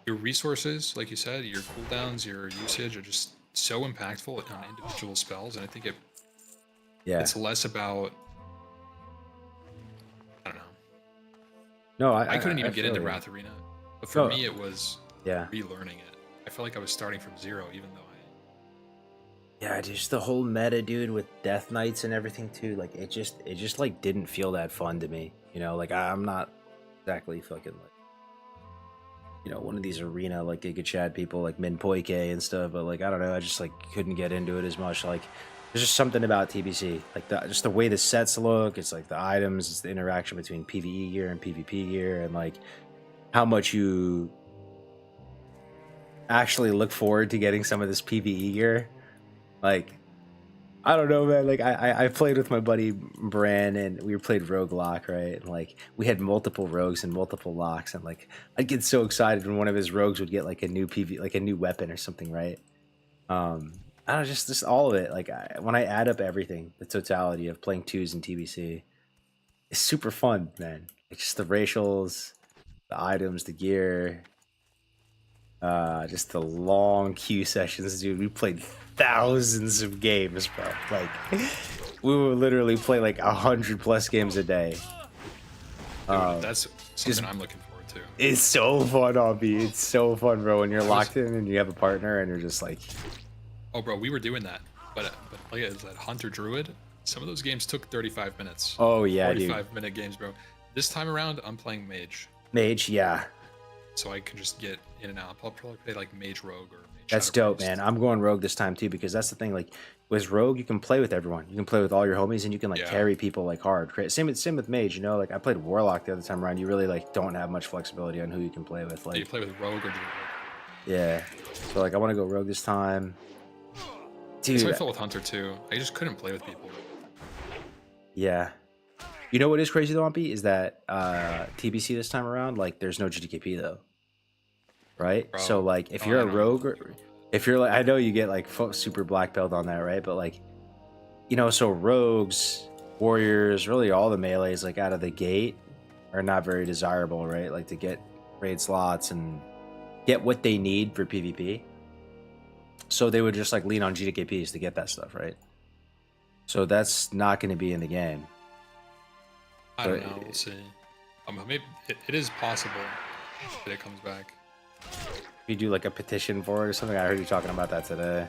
your resources, like you said, your cooldowns, your usage are just so impactful on individual spells, and I think it's less about, I don't know. No, I couldn't even get into feel you. Wrath Arena, but for me it was Yeah. relearning it. I felt like I was starting from zero, even though Yeah, just the whole meta, dude, with Death Knights and everything too. Like it just like didn't feel that fun to me. You know, like I'm not exactly fucking like, you know, one of these arena like Giga Chad people like Min Poike and stuff. But like I don't know, I just like couldn't get into it as much. Like there's just something about TBC, like just the way the sets look. It's like the items, it's the interaction between PVE gear and PvP gear, and like how much you actually look forward to getting some of this PvE gear. Like, I don't know, man. Like, I played with my buddy Bran, and we played Rogue Lock, right? And like, we had multiple rogues and multiple locks, and like, I'd get so excited when one of his rogues would get like a new like a new weapon or something, right? I don't know, just all of it. Like, when I add up everything, the totality of playing twos and TBC, it's super fun, man. Like, just the racials, the items, the gear. Just the long queue sessions, dude. We played thousands of games, bro. Like, we would literally play like 100+ games a day. that's something I'm looking forward to. It's so fun, Ahmpy. It's so fun, bro. When you're locked in and you have a partner and you're just like, Oh, bro, we were doing that, but like as that Hunter Druid, some of those games took 35 minutes. oh yeah, dude. 45-minute games, bro. This time around, I'm playing Mage, Mage, yeah. so I can just get in and out. I'll probably play like Mage Rogue or Mage That's Shadow dope, Priest. man. I'm going Rogue this time too, because that's the thing. Like with Rogue, you can play with everyone. You can play with all your homies, and you can like Yeah. carry people like hard. Same with Mage. You know, like I played Warlock the other time around. You really like don't have much flexibility on who you can play with. Do you Like, play with Rogue or Druid? yeah. So like, I want to go Rogue this time, That's dude. how I felt with Hunter too. I just couldn't play with people. Yeah. You know what is crazy though, Ahmpy, is that TBC this time around, like there's no GDKP though. Right? Bro. So like if Oh, you're I a know. rogue, or if you're like, I know you get like super black belt on that, right? But like, you know, so rogues, warriors, really all the melees like out of the gate are not very desirable, right? Like to get raid slots and get what they need for PvP. So they would just like lean on GDKPs to get that stuff, right? So that's not going to be in the game. I don't But- know. We'll see. Maybe it is possible that it comes back. You do like a petition for it or something. I heard you talking about that today.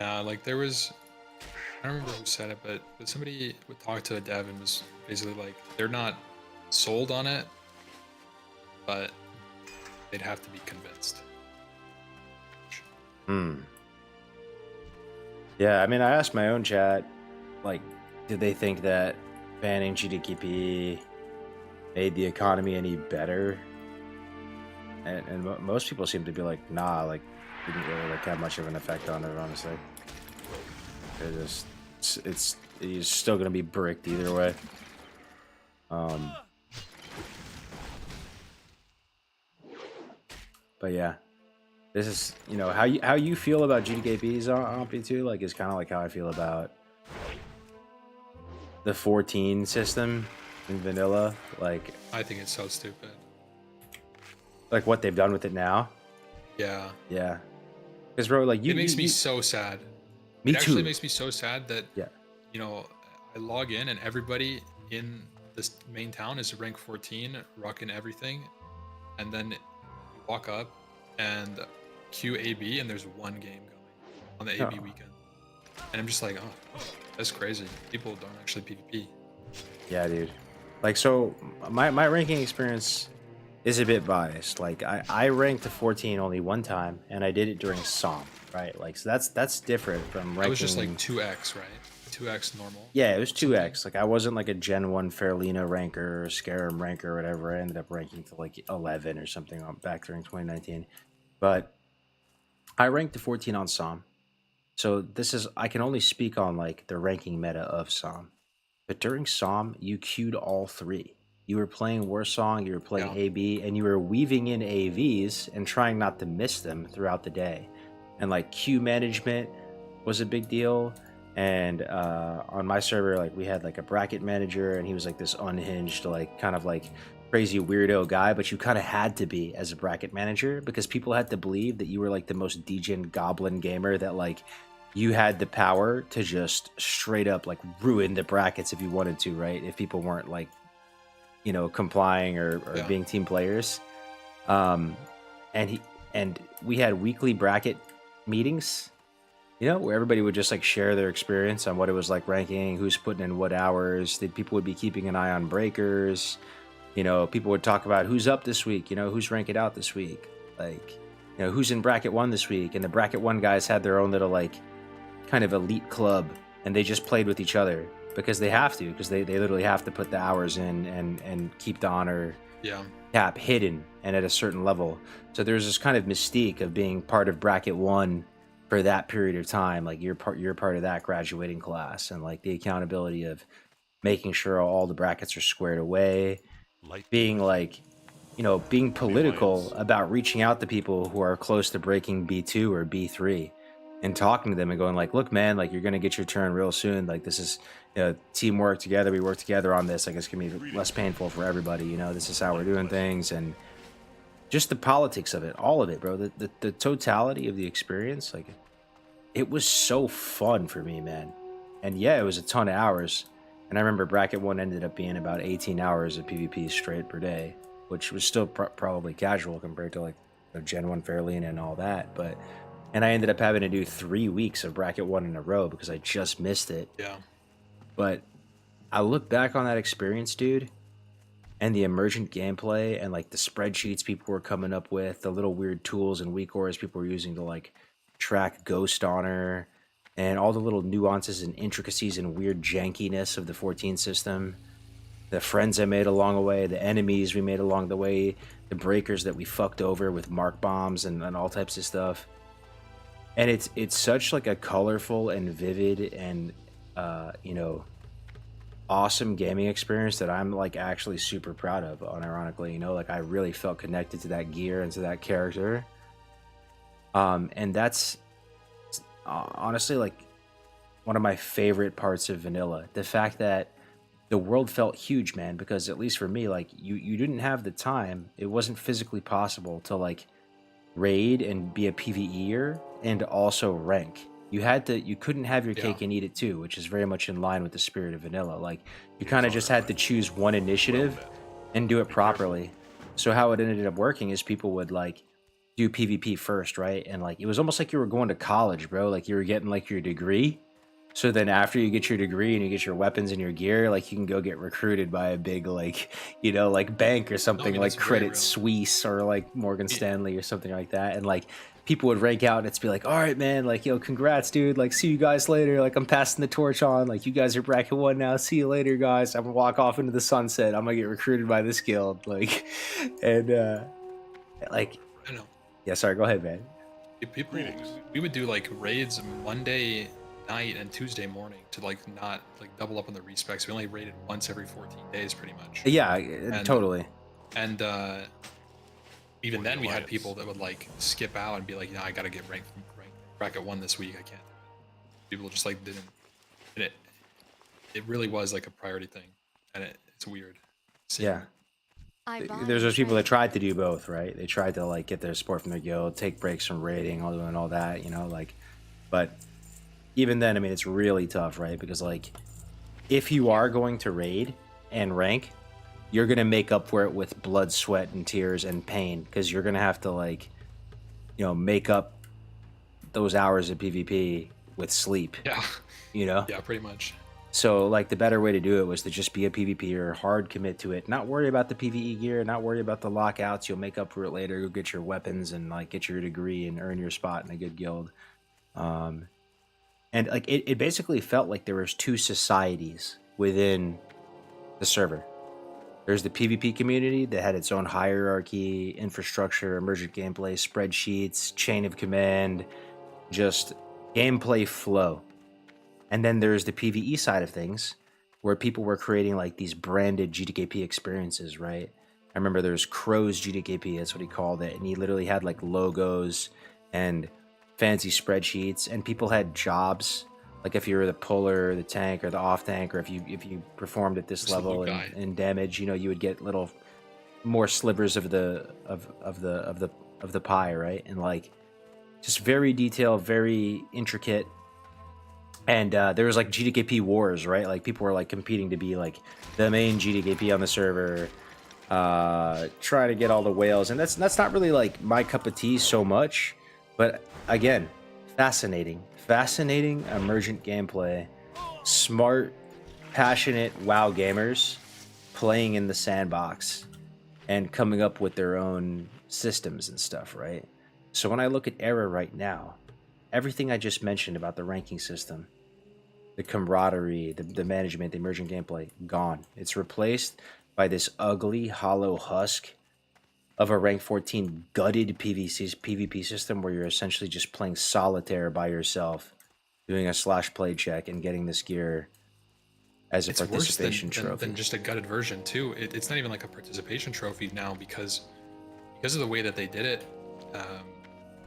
Like there was, I don't remember who said it, but somebody would talk to a dev and was basically like, they're not sold on it, but they'd have to be convinced. Yeah, I mean, I asked my own chat, like, did they think that banning GDKP made the economy any better? And most people seem to be like, nah, like, didn't really like have much of an effect on it, honestly. It's still gonna be bricked either way. But yeah, this is, you know, how you feel about GDKPs, Ahmpy too. Like, is kind of like how I feel about the 14 system in vanilla. Like I think it's so stupid. what they've done with it now. Yeah. Yeah, because bro, like It makes me so sad. Me It actually too. makes me so sad that, Yeah. you know, I log in and everybody in this main town is rank 14, rocking everything, and then you walk up and queue AB and there's one game going on the AB Oh. weekend. And I'm just like, oh, that's crazy. People don't actually PvP. Yeah, dude. Like, so my ranking experience is a bit biased. Like, I ranked to 14 only one time, and I did it during SOM, right? Like, so that's different from ranking. That was just like 2x, right? 2x normal. Yeah, it was 2x. Like I wasn't like a Gen 1 Fairlina ranker or Scarum ranker or whatever. I ended up ranking to like 11 or something back during 2019. But I ranked to 14 on Psalm. So this is, I can only speak on like the ranking meta of Psalm. But during Psalm, you queued all three. You were playing Warsong, you were playing AB, and you were weaving in AVs and trying not to miss them throughout the day. And like queue management was a big deal. And on my server, like we had like a bracket manager, and he was like this unhinged, like kind of like crazy weirdo guy, but you kind of had to be as a bracket manager because people had to believe that you were like the most degen goblin gamer, that like you had the power to just straight up like ruin the brackets if you wanted to, right? If people weren't like, you know, complying or being team players. And we had weekly bracket meetings, you know, where everybody would just like share their experience on what it was like ranking, who's putting in what hours. People would be keeping an eye on breakers. You know, people would talk about who's up this week, you know, who's ranking out this week, like, you know, who's in bracket 1 this week. And the bracket 1 guys had their own little like kind of elite club, and they just played with each other because they have to, because they literally have to put the hours in and keep the honor cap hidden and at a certain level. So there's this kind of mystique of being part of bracket 1 for that period of time. Like you're part of that graduating class, and like the accountability of making sure all the brackets are squared away, being like, you know, being political about reaching out to people who are close to breaking B2 or B3 and talking to them and going like, look, man, like you're going to get your turn real soon. Like this is, you know, teamwork together. We work together on this. Like it's going to be less painful for everybody. You know, this is how we're doing things. And just the politics of it, all of it, bro. The totality of the experience, like it was so fun for me, man. And yeah, it was a ton of hours. And I remember bracket 1 ended up being about 18 hours of PvP straight per day, which was still probably casual compared to like the Gen 1 Fairlane and all that. And I ended up having to do 3 weeks of bracket 1 in a row because I just missed it. Yeah. But I look back on that experience, dude, and the emergent gameplay and like the spreadsheets people were coming up with, the little weird tools and weak auras people were using to like track ghost honor, and all the little nuances and intricacies and weird jankiness of the 14 system, the friends I made along the way, the enemies we made along the way, the breakers that we fucked over with mark bombs and all types of stuff. And it's such like a colorful and vivid and you know, awesome gaming experience that I'm like actually super proud of, unironically. You know, like I really felt connected to that gear and to that character. And that's honestly like one of my favorite parts of vanilla, the fact that the world felt huge, man, because at least for me, like you didn't have the time, it wasn't physically possible to like raid and be a PvEer and also rank. You couldn't have your cake and eat it too, which is very much in line with the spirit of vanilla. Like you kind of just had to choose one initiative and do it properly. So how it ended up working is people would like do PvP first, right? And like it was almost like you were going to college, bro. Like you were getting like your degree. So then after you get your degree and you get your weapons and your gear, like you can go get recruited by a big like, you know, like bank or something, like Credit Suisse or like Morgan Stanley or something like that. And like people would rank out and it's be like, all right, man, like, yo, congrats, dude. Like, see you guys later. Like I'm passing the torch on. Like you guys are bracket 1 now. See you later, guys. I'm gonna walk off into the sunset. I'm gonna get recruited by this guild. Like, and like, I know. Yeah, sorry, go ahead, man. People, we would do like raids Monday night and Tuesday morning to like not like double up on the respecs. We only raided once every 14 days pretty much. Yeah, totally. And even then we had people that would like skip out and be like, I gotta get ranked bracket 1 this week. I can't. People just like didn't. And it really was like a priority thing, and it's weird. Yeah. There's those people that tried to do both, right? They tried to like get their support from their guild, take breaks from raiding, and all that, you know, like, but even then, I mean, it's really tough, right? Because like, if you are going to raid and rank, you're gonna make up for it with blood, sweat, and tears and pain, because you're gonna have to like, you know, make up those hours of PvP with sleep. Yeah. You know? Yeah, pretty much. So, like, the better way to do it was to just be a PvPer, hard commit to it, not worry about the PvE gear, not worry about the lockouts. You'll make up for it later. Go get your weapons and, like, get your degree and earn your spot in a good guild. And like it basically felt like there was two societies within the server. There's the PvP community that had its own hierarchy, infrastructure, emergent gameplay, spreadsheets, chain of command, just gameplay flow. And then there's the PvE side of things, where people were creating like these branded GDKP experiences, right? I remember there's Crow's GDKP, that's what he called it, and he literally had like logos and fancy spreadsheets, and people had jobs, like if you were the puller, the tank, or the off tank, or if you performed at this level in damage, you know, you would get little more slivers of the pie, right? And like just very detailed, very intricate. And there was like GDKP wars, right? Like people were like competing to be like the main GDKP on the server, trying to get all the whales, and that's not really like my cup of tea so much. But again, fascinating emergent gameplay, smart, passionate WoW gamers playing in the sandbox and coming up with their own systems and stuff, right? So when I look at Era right now, everything I just mentioned about the ranking system, the camaraderie, the management, the emergent gameplay, gone. It's replaced by this ugly, hollow husk of a rank 14 gutted PvP system where you're essentially just playing solitaire by yourself, doing a /play check and getting this gear as a participation trophy. Than just a gutted version too. It's not even like a participation trophy now because of the way that they did it.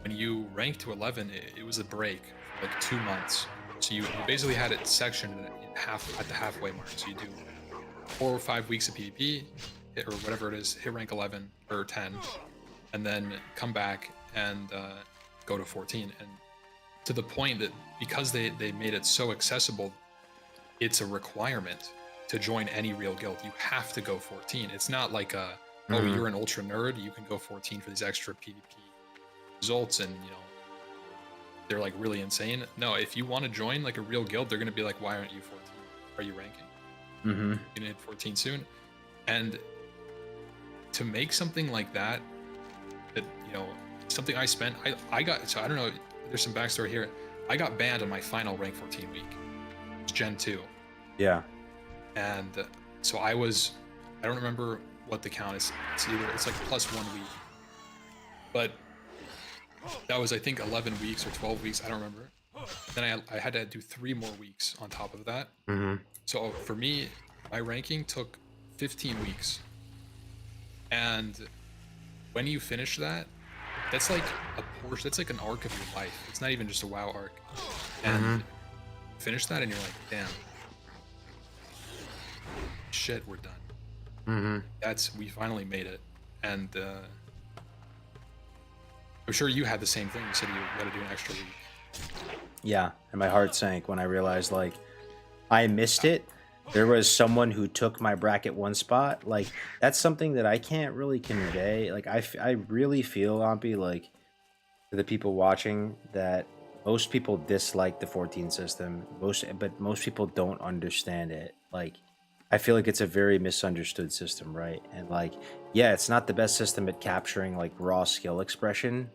When you ranked to 11, it was a break for like 2 months. So you basically had it sectioned at the halfway mark. So you do 4 or 5 weeks of PvP, or whatever it is, hit rank 11 or 10, and then come back and go to 14. And to the point that because they made it so accessible, it's a requirement to join any real guild. You have to go 14. It's not like oh, you're an ultra nerd, you can go 14 for these extra PvP results, and you know they're like really insane. No, if you want to join like a real guild, they're gonna be like, why aren't you 14? Are you ranking? You're gonna hit 14 soon. And to make something like that, you know, something I spent, I got, so I don't know, there's some backstory here. I got banned on my final rank 14 week. It's Gen 2. Yeah. And so I don't remember what the count is. It's like plus 1 week. But that was, I think, 11 weeks or 12 weeks. I don't remember. Then I had to do 3 more weeks on top of that. So for me, my ranking took 15 weeks. And when you finish that, that's like a portion, that's like an arc of your life. It's not even just a WoW arc. And finish that and you're like, damn. Shit, we're done. We finally made it. And I'm sure you had the same thing. You said you got to do an extra week. Yeah, and my heart sank when I realized like I missed it. There was someone who took my bracket 1 spot. Like that's something that I can't really convey. Like I really feel, Ahmpy, like for the people watching, that most people dislike the 14 system. But most people don't understand it. Like I feel like it's a very misunderstood system, right? And like, yeah, it's not the best system at capturing like raw skill expression,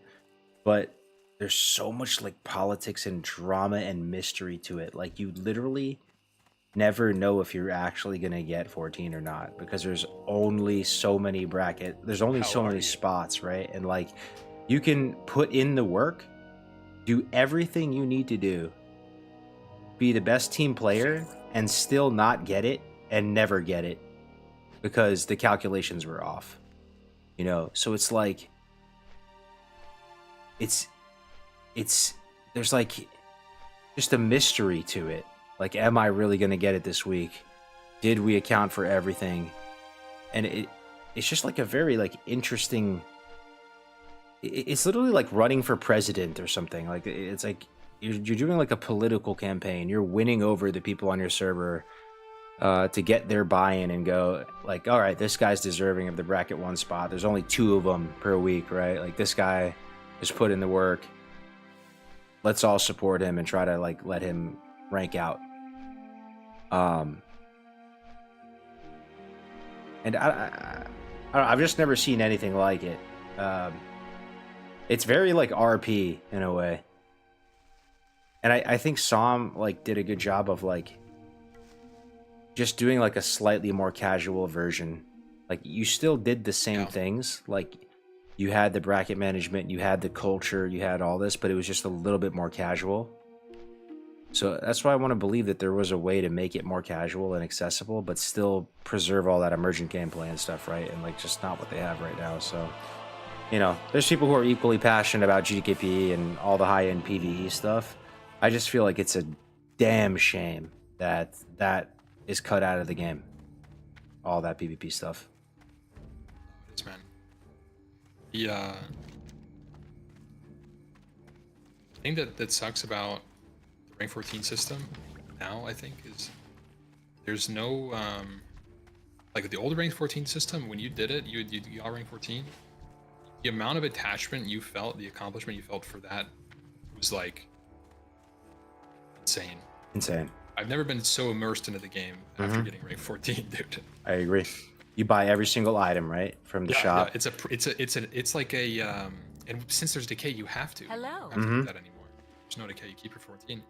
but there's so much like politics and drama and mystery to it. Like you literally never know if you're actually going to get 14 or not, because there's only so many there's only so many spots, right? And like you can put in the work, do everything you need to do, be the best team player, and still not get it and never get it because the calculations were off, you know? So it's like there's like just a mystery to it. Like, am I really going to get it this week? Did we account for everything? And it's just like a very like interesting, it's literally like running for president or something. Like it's like you're doing like a political campaign. You're winning over the people on your server to get their buy-in and go like, all right, this guy's deserving of the bracket 1 spot. There's only 2 of them per week, right? Like this guy has put in the work. Let's all support him and try to like let him rank out. And I've just never seen anything like it. It's very like RP in a way. And I think Som like did a good job of like just doing like a slightly more casual version. Like you still did the same things. Like you had the bracket management, you had the culture, you had all this, but it was just a little bit more casual. So that's why I want to believe that there was a way to make it more casual and accessible, but still preserve all that emergent gameplay and stuff, right? And like just not what they have right now. So, you know, there's people who are equally passionate about GKP and all the high-end PvE stuff. I just feel like it's a damn shame that that is cut out of the game. All that PvP stuff. Yes, man. The thing that sucks about the rank 14 system now, I think, is there's no like the old rank 14 system. When you did it, you got rank 14. The amount of attachment you felt, the accomplishment you felt for that, was like insane. Insane. I've never been so immersed into the game after getting rank 14, dude. I agree. You buy every single item, right, from the shop. Yeah, it's like a and since there's decay, you have to. Hello. You don't have to do that anymore. There's no decay. You keep your 14,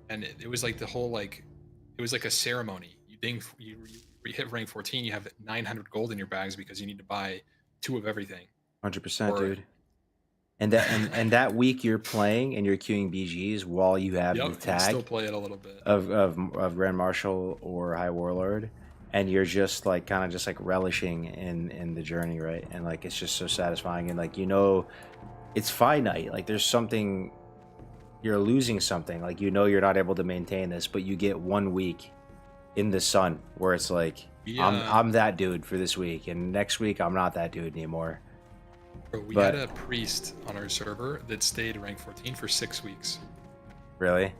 and it was like the whole like, it was like a ceremony. You hit rank 14, you have 900 gold in your bags because you need to buy 2 of everything. 100%, dude. And that week you're playing and you're queuing BGs while you have the tag still play it a little bit of Grand Marshal or High Warlord, and you're just like kind of just like relishing in the journey, right? And like it's just so satisfying, and like, you know, it's finite. Like there's something, you're losing something. Like, you know, you're not able to maintain this, but you get 1 week in the sun where it's like, I'm that dude for this week, and next week I'm not that dude anymore. Bro, we had a priest on our server that stayed rank 14 for 6 weeks. Really?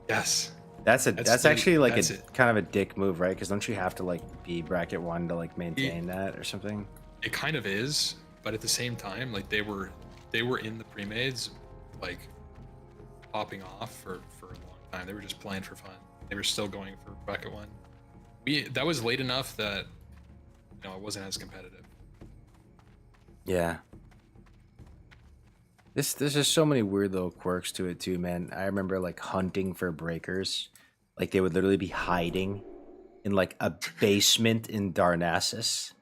Yes. That's actually like a kind of a dick move, right? Because don't you have to like be bracket 1 to like maintain that or something? It kind of is, but at the same time, like they were in the pre-mades, like popping off for a long time. They were just playing for fun. They were still going for bracket 1. That was late enough that, you know, it wasn't as competitive. Yeah. There's just so many weird little quirks to it too, man. I remember like hunting for breakers. Like they would literally be hiding in like a basement in Darnassus.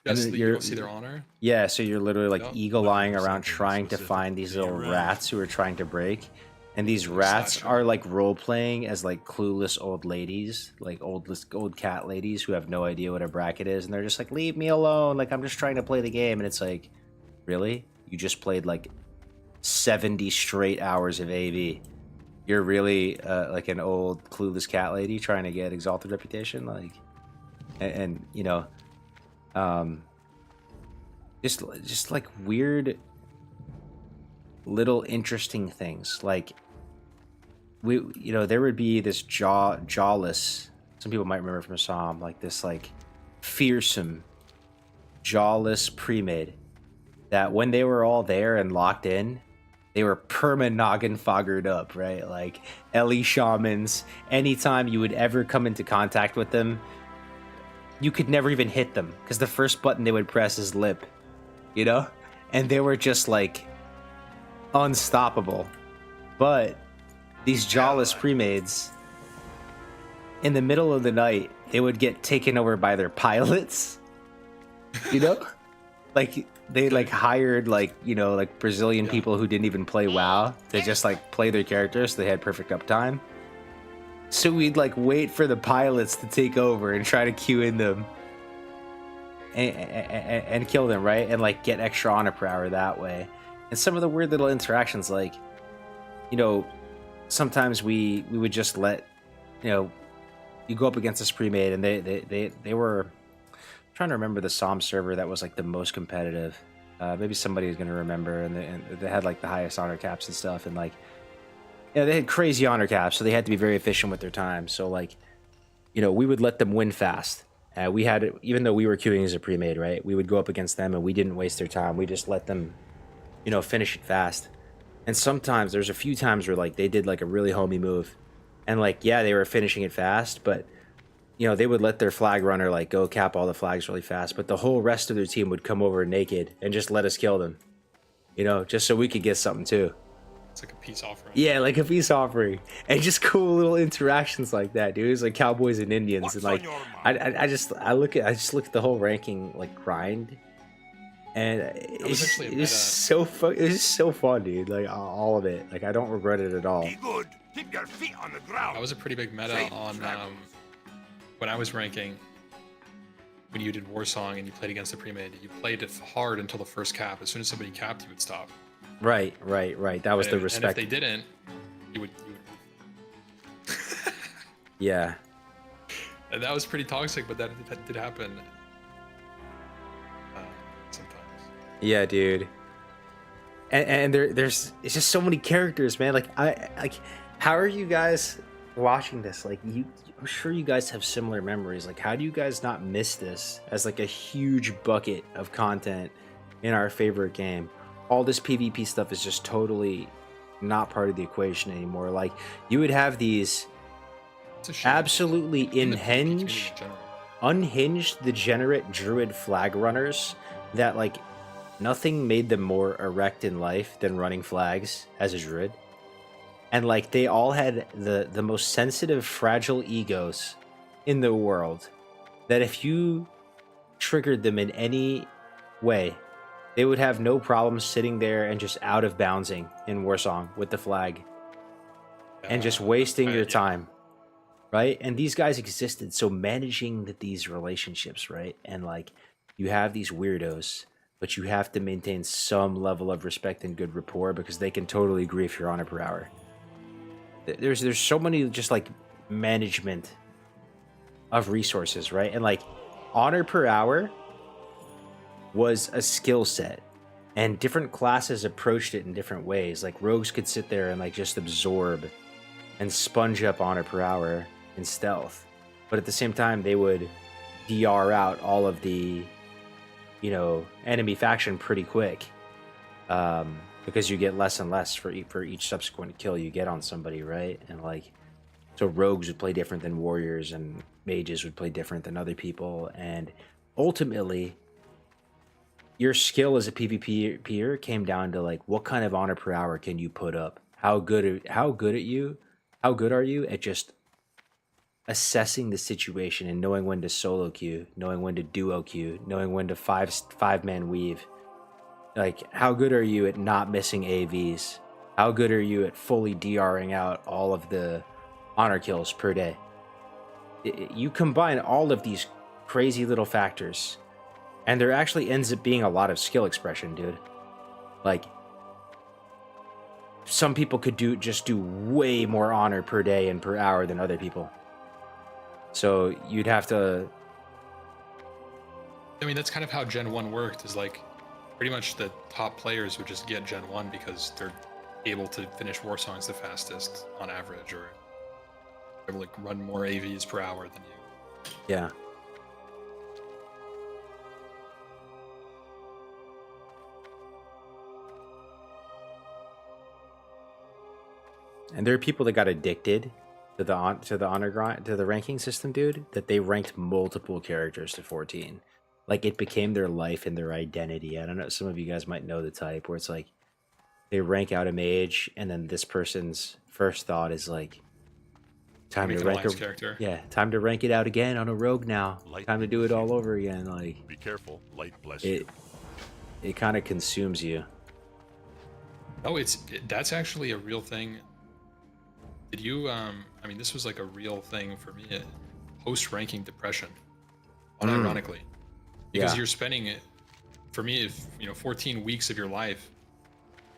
Yes, And you don't see their honor? Yeah, so you're literally like eagle-eyeing around trying to find these little rats who are trying to break. And these rats are like role-playing as like clueless old ladies, like old cat ladies who have no idea what a bracket is, and they're just like, leave me alone, like I'm just trying to play the game. And it's like, really? You just played like 70 straight hours of AV. You're really like an old clueless cat lady trying to get exalted reputation, like, and you know, just like weird little interesting things. Like you know, there would be this jawless, some people might remember from Psalm, like this like fearsome jawless pre-made that when they were all there and locked in, they were perma-noggin foggered up, right? Like Ellie shamans, anytime you would ever come into contact with them, you could never even hit them because the first button they would press is lip, you know? And they were just like unstoppable. But these jawless pre-mades, in the middle of the night, they would get taken over by their pilots, you know? Like they like hired like, you know, like Brazilian people who didn't even play WoW. They just like play their characters, so they had perfect uptime. So we'd like wait for the pilots to take over and try to queue in them and kill them, right? And like get extra honor per hour that way. And some of the weird little interactions, like, you know, sometimes we would just let, you know, you go up against this pre-made, and they were, I'm trying to remember the Psalm server that was like the most competitive. Maybe somebody is gonna remember, and they had like the highest honor caps and stuff, and like, yeah, they had crazy honor caps, so they had to be very efficient with their time. So like, you know, we would let them win fast. We had, even though we were queuing as a pre-made, right? We would go up against them, and we didn't waste their time. We just let them, you know, finish it fast. And sometimes there's a few times where like they did like a really homey move, and like, yeah, they were finishing it fast, but you know, they would let their flag runner like go cap all the flags really fast, but the whole rest of their team would come over naked and just let us kill them, you know, just so we could get something too. It's like a peace offering. Yeah, like a peace offering, and just cool little interactions like that, dude. It's like cowboys and Indians, What's and on like your I, mind? I just look at the whole ranking like grind, and was actually a meta. it's just so fun, dude. Like all of it. Like I don't regret it at all. Be good. Keep your feet on the ground. That was a pretty big meta Safe on travels. when I was ranking. When you did Warsong and you played against the pre-made, you played it hard until the first cap. As soon as somebody capped, you would stop. Right. That was the And respect. if they didn't, you would. Yeah. And that was pretty toxic, but that did happen sometimes. Yeah, dude. And there's it's just so many characters, man. Like how are you guys watching this? Like I'm sure you guys have similar memories. Like how do you guys not miss this as like a huge bucket of content in our favorite game? All this PvP stuff is just totally not part of the equation anymore. Like you would have these It's a shame. absolutely In the PvP community unhinged in general. unhinged degenerate druid flag runners that like nothing made them more erect in life than running flags as a druid, and like they all had the most sensitive fragile egos in the world, that if you triggered them in any way they would have no problem sitting there and just out of bouncing in Warsong with the flag and just wasting your yeah. time, right? And these guys existed. So managing these relationships, right? And like you have these weirdos, but you have to maintain some level of respect and good rapport because they can totally agree if you're on it per hour. There's so many just like management of resources, right? And like honor per hour was a skill set, and different classes approached it in different ways. Like rogues could sit there and like just absorb and sponge up honor per hour in stealth, but at the same time they would DR out all of the enemy faction pretty quick, because you get less and less for each subsequent kill you get on somebody, right? And like so rogues would play different than warriors, and mages would play different than other people, and ultimately your skill as a PvPer came down to like what kind of honor per hour can you put up? How good are you at just assessing the situation and knowing when to solo queue, knowing when to duo queue, knowing when to five-man weave. Like how good are you at not missing AVs? How good are you at fully DRing out all of the honor kills per day? You combine all of these crazy little factors, and there actually ends up being a lot of skill expression, dude. Like, some people could do way more honor per day and per hour than other people. So you'd have to... I mean, that's kind of how Gen 1 worked, is like pretty much the top players would just get Gen 1 because they're able to finish war songs the fastest on average, or able to run more AVs per hour than you. Yeah. And there are people that got addicted to the honor grind, to the ranking system, dude, that they ranked multiple characters to 14. Like it became their life and their identity. I don't know, some of you guys might know the type where it's like they rank out a mage, and then this person's first thought is like, time to rank character. Yeah, time to rank it out again on a rogue now. Light Time to do it bless all you. over again. Like Be careful. Light bless you. it kind of consumes you. Oh, that's actually a real thing. Did you I mean, this was like a real thing for me, post-ranking depression, unironically, because Yeah. you're spending it, for me, if 14 weeks of your life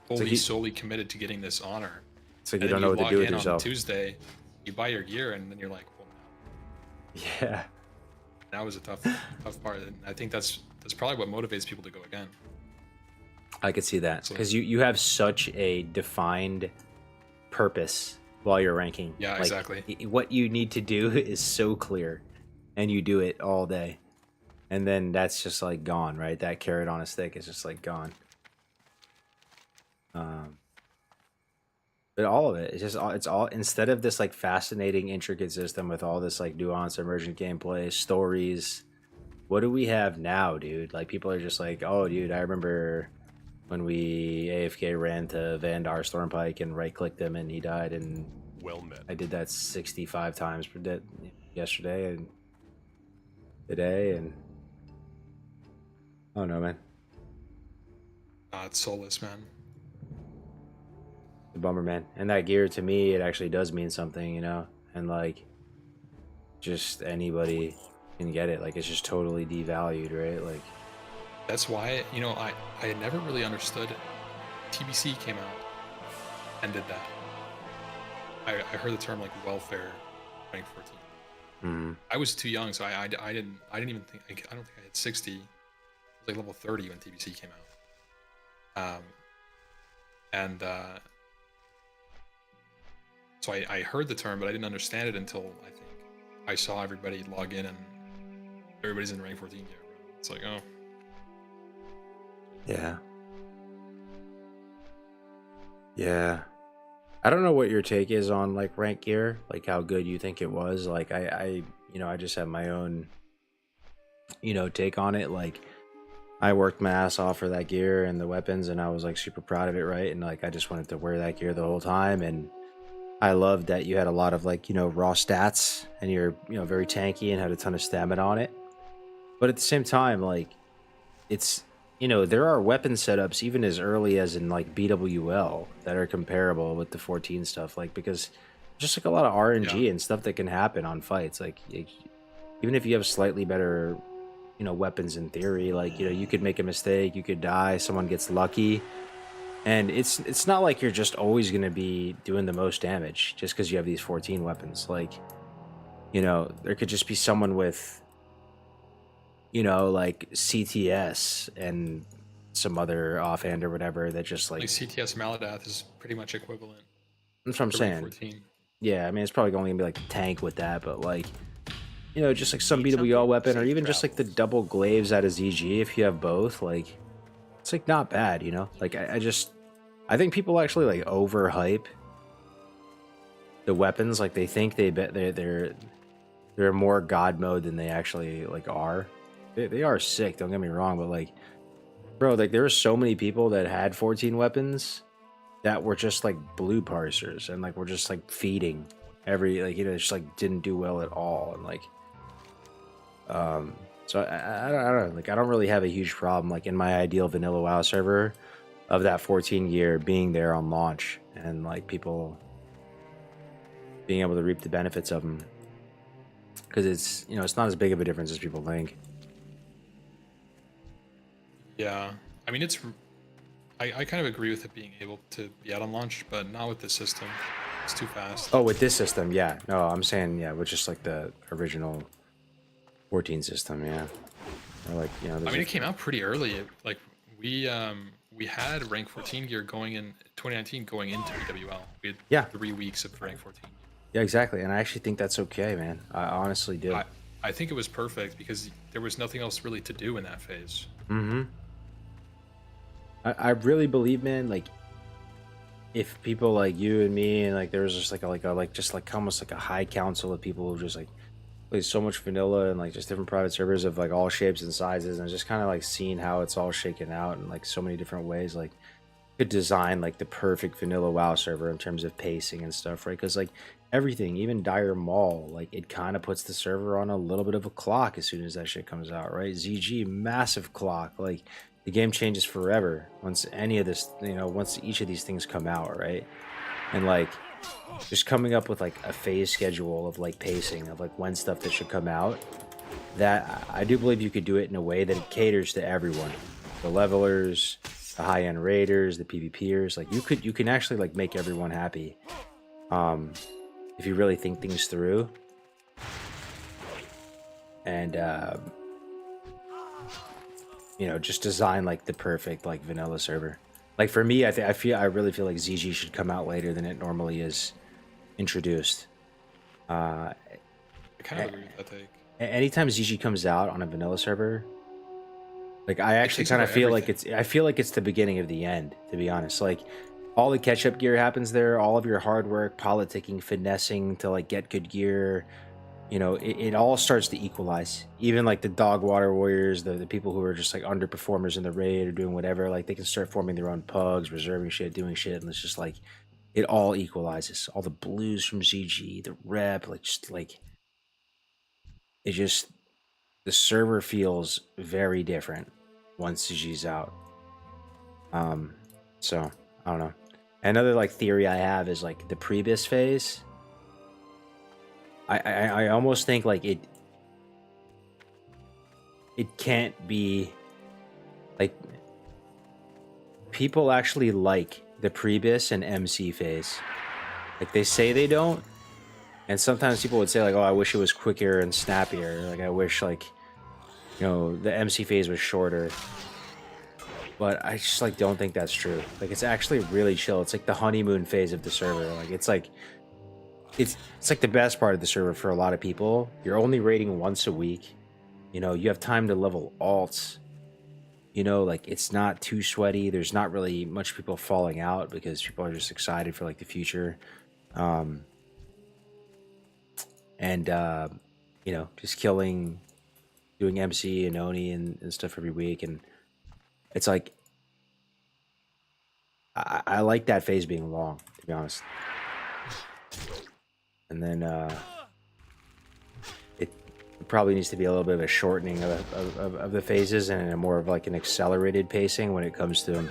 fully you- solely committed to getting this honor. So you And don't then know what to log do with in yourself. on Tuesday, you buy your gear, and then you're like, well, Yeah. that was a tough part. And I think that's probably what motivates people to go again. I could see that So- because you have such a defined purpose while you're ranking. Yeah, Like, exactly. What you need to do is so clear, and you do it all day, and then that's just like gone, right? That carrot on a stick is just like gone. But all of it, it's all instead of this like fascinating, intricate system with all this like nuanced, emergent gameplay, stories. What do we have now, dude? Like people are just like, oh, dude, I remember when we AFK ran to Vandar Stormpike and right-clicked him and he died, and Well met. I did that 65 times per day yesterday and today, and I don't know, man. It's soulless, man. The bummer, man. And that gear, to me, it actually does mean something, you know? And, like, just anybody can get it. Like, it's just totally devalued, right? Like, That's why, you know, I had never really understood it. TBC came out and did that. I heard the term like welfare rank 14. I was too young, so I didn't even think, I don't think I had 60. It was like level 30 when TBC came out. So I heard the term, but I didn't understand it until I think I saw everybody log in and everybody's in rank 14 gear. It's like, oh. yeah. Yeah. I don't know what your take is on, like, rank gear, like, how good you think it was. Like, I you know, I just have my own, you know, take on it. Like, I worked my ass off for that gear and the weapons, and I was, like, super proud of it, right? And, like, I just wanted to wear that gear the whole time, and I loved that you had a lot of, like, you know, raw stats, and you're, you know, very tanky and had a ton of stamina on it. But at the same time, like, it's, you know, there are weapon setups even as early as in, like, BWL that are comparable with the 14 stuff, like, because just, like, a lot of RNG and stuff that can happen on fights. Like, even if you have slightly better, you know, weapons in theory, like, you know, you could make a mistake, you could die, someone gets lucky. And it's not like you're just always going to be doing the most damage just because you have these 14 weapons. Like, you know, there could just be someone with, you know, like CTS and some other offhand or whatever that just like CTS Maladath is pretty much equivalent. That's what I'm to saying. rank 14. Yeah, I mean, it's probably only going to be like a tank with that, but like, you know, just like some Need BWL something? weapon or Safe even just like the travels. double glaives out of ZG if you have both, like, it's like not bad, you know? Like, I think people actually like overhype the weapons. Like, they think they're more god mode than they actually like are. They are sick, don't get me wrong, but like, bro, like there were so many people that had 14 weapons that were just like blue parsers and like were just like feeding every, like, you know, just like didn't do well at all. And like, so I don't know, like I don't really have a huge problem like in my ideal vanilla WoW server of that 14 year being there on launch and like people being able to reap the benefits of them, because it's, you know, it's not as big of a difference as people think. Yeah, I mean, I kind of agree with it being able to be out on launch, but not with this system. It's too fast. Oh, with this system, yeah. No, I'm saying, yeah, with just like the original 14 system, yeah. Or like, you know, I mean, it came out pretty early. Like we had rank 14 gear going in 2019 going into BWL. We had 3 weeks of rank 14. Yeah, exactly. And I actually think that's okay, man. I honestly do. I think it was perfect because there was nothing else really to do in that phase. Mm-hmm. I really believe, man, like if people like you and me and like there was just like almost like a high council of people who just like play so much vanilla and like just different private servers of like all shapes and sizes, and just kind of like seeing how it's all shaken out in like so many different ways, like could design like the perfect vanilla WoW server in terms of pacing and stuff, right? Because like everything, even Dire Maul, like it kind of puts the server on a little bit of a clock as soon as that shit comes out, right? ZG, massive clock. Like the game changes forever once any of this, you know, once each of these things come out, right? And like just coming up with like a phase schedule of like pacing of like when stuff that should come out, that I do believe you could do it in a way that it caters to everyone, the levelers, the high-end raiders, the PvPers. Like you can actually like make everyone happy if you really think things through. And you know, just design like the perfect like vanilla server. Like for me, I really feel like ZG should come out later than it normally is introduced. I kind of agree with that take. Anytime ZG comes out on a vanilla server, like I actually kind of feel like it's the beginning of the end, to be honest. Like all the catch-up gear happens there, all of your hard work, politicking, finessing to like get good gear, you know, it all starts to equalize. Even like the dog water warriors, the people who are just like underperformers in the raid or doing whatever, like they can start forming their own pugs, reserving shit, doing shit, and it's just like it all equalizes. All the blues from ZG, the rep, like just like it just the server feels very different once ZG's out. So I don't know. Another like theory I have is like the Prebis phase. I almost think like it can't be like people actually like the Prebis and MC phase. Like they say they don't, and sometimes people would say like, oh, I wish it was quicker and snappier. Like I wish like, you know, the MC phase was shorter. But I just like don't think that's true. Like it's actually really chill. It's like the honeymoon phase of the server. Like it's like the best part of the server for a lot of people. You're only raiding once a week. You know, you have time to level alts. You know, like it's not too sweaty. There's not really much people falling out because people are just excited for like the future. You know, just doing MC and Oni and stuff every week. And it's like, I like that phase being long, to be honest. And then it probably needs to be a little bit of a shortening of the phases and a more of like an accelerated pacing when it comes to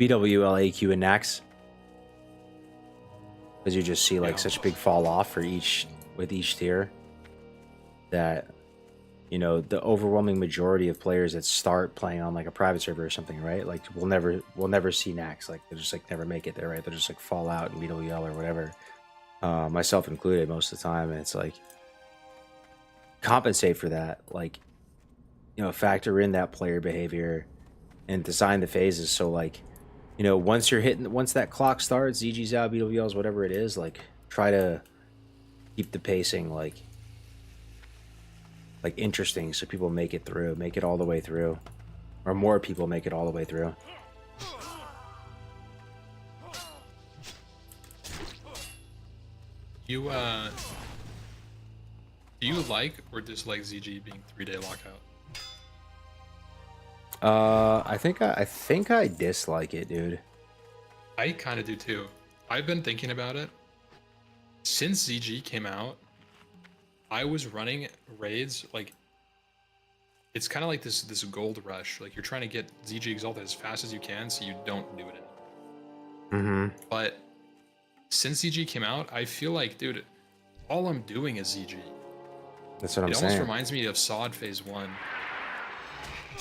BWL, AQ, and Nax. Because you just see like such a big fall off for with each tier that, you know, the overwhelming majority of players that start playing on like a private server or something, right? Like we'll never see Nax. Like they'll just like never make it there, right? They'll just like fall out in BWL or whatever. Myself included most of the time. And it's like compensate for that. Like, you know, factor in that player behavior and design the phases. So like, you know, once that clock starts, ZG's out, BWLs, whatever it is, like try to keep the pacing like interesting so people make it all the way through, or more people make it all the way through. You do you like or dislike ZG being 3-day lockout? I think I dislike it, dude. I kind of do too. I've been thinking about it since ZG came out. I was running raids like it's kind of like this gold rush. Like you're trying to get ZG Exalted as fast as you can so you don't do it anymore. But since ZG came out, I feel like, dude, all I'm doing is ZG. That's what I'm It saying. almost reminds me of SOD Phase 1.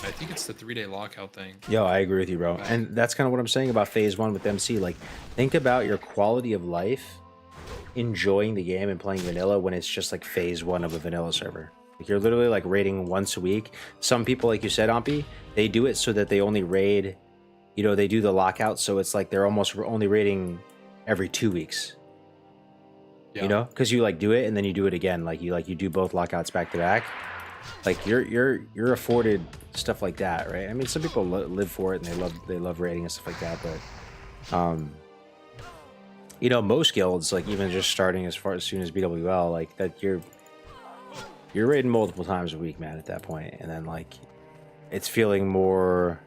I think it's the 3-day lockout thing. Yo, I agree with you, bro. And that's kind of what I'm saying about phase 1 with MC. Like, think about your quality of life enjoying the game and playing vanilla when it's just like phase 1 of a vanilla server. Like you're literally like raiding once a week. Some people, like you said, Ahmpy, they do it so that they only raid, you know, they do the lockout, so it's like they're almost only raiding every 2 weeks. Yeah. You know, because you like do it and then you do it again. Like you do both lockouts back to back. Like you're afforded stuff like that, right? I mean, some people live for it and they love raiding and stuff like that, but you know, most guilds, like even just starting as soon as BWL, like that you're raiding multiple times a week, man, at that point. And then like it's feeling more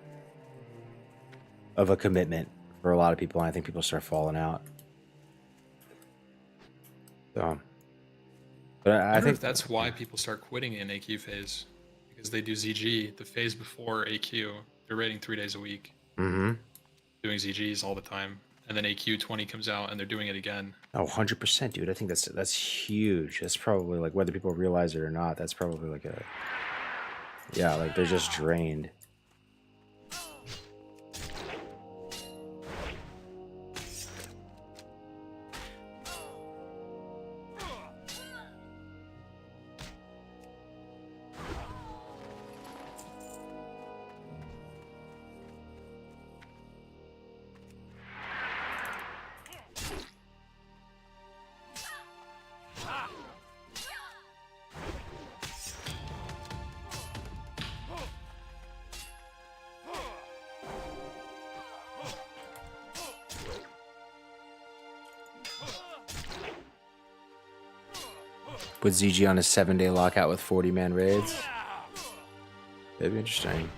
of a commitment for a lot of people, and I think people start falling out. So, but I think that's why people start quitting in AQ phase, because they do ZG the phase before AQ. They're raiding 3 days a week, doing ZGs all the time, and then AQ 20 comes out and they're doing it again. Oh, 100%, dude. I think that's huge. That's probably like, whether people realize it or not, that's probably like like they're just drained. Put ZG on a 7-day lockout with 40-man raids. That'd be interesting.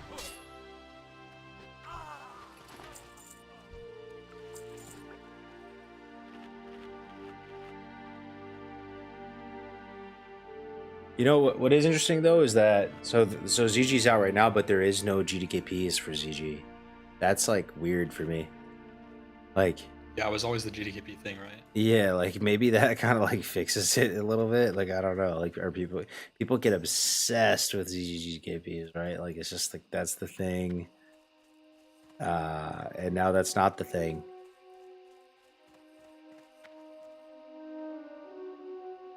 You know what is interesting though is that so ZG's out right now, but there is no GDKPs for ZG. That's like weird for me. Like, Yeah, it was always the GDKP thing, right? yeah, like maybe that kind of like fixes it a little bit. Like, I don't know. Like, are people get obsessed with ZG GDKPs, right? Like, it's just like that's the thing. And now that's not the thing.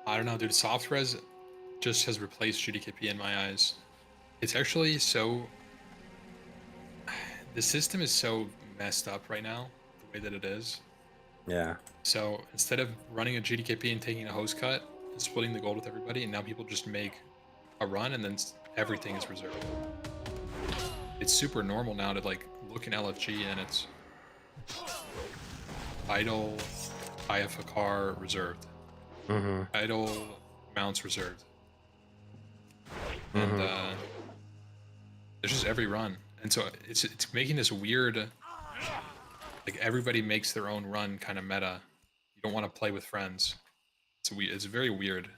I don't know, dude. Soft res just has replaced GDKP in my eyes. It's actually so. The system is so messed up right now, the way that it is. Yeah. So instead of running a GDKP and taking a host cut and splitting the gold with everybody, and now people just make a run and then everything is reserved. It's super normal now to like look in LFG and it's idle, IFAKAR reserved, idle mounts reserved, and it's just every run, and so it's making this weird. Like everybody makes their own run kind of meta. You don't want to play with friends. It's very weird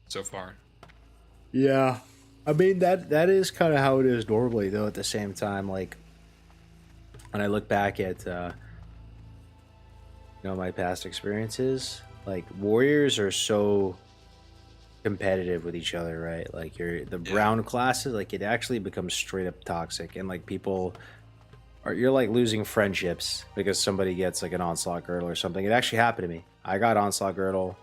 so far. Yeah. I mean that is kind of how it is normally though at the same time, like when I look back at my past experiences, like warriors are so competitive with each other, right? Like the brown classes, like it actually becomes straight up toxic, and like you're like losing friendships because somebody gets like an onslaught girdle or something. It actually happened to me. I got onslaught girdle,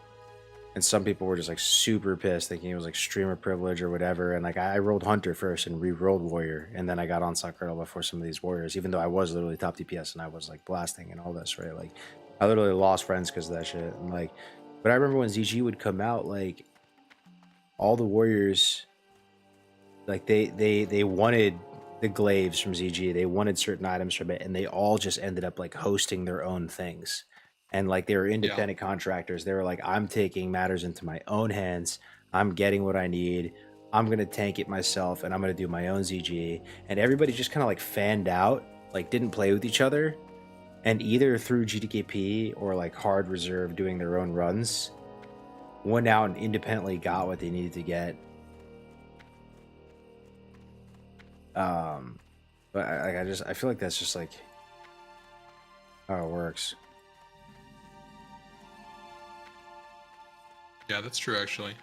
and some people were just like super pissed, thinking it was like streamer privilege or whatever. And like I rolled hunter first and re-rolled warrior, and then I got onslaught girdle before some of these warriors, even though I was literally top DPS and I was like blasting and all this, right? Like I literally lost friends because of that shit. And like, but I remember when ZG would come out, like all the warriors, like they wanted the glaives from ZG, they wanted certain items from it, and they all just ended up like hosting their own things. And like they were independent contractors. They were like, I'm taking matters into my own hands. I'm getting what I need. I'm gonna tank it myself, and I'm gonna do my own ZG. And everybody just kind of like fanned out, like didn't play with each other, and either through GDKP or like hard reserve doing their own runs, went out and independently got what they needed to get. But I feel like that's just like how it works. Yeah, that's true actually.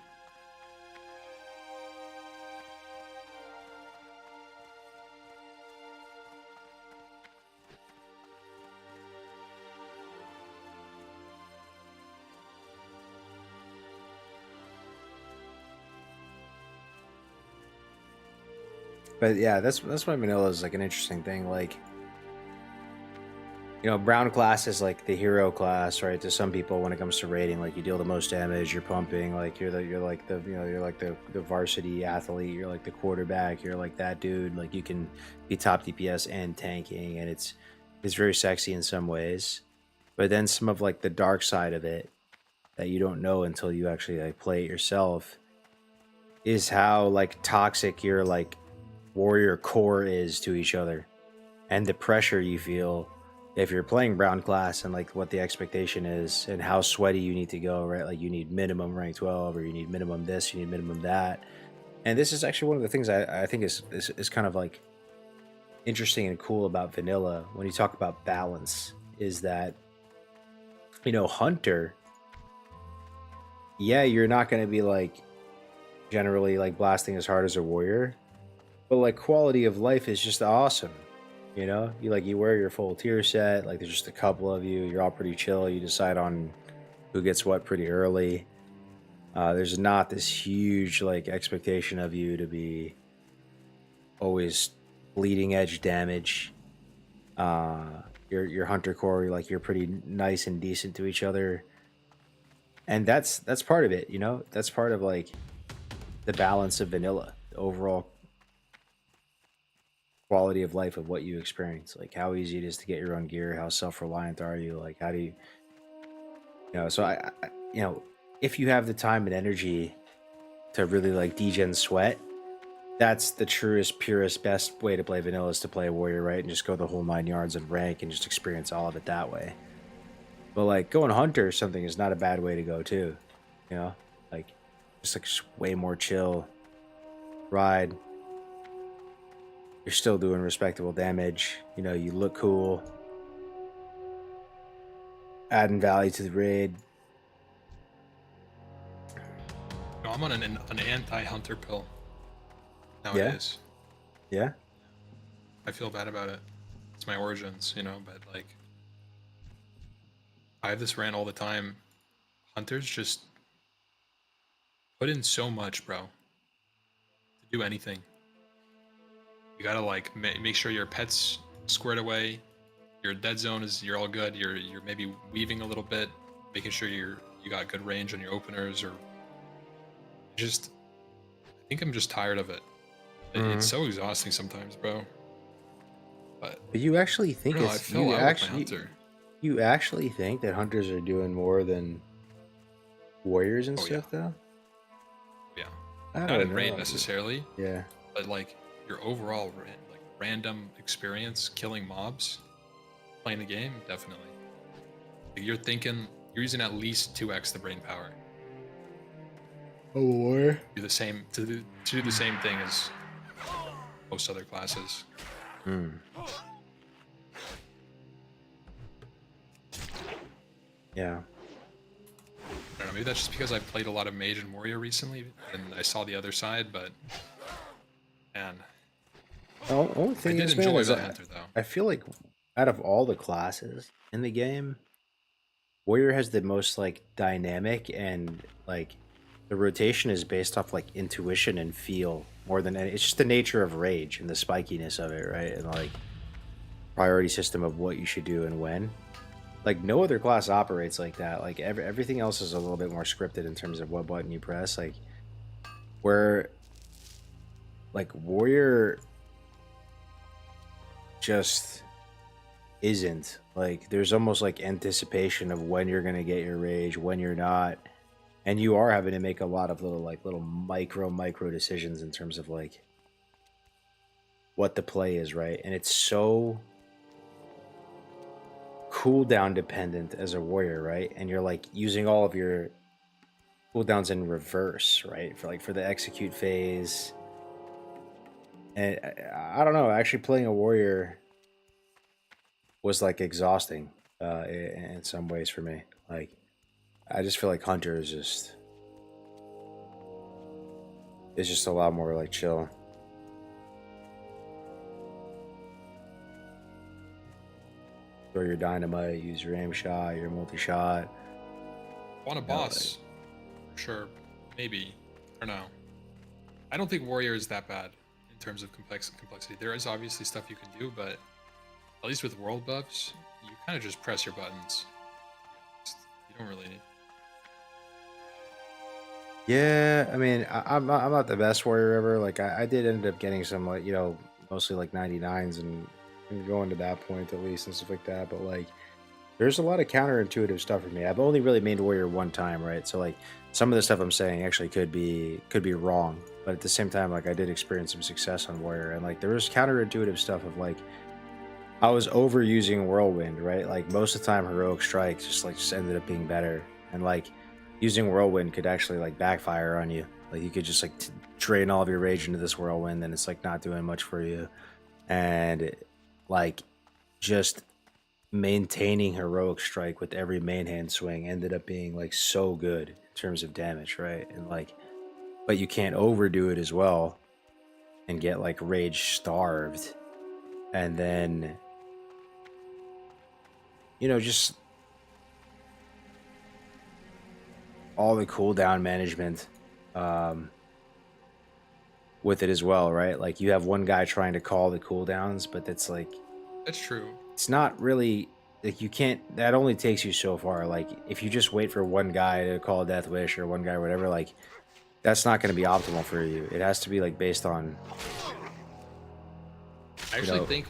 But yeah, that's why vanilla is like an interesting thing. Like, you know, brown class is like the hero class, right? To some people, when it comes to raiding, like you deal the most damage, you're pumping, like you're like the varsity athlete, you're like the quarterback, you're like that dude. Like you can be top DPS and tanking, and it's very sexy in some ways. But then some of like the dark side of it that you don't know until you actually like play it yourself is how like toxic your like warrior core is to each other, and the pressure you feel if you're playing brown class, and like what the expectation is and how sweaty you need to go, right? Like you need minimum rank 12, or you need minimum this, you need minimum that. And this is actually one of the things I think is kind of like interesting and cool about vanilla when you talk about balance, is that, you know, hunter, yeah, you're not going to be like generally like blasting as hard as a warrior, but like quality of life is just awesome. You know, you wear your full tier set, like there's just a couple of you, you're all pretty chill, you decide on who gets what pretty early. There's not this huge like expectation of you to be always bleeding edge damage. Your hunter core, you're pretty nice and decent to each other. And that's part of it, you know? That's part of like the balance of vanilla, the overall quality of life of what you experience, like how easy it is to get your own gear, how self-reliant are you, like how do you, you know, so I you know, if you have the time and energy to really like degen sweat, that's the truest, purest, best way to play vanilla is to play warrior, right? And just go the whole 9 yards of rank and just experience all of it that way. But like going hunter or something is not a bad way to go too. You know? Like just way more chill. Ride. You're still doing respectable damage. You know, you look cool. Adding value to the raid. No, I'm on an anti-hunter pill nowadays. Yeah? I feel bad about it. It's my origins, you know, but like I have this rant all the time. Hunters just put in so much, bro. To do anything. You gotta like make sure your pet's squared away. Your dead zone is you're all good. You're maybe weaving a little bit, making sure you got good range on your openers, or just I think I'm just tired of it. It's so exhausting sometimes, bro. But you actually think I don't know, it's I fell out with my hunter. you actually think that hunters are doing more than warriors and stuff though? Yeah. I Not don't in know. raid necessarily, Yeah. but like your overall like random experience killing mobs, playing the game, definitely. Like you're using at least 2x the brain power. Oh, warrior. Do the same to do the same thing as most other classes. Yeah. I don't know, maybe that's just because I've played a lot of mage and warrior recently, and I saw the other side, but man, The only I thing did is, man, enjoy is the hunter though. I feel like out of all the classes in the game, warrior has the most like dynamic, and like the rotation is based off like intuition and feel more than any. It's just the nature of rage and the spikiness of it, right? And like priority system of what you should do and when. Like no other class operates like that. Like everything else is a little bit more scripted in terms of what button you press. Like where like warrior just isn't. Like there's almost like anticipation of when you're gonna get your rage, when you're not, and you are having to make a lot of little micro decisions in terms of like what the play is, right? And it's so cooldown dependent as a warrior, right? And you're like using all of your cooldowns in reverse, right? For the execute phase. And I don't know, actually playing a warrior was like exhausting in some ways for me. Like I just feel like hunter is just a lot more like chill. Throw your dynamite, use your aim shot, your multi-shot. On a boss, sure, maybe, or no. I don't think warrior is that bad in terms of complexity. There is obviously stuff you can do, but at least with world buffs, you kind of just press your buttons. You don't really need. Yeah, I mean, I'm not the best warrior ever. Like I did end up getting some like, you know, mostly like 99s and going to that point at least and stuff like that. But like there's a lot of counterintuitive stuff for me. I've only really made warrior one time, right? So like some of the stuff I'm saying actually could be wrong, but at the same time, like I did experience some success on warrior, and like there was counterintuitive stuff of like I was overusing whirlwind, right? Like most of the time heroic strike just ended up being better, and like using whirlwind could actually like backfire on you. Like you could just like drain all of your rage into this whirlwind, and it's like not doing much for you. And like just maintaining heroic strike with every main hand swing ended up being like so good in terms of damage, right? And like, but you can't overdo it as well and get like rage starved, and then you know just all the cooldown management with it as well, right? Like you have one guy trying to call the cooldowns, but that's like That's true. it's not really like you can't. That only takes you so far. Like if you just wait for one guy to call Death Wish or one guy or whatever, like that's not going to be optimal for you. It has to be like based on. I actually think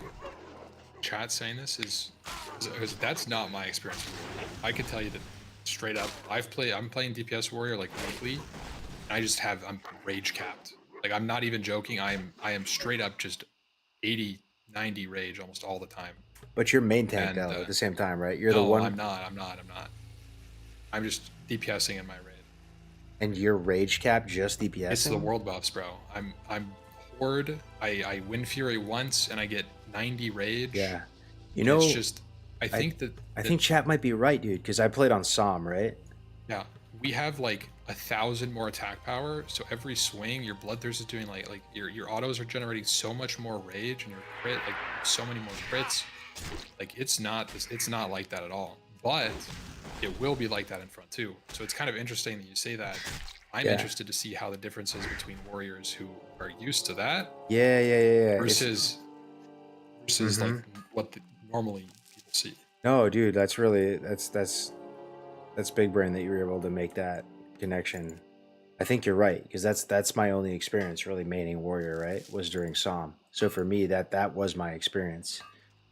chat saying this is because that's not my experience with Warrior. I can tell you that straight up. I'm playing DPS Warrior like weekly, I'm rage capped. Like I'm not even joking. I am straight up just 80, 90 rage almost all the time. But you're main tank And though at the same time, right? You're the no, one, I'm not. I'm just DPSing in my raid. and your rage cap just DPS. It's the world buffs, bro. I'm horde. I win fury once and I get 90 rage. Yeah, you And know, it's just I think I think chat might be right, dude, because I played on Som, right? yeah, we have like 1,000 more attack power, so every swing your bloodthirst is doing like your autos are generating so much more rage, and your crit like so many more crits. Like it's not like that at all, but it will be like that in front too. So it's kind of interesting that you say that. I'm Yeah. interested to see how the difference is between warriors who are used to that Yeah. versus Mhm. like what normally people see. No, dude, that's really that's big brain that you were able to make that connection. I think you're right, because that's my only experience really maining warrior, right? Was during Som. So for me, that was my experience,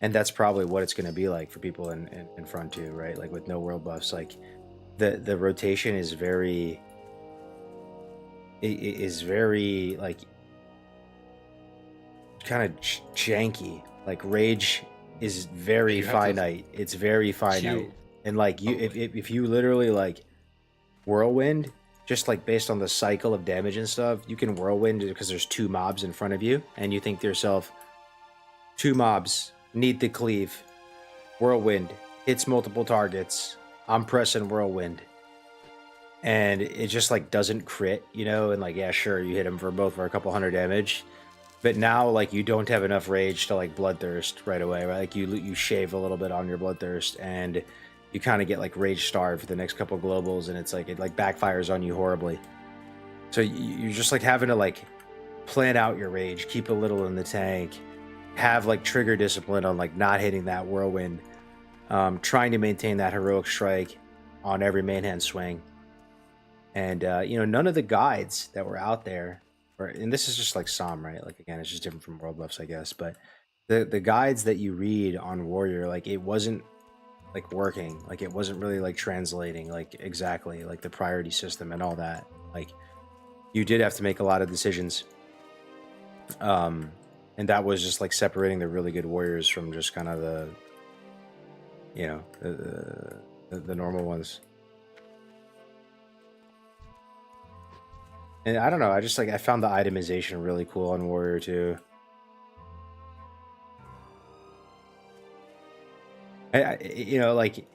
and that's probably what it's going to be like for people in front too, right? Like with no world buffs, like the rotation is very is very like kind of janky. Like rage is very You have to finite. It's very finite. queue. And like you, if you literally like whirlwind, just like based on the cycle of damage and stuff, you can whirlwind because there's 2 mobs in front of you, and you think to yourself, 2 mobs need to cleave. Whirlwind hits multiple targets. I'm pressing whirlwind, and it just like doesn't crit, you know. And like, yeah, sure, you hit them for both for a couple hundred damage, but now like you don't have enough rage to like bloodthirst right away, right? Like you shave a little bit on your bloodthirst, and you kind of get like rage starved for the next couple globals, and it's like it like backfires on you horribly. So you're just like having to like plan out your rage, keep a little in the tank, have like trigger discipline on like not hitting that whirlwind, trying to maintain that heroic strike on every main hand swing. And you know, none of the guides that were out there, and this is just like Som, right? Like again, it's just different from world buffs, I guess. But the guides that you read on warrior, like it wasn't like working, like it wasn't really like translating like exactly like the priority system and all that. Like you did have to make a lot of decisions, and that was just like separating the really good warriors from just kind of the, you know, the normal ones. And I don't know, I just like I found the itemization really cool on warrior too. You know, like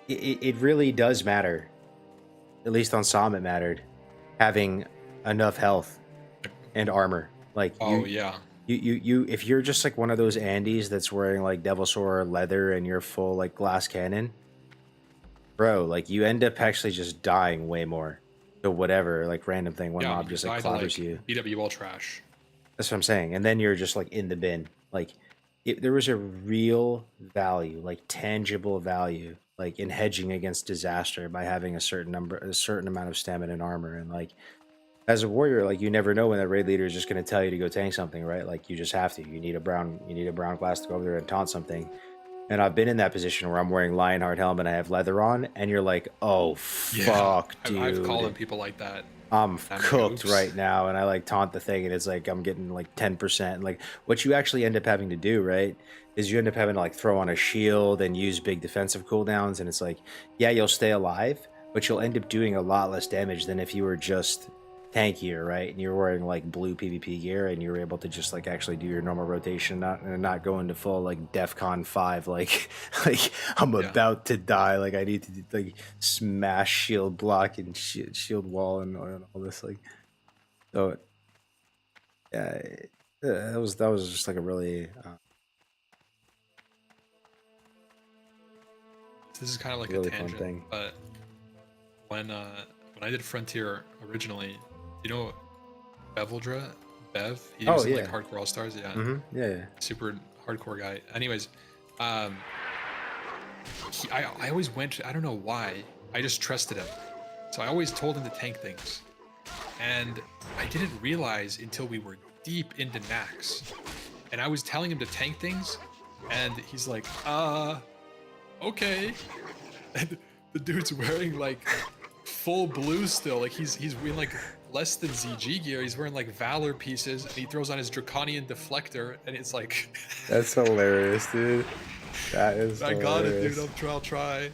it really does matter. At least on Som, it mattered having enough health and armor. Like, Yeah. you if you're just like one of those Andes that's wearing like Devil Sword leather and you're full like glass cannon, bro, like you end up actually just dying way more. So whatever, like random thing, one Yeah, mob just like clobbers you. BWL trash. That's what I'm saying. And then you're just like in the bin. Like there was a real value, like tangible value, like in hedging against disaster by having a certain amount of stamina and armor. And like as a warrior, like you never know when the raid leader is just going to tell you to go tank something, right? Like you just have to. You need a brown glass to go over there and taunt something. And I've been in that position where I'm wearing Lionheart helmet and I have leather on, and you're like, oh fuck, dude. I've called on people like that. I'm cooked oops. right now, and I like taunt the thing, and it's like I'm getting like 10%. Like what you actually end up having to do, right, is you end up having to like throw on a shield and use big defensive cooldowns, and it's like, yeah, you'll stay alive, but you'll end up doing a lot less damage than if you were just tankier, right? And you're wearing like blue PvP gear, and you're able to just like actually do your normal rotation, not go into full like DEFCON 5, like I'm about to die, like I need to like smash shield block and shield wall and all this, like. So yeah, that was just like a really This is kind of like really a tangent, fun thing. but when I did Frontier originally, you know Beveldra? Bev? He was in like Hardcore All Stars, yeah. Mm-hmm. Yeah. Super hardcore guy. Anyways, I always went, I don't know why, I just trusted him. So I always told him to tank things. And I didn't realize until we were deep into Nax. And I was telling him to tank things, and he's like, okay. And the dude's wearing like full blue still. Like he's in like less than ZG gear. He's wearing like Valor pieces, and he throws on his Draconian deflector, and it's like. That's hilarious, dude. That is I hilarious. got it, dude. I'll try.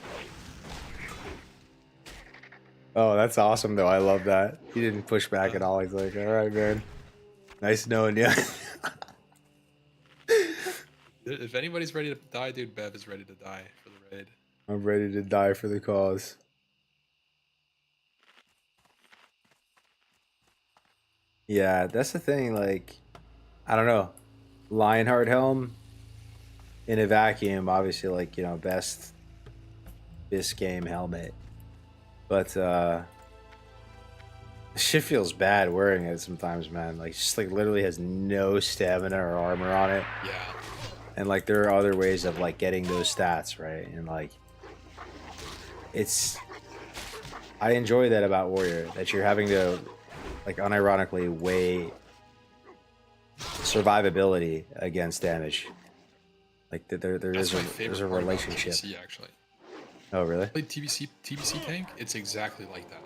Oh, that's awesome, though. I love that. He didn't push back at all. He's like, all right, man. Nice knowing you. If anybody's ready to die, dude, Bev is ready to die for the raid. I'm ready to die for the cause. Yeah, that's the thing. Like, I don't know. Lionheart helm in a vacuum, obviously, like, you know, best this game helmet. But shit feels bad wearing it sometimes, man. Like, just like literally has no stamina or armor on it. Yeah. And like there are other ways of like getting those stats, right? And like I enjoy that about Warrior, that you're having to like unironically weigh survivability against damage. Like there's a relationship. TBC, actually. Oh really? Played TBC tank. It's exactly like that.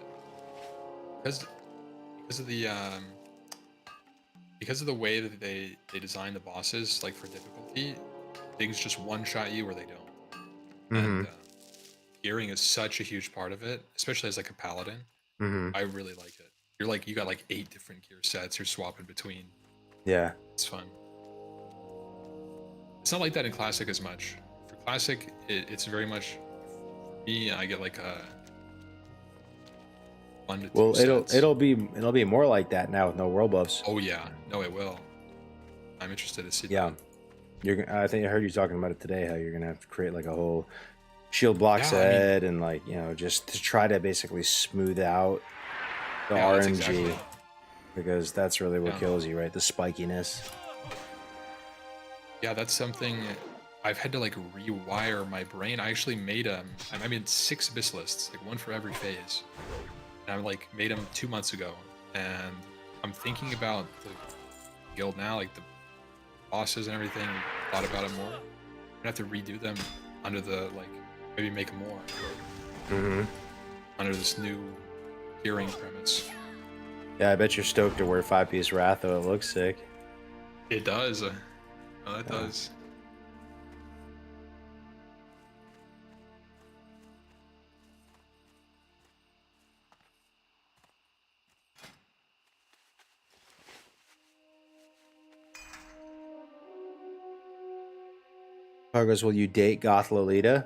Because of the way that they design the bosses, like for difficulty, things just one-shot you or they don't. And gearing is such a huge part of it, especially as like a paladin. I really like it. You got like 8 different gear sets you're swapping between. Yeah. It's fun. It's not like that in Classic as much. For Classic, it's very much me. I get like a 1 to 2 Well, sets. it'll be more like that now with no world buffs. Oh yeah, no, it will. I'm interested to see. Yeah. I think I heard you talking about it today, how you're gonna have to create like a whole shield block set and like, you know, just to try to basically smooth out the RNG, exactly. because that's really what kills you, right? The spikiness. Yeah, that's something I've had to like rewire my brain. I actually made I made 6 abyssalists, like 1 for every phase. And I like made them 2 months ago, and I'm thinking about the guild now, like the bosses and everything. Thought about it more. I'm gonna have to redo them under the like maybe make more under this new gearing premise. Yeah, I bet you're stoked to wear 5-piece Wrath, though. It looks sick. It does. Oh, it does. Progress, will you date Goth Lolita?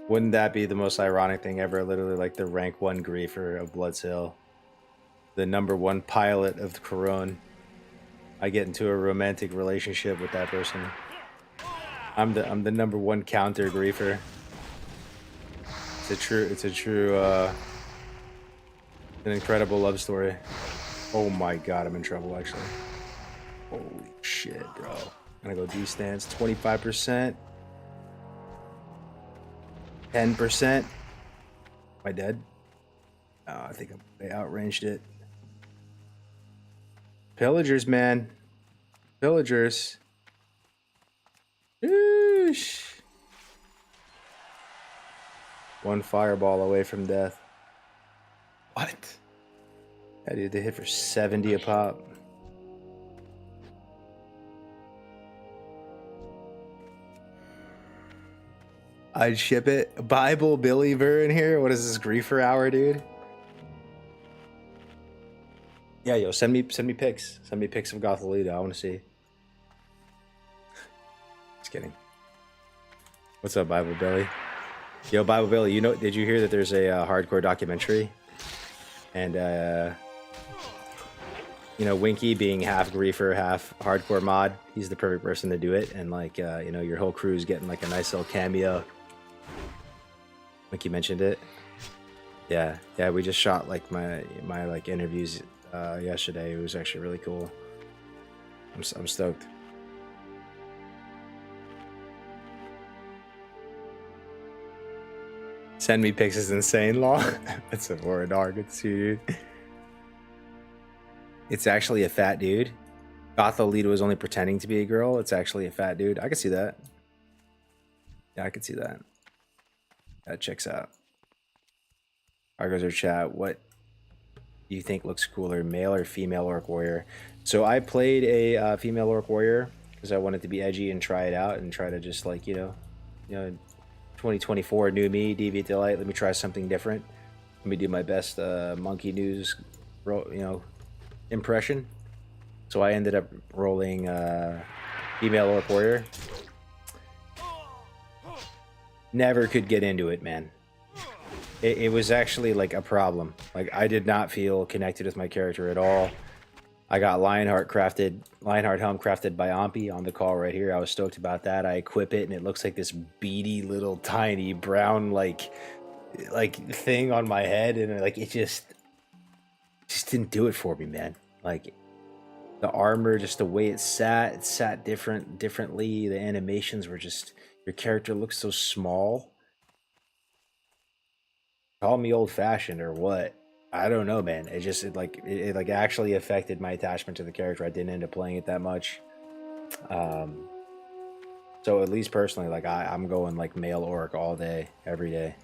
Wouldn't that be the most ironic thing ever? Literally like the rank 1 griefer of Blood's Hill. The #1 pilot of the Corone. I get into a romantic relationship with that person. I'm the #1 counter griefer. It's a true an incredible love story. Oh my god, I'm in trouble actually. Holy shit, bro. I'm gonna go D-stance, 25%. 10%. Am I dead? Oh, I think I outranged it. Pillagers, man. Pillagers. Eesh. 1 fireball away from death. What? Yeah, dude, they hit for 70 a pop. I'd ship it. Bible Billy Ver in here. What is this, griefer hour, dude? Yeah, yo, send me pics. Send me pics of Goth Lolita. I want to see. Just kidding. What's up, Bible Billy? Yo, Bible Billy, did you hear that there's a hardcore documentary? And Winky being half griefer, half hardcore mod, he's the perfect person to do it. And like, your whole crew's getting like a nice little cameo. Winky mentioned it. Yeah, we just shot like my like interviews yesterday. It was actually really cool. I'm stoked. Send me pics is insane, law. That's a more dog. Good to see you, dude. It's actually a fat dude. Goth Lolita was only pretending to be a girl. It's actually a fat dude. I can see that. Yeah, I can see that. That checks out. Argos or chat, what do you think looks cooler, male or female orc warrior? So I played a female orc warrior because I wanted to be edgy and try it out and try to just like, you know, 2024 new me, Deviant Delight. Let me try something different. Let me do my best monkey news, impression. So I ended up rolling female orc warrior. Never could get into it, man. It was actually like a problem. Like I did not feel connected with my character at all. I got Lionheart helm crafted by Ahmpy on the call right here. I was stoked about that. I equip it and it looks like this beady little tiny brown like thing on my head, and like it just didn't do it for me, man. Like the armor, just the way it sat differently. The animations were just, your character looks so small. Call me old-fashioned or what? I don't know, man. It actually affected my attachment to the character. I didn't end up playing it that much. So at least personally, like I'm going like male orc all day, every day.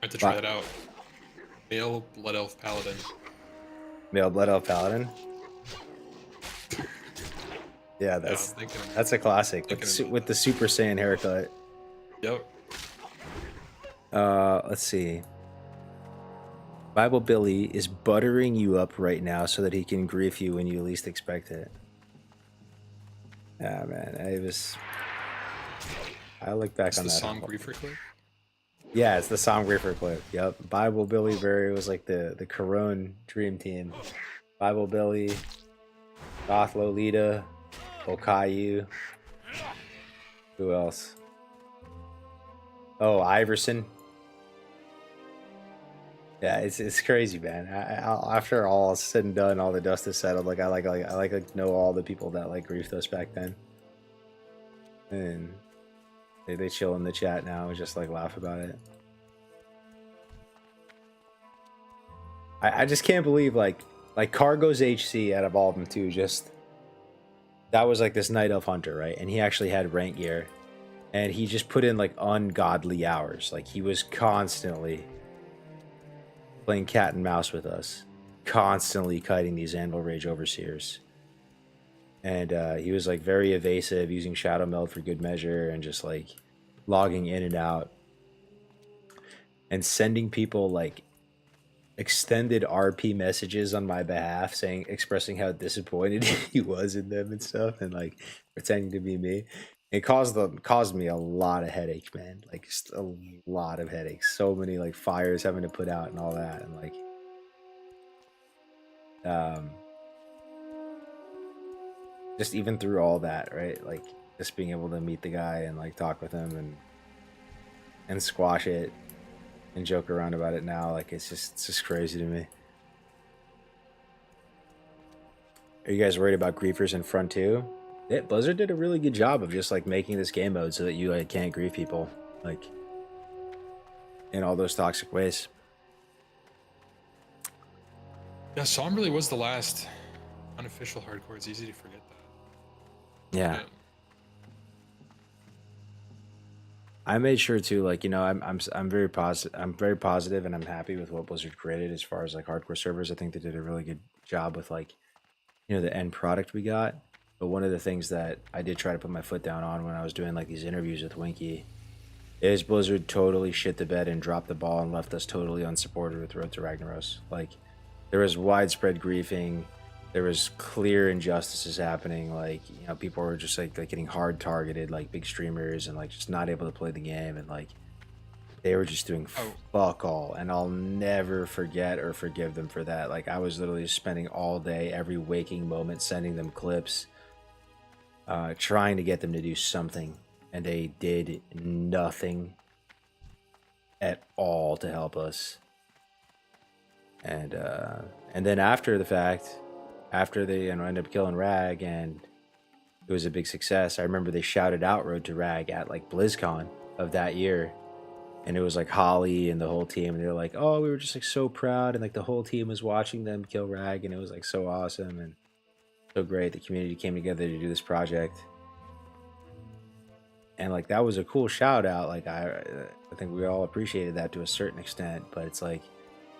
I have to try that out. Male Blood Elf Paladin. Male Blood Elf Paladin? Yeah, that's a classic with the Super Saiyan haircut. Yep. Let's see. Bible Billy is buttering you up right now so that he can grief you when you least expect it. Yeah, man. I look back on that. The song griefer clip? Yeah, it's the song griefer clip. Yep. Bible Billy Berry was like the Corone dream team. Bible Billy, Goth Lolita, Okayu. Who else? Oh, Iverson. Yeah, it's crazy, man. After all is said and done, all the dust is settled. Like I know all the people that like griefed us back then, and they chill in the chat now and just like laugh about it. I just can't believe like Cargo's HC out of all of them too. Just that was like this night elf hunter, right? And he actually had rank gear, and he just put in like ungodly hours. Like he was constantly playing cat and mouse with us, constantly kiting these Anvil Rage Overseers. And he was like very evasive, using Shadow Meld for good measure, and just like logging in and out. And sending people like extended RP messages on my behalf, expressing how disappointed he was in them and stuff, and like pretending to be me. It caused me a lot of headaches, man. Like just a lot of headaches. So many like fires having to put out and all that, and like just even through all that, right? Like just being able to meet the guy and like talk with him and squash it and joke around about it now, like it's just crazy to me. Are you guys worried about griefers in front too? Yeah, Blizzard did a really good job of just like making this game mode so that you like can't grief people like in all those toxic ways. Yeah, Psalm really was the last unofficial hardcore. It's easy to forget that. Yeah. I made sure to like, you know, I'm very positive and I'm happy with what Blizzard created as far as like hardcore servers. I think they did a really good job with like, you know, the end product we got. But one of the things that I did try to put my foot down on when I was doing like these interviews with Winky is Blizzard totally shit the bed and dropped the ball and left us totally unsupported with Road to Ragnaros. Like there was widespread griefing, there was clear injustices happening. Like, you know, people were just like getting hard targeted, like big streamers, and like just not able to play the game, and like they were just doing fuck all. And I'll never forget or forgive them for that. Like I was literally just spending all day, every waking moment, sending them clips, trying to get them to do something, and they did nothing at all to help us. And then after the fact, after they ended up killing Rag and it was a big success, I remember they shouted out Road to Rag at like BlizzCon of that year, and it was like Holly and the whole team, and they were like, oh, we were just like so proud, and like the whole team was watching them kill Rag, and it was like so awesome and so great. The community came together to do this project. and like that was a cool shout out. Like I think we all appreciated that to a certain extent, but it's like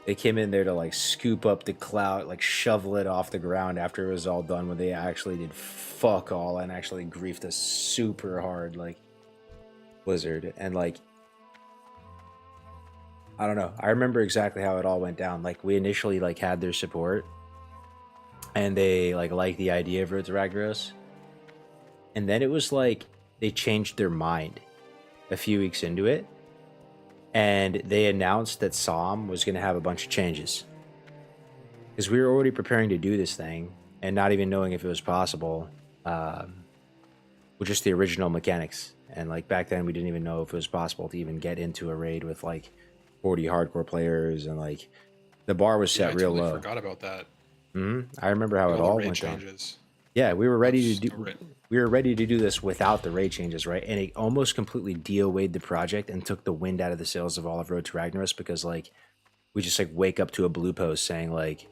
they came in there to like scoop up the clout, like shovel it off the ground after it was all done, when they actually did fuck all and actually griefed us super hard, like Blizzard. And like, I don't know, I remember exactly how it all went down. Like we initially like had their support, and they like liked the idea of Road to Ragnaros, and then it was like they changed their mind a few weeks into it, and they announced that Psalm was going to have a bunch of changes, because we were already preparing to do this thing and not even knowing if it was possible, with just the original mechanics. And like back then we didn't even know if it was possible to even get into a raid with like 40 hardcore players, and like the bar was set I real totally low. forgot about that. I remember how it the all raid went down. changes. Yeah, we were ready to That's do. right. We were ready to do this without the raid changes, right? And it almost completely DOA'd the project and took the wind out of the sails of all of Road to Ragnaros, because like we just like wake up to a blue post saying like,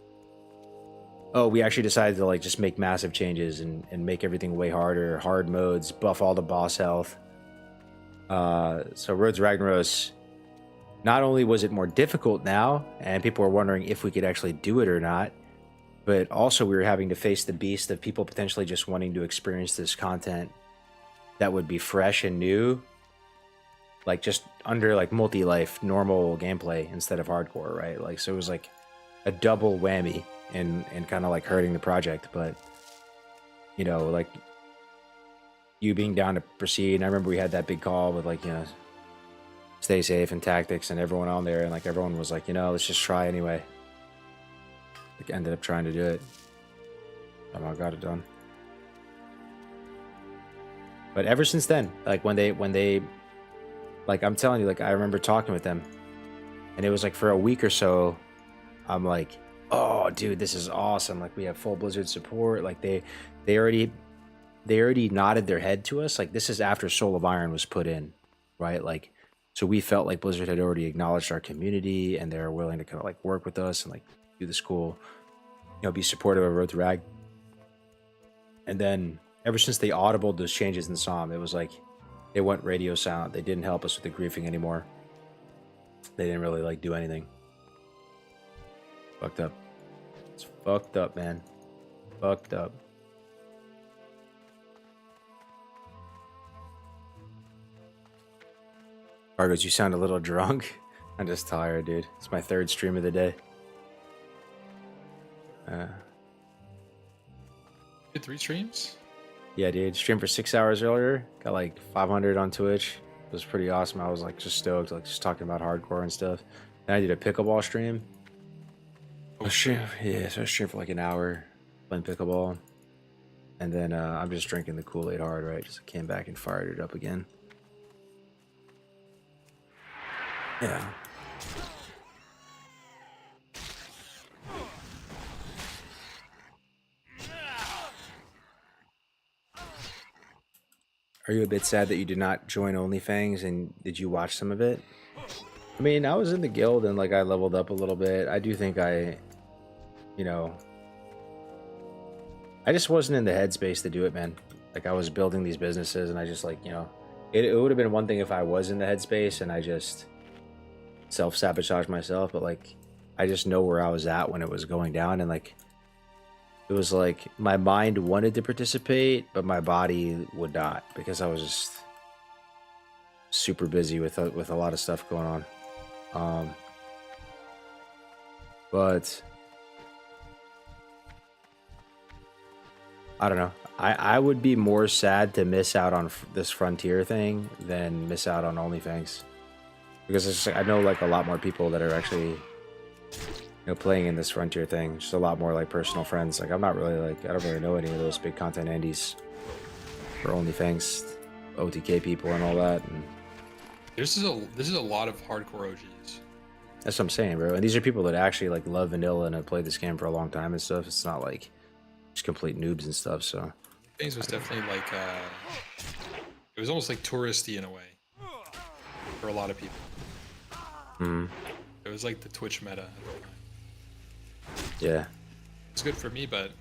oh, we actually decided to like just make massive changes and make everything way harder, hard modes, buff all the boss health. So Road to Ragnaros, not only was it more difficult now, and people were wondering if we could actually do it or not, but also we were having to face the beast of people potentially just wanting to experience this content that would be fresh and new, like just under like multi-life normal gameplay instead of hardcore, right? Like, so it was like a double whammy and kind of like hurting the project. But you know, like you being down to proceed, and I remember we had that big call with like, you know, stay safe and tactics and everyone on there, and like everyone was like, you know, let's just try anyway. Like ended up trying to do it. Somehow got it done. But ever since then, like when they like, I'm telling you, like I remember talking with them, and it was like for a week or so, I'm like, oh dude, this is awesome. Like we have full Blizzard support. Like they already nodded their head to us. Like this is after Soul of Iron was put in, right? Like, so we felt like Blizzard had already acknowledged our community, and they're willing to kind of like work with us and like do this cool, you know, be supportive of Road to Rag. And then ever since they audibled those changes in Psalm, it was like they went radio silent. They didn't help us with the griefing anymore. They didn't really like do anything. Fucked up. It's fucked up, man. Fucked up. Argos, you sound a little drunk. I'm just tired, dude. It's my third stream of the day. Did 3 streams? Yeah, dude. Streamed for 6 hours earlier. Got like 500 on Twitch. It was pretty awesome. I was like just stoked, like just talking about hardcore and stuff. Then I did a pickleball stream. Oh, So I streamed for like an hour playing pickleball. And then I'm just drinking the Kool-Aid hard, right? Just came back and fired it up again. Yeah. Are you a bit sad that you did not join OnlyFans, and did you watch some of it? I mean, I was in the guild and like I leveled up a little bit. I do think I, you know, I just wasn't in the headspace to do it, man. Like I was building these businesses, and I just like, you know, it would have been one thing if I was in the headspace and I just self-sabotage myself, but like I just know where I was at when it was going down, and like it was like my mind wanted to participate, but my body would not, because I was just super busy with a lot of stuff going on. But I don't know. I would be more sad to miss out on this Frontier thing than miss out on OnlyFans, because it's just, I know like a lot more people that are actually, you know, playing in this Frontier thing. Just a lot more like personal friends. Like I'm not really like, I don't really know any of those big content Andes or OnlyFans OTK people and all that. And this is a lot of hardcore OGs. that's what I'm saying, bro. And these are people that actually like love vanilla and have played this game for a long time and stuff. It's not like just complete noobs and stuff. So Things was definitely like it was almost like touristy in a way for a lot of people. It was like the Twitch meta at the time. yeah. It's good for me, but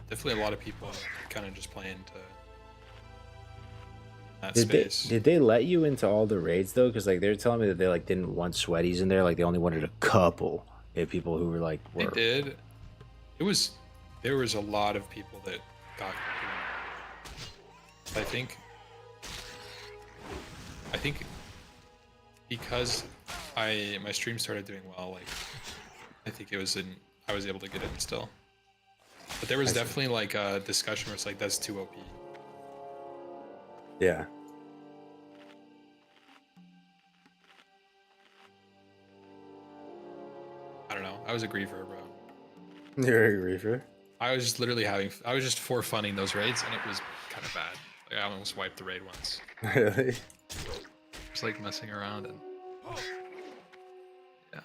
definitely a lot of people kind of just playing that Did they space. did they let you into all the raids though? Because like they're telling me that they like didn't want sweaties in there. Like they only wanted a couple. They had people who were like They were did. It was there was a lot of people that got. I think because my stream started doing well, like I think I was able to get in still. But there was definitely like a discussion where it's like that's too OP. yeah. I don't know. I was a griever, bro. You're a reefer. I was just literally I was just for funning those raids, and it was kind of bad. Like, I almost wiped the raid once. Really? Just like messing around and yeah.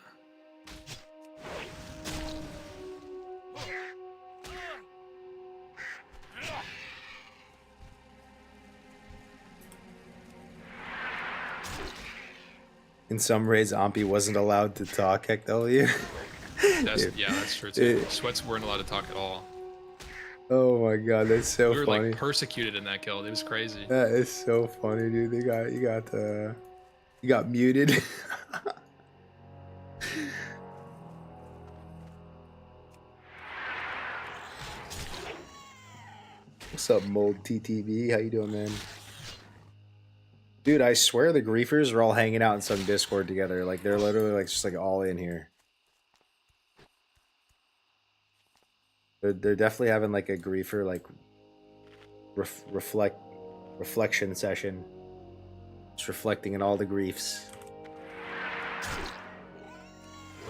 In some raids, Ahmpy wasn't allowed to talk. Heck, W. Yeah, that's true too. Sweats weren't allowed to talk at all. Oh my god, that's so We were funny. like persecuted in that guild. It was crazy. That is so funny, dude. You got muted. What's up, Mold TTV? How you doing, man? Dude, I swear the griefers are all hanging out in some Discord together. Like they're literally like just like all in here. They're definitely having like a griefer like reflection session. Just reflecting on all the griefs.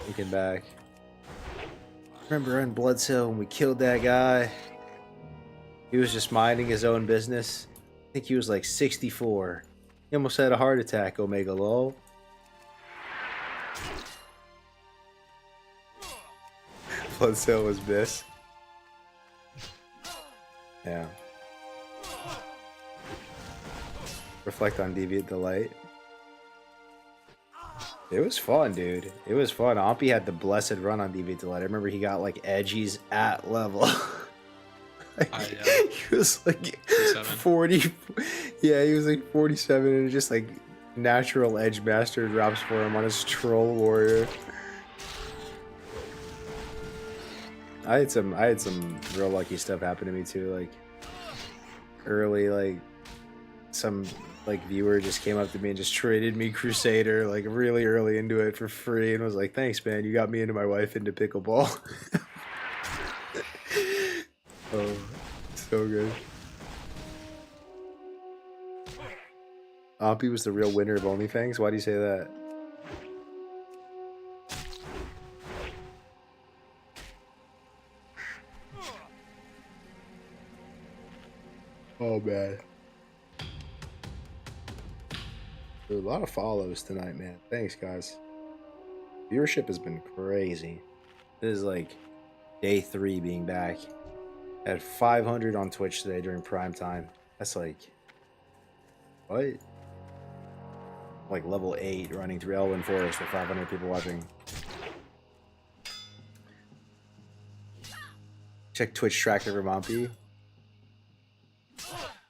Thinking back. Remember in Bloodsill when we killed that guy? He was just minding his own business. I think he was like 64. He almost had a heart attack, Omega lol. Bloodsill was this. Yeah. Reflect on Deviant Delight. It was fun, dude. It was fun. Ahmpy had the blessed run on Deviant Delight. I remember he got like edgies at level. He was like 40. Yeah, he was like 47 and just like natural edge master drops for him on his troll warrior. I had some real lucky stuff happen to me too. Like early, like some like viewer just came up to me and just traded me Crusader like really early into it for free and was like, "Thanks, man. You got me and my wife into pickleball." Oh, so good. Ahmpy was the real winner of OnlyFans. Why do you say that? Oh man. Dude, a lot of follows tonight, man. Thanks, guys. Viewership has been crazy. This is like day 3 being back. I had 500 on Twitch today during prime time. That's like, what? Like level 8 running through Elwyn Forest with 500 people watching. Check Twitch tracker for Ahmpy.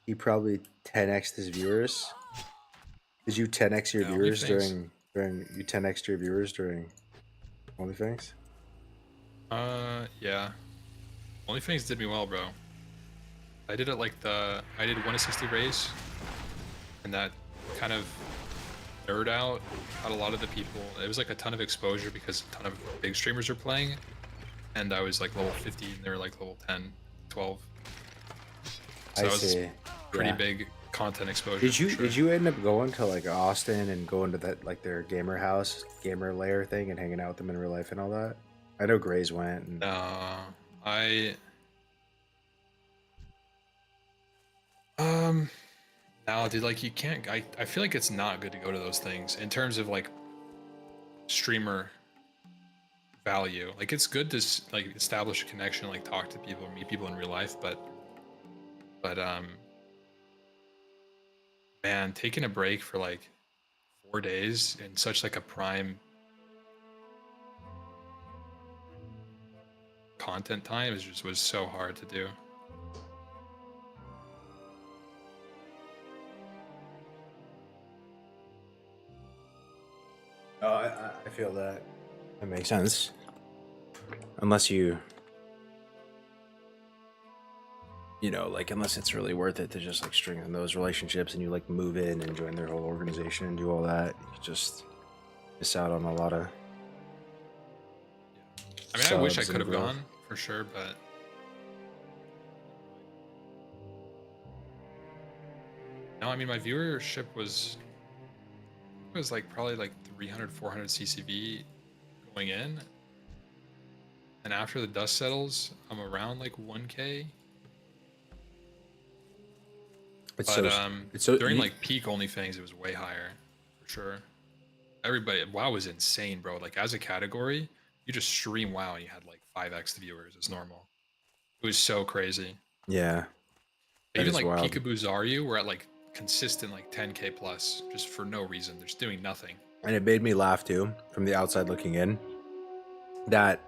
He probably 10x'd his viewers. Did you 10x your viewers during you 10x your viewers during OnlyFans? Yeah. OnlyFans did me well, bro. I did it like I did 160 raise, and that kind of nerd out a lot of the people. It was like a ton of exposure because a ton of big streamers were playing, and I was like level 50 and they were like level 10, 12. So I see. It was pretty big content exposure. Did you end up going to like Austin and going to that like their gamer house, gamer lair thing, and hanging out with them in real life and all that? I know Grays went. And... No, dude, like you can't. I feel like it's not good to go to those things in terms of like streamer value. Like it's good to like establish a connection, like talk to people, meet people in real life, but man, taking a break for like 4 days in such like a prime content time was so hard to do. feel that. That makes sense. Unless you know, like, unless it's really worth it to just like strengthen those relationships and you like move in and join their whole organization and do all that, you just miss out on a lot of. I mean, I wish I subs could and have growth. gone for sure, but no, I mean, my viewership was like probably like 300, 400 CCV going in, and after the dust settles, I'm around like 1K. It's But so during like peak OnlyFans, it was way higher, for sure. Everybody, WoW was insane, bro. Like as a category, you just stream WoW and you had like 5x the viewers as normal. It was so crazy. yeah, that Even is like wild. Peekaboo Zaryu were at like consistent like 10K plus, just for no reason. They're just doing nothing. And it made me laugh too, from the outside looking in. That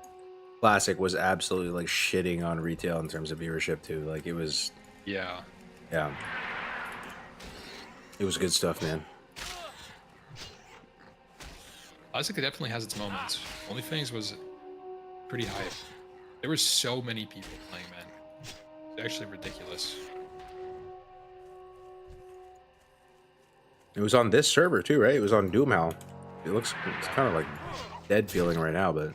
classic was absolutely like shitting on retail in terms of viewership too. Like it was, Yeah. yeah, it was good stuff, man. Classic definitely has its moments. OnlyFans was pretty hype. There were so many people playing, man. It's actually ridiculous. It was on this server too, right? It was on Doomhow. It's kind of like dead feeling right now, but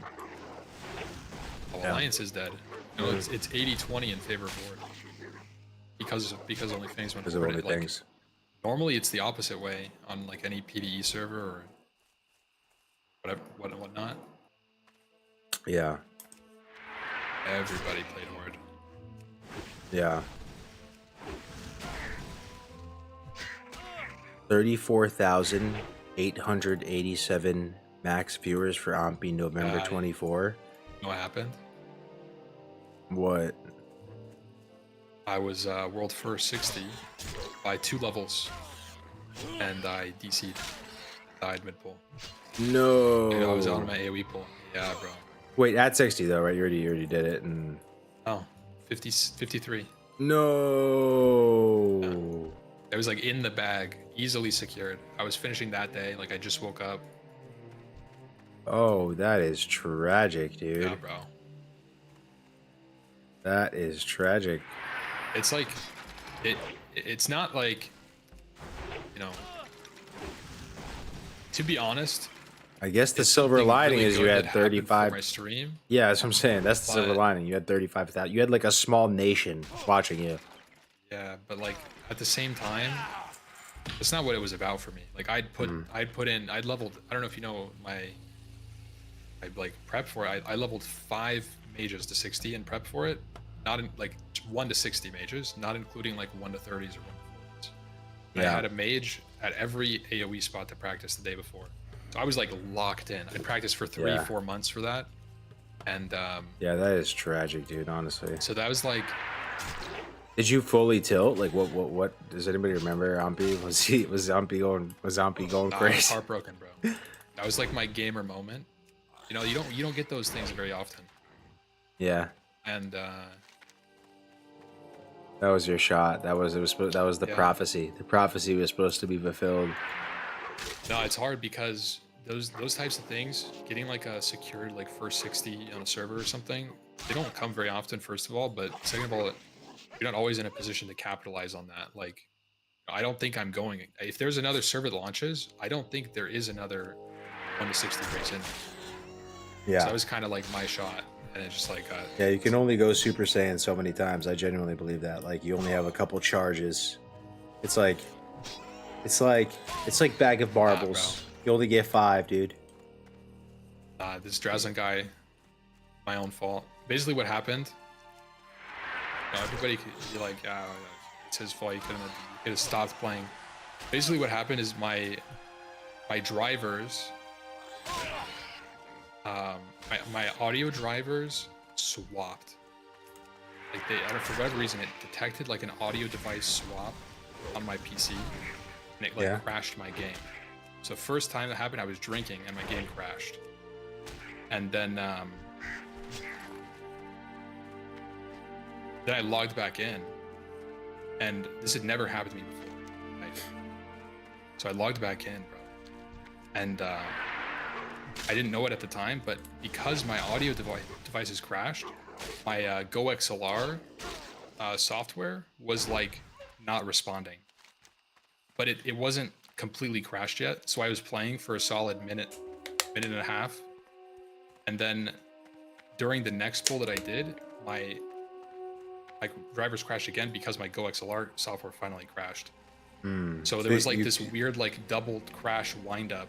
Oh, yeah. Alliance is dead. No, it's 80-20 in favor of Ward. Because OnlyFans went because of forward. only Like, things. normally it's the opposite way on like any PvE server or whatever, whatnot. Yeah, Everybody played Horde. yeah. 34,887 max viewers for Ahmpy November 24. You know what happened? What? I was world first 60 by 2 levels, and I DC'd, died mid pull. No. I was on my AoE pull. Yeah, bro. Wait, at 60 though, right? You already did it, and Oh, 53. no. It was like in the bag, easily secured. I was finishing that day, like I just woke up. Oh, that is tragic, dude. Yeah, bro. That is tragic. It's like, it's not like, you know, to be honest. I guess the it's silver something lining really is you good had that happened for 35. my stream. Yeah, that's what I'm saying. That's the silver But- lining. You had 35,000. You had like a small nation watching you. Yeah, but like at the same time, it's not what it was about for me. Like I'd leveled. I don't know if you know I like prep for it. I leveled 5 mages to 60 and prep for it. Not in like 1 to 60 mages, not including like 1 to 30s or 1 to 40s. And I Yeah. had a mage at every AoE spot to practice the day before. So I was like locked in. I practiced for 3-4 months for that. And Yeah, that is tragic, dude, honestly. so that was like, Did you fully tilt? Like what does anybody remember Ahmpy? Was Ahmpy going I was crazy? heartbroken, bro. That was like my gamer moment. You know, you don't get those things very often. Yeah. And That was your shot. That was the Yeah. prophecy. The prophecy was supposed to be fulfilled. no, it's hard because those types of things, getting like a secured like first 60 on a server or something, they don't come very often, first of all, but second of all, you're not always in a position to capitalize on that. Like, I don't think I'm going. If there's another server that launches, I don't think there is another 1 to 60 race in. Yeah. So that was kind of like my shot, and it's just like, Yeah, you can only go Super Saiyan so many times. I genuinely believe that. Like, you only have a couple charges. It's like bag of marbles. You only get 5, dude. this Drazen guy, my own fault. Basically, what happened? You know, everybody could be like, "Yeah, it's his fault. He could have stopped playing." Basically, what happened is my drivers, my audio drivers swapped. Like for whatever reason, it detected like an audio device swap on my PC, and it like Yeah. crashed my game. So first time that happened, I was drinking and my game crashed. And then I logged back in, and this had never happened to me before. So I logged back in, bro, and I didn't know it at the time, but because my audio devices crashed, my Go XLR software was like not responding. But it wasn't completely crashed yet, so I was playing for a solid minute and a half, and then during the next pull that I did, my drivers crashed again because my Go XLR software finally crashed. So there was like this weird like double crash windup.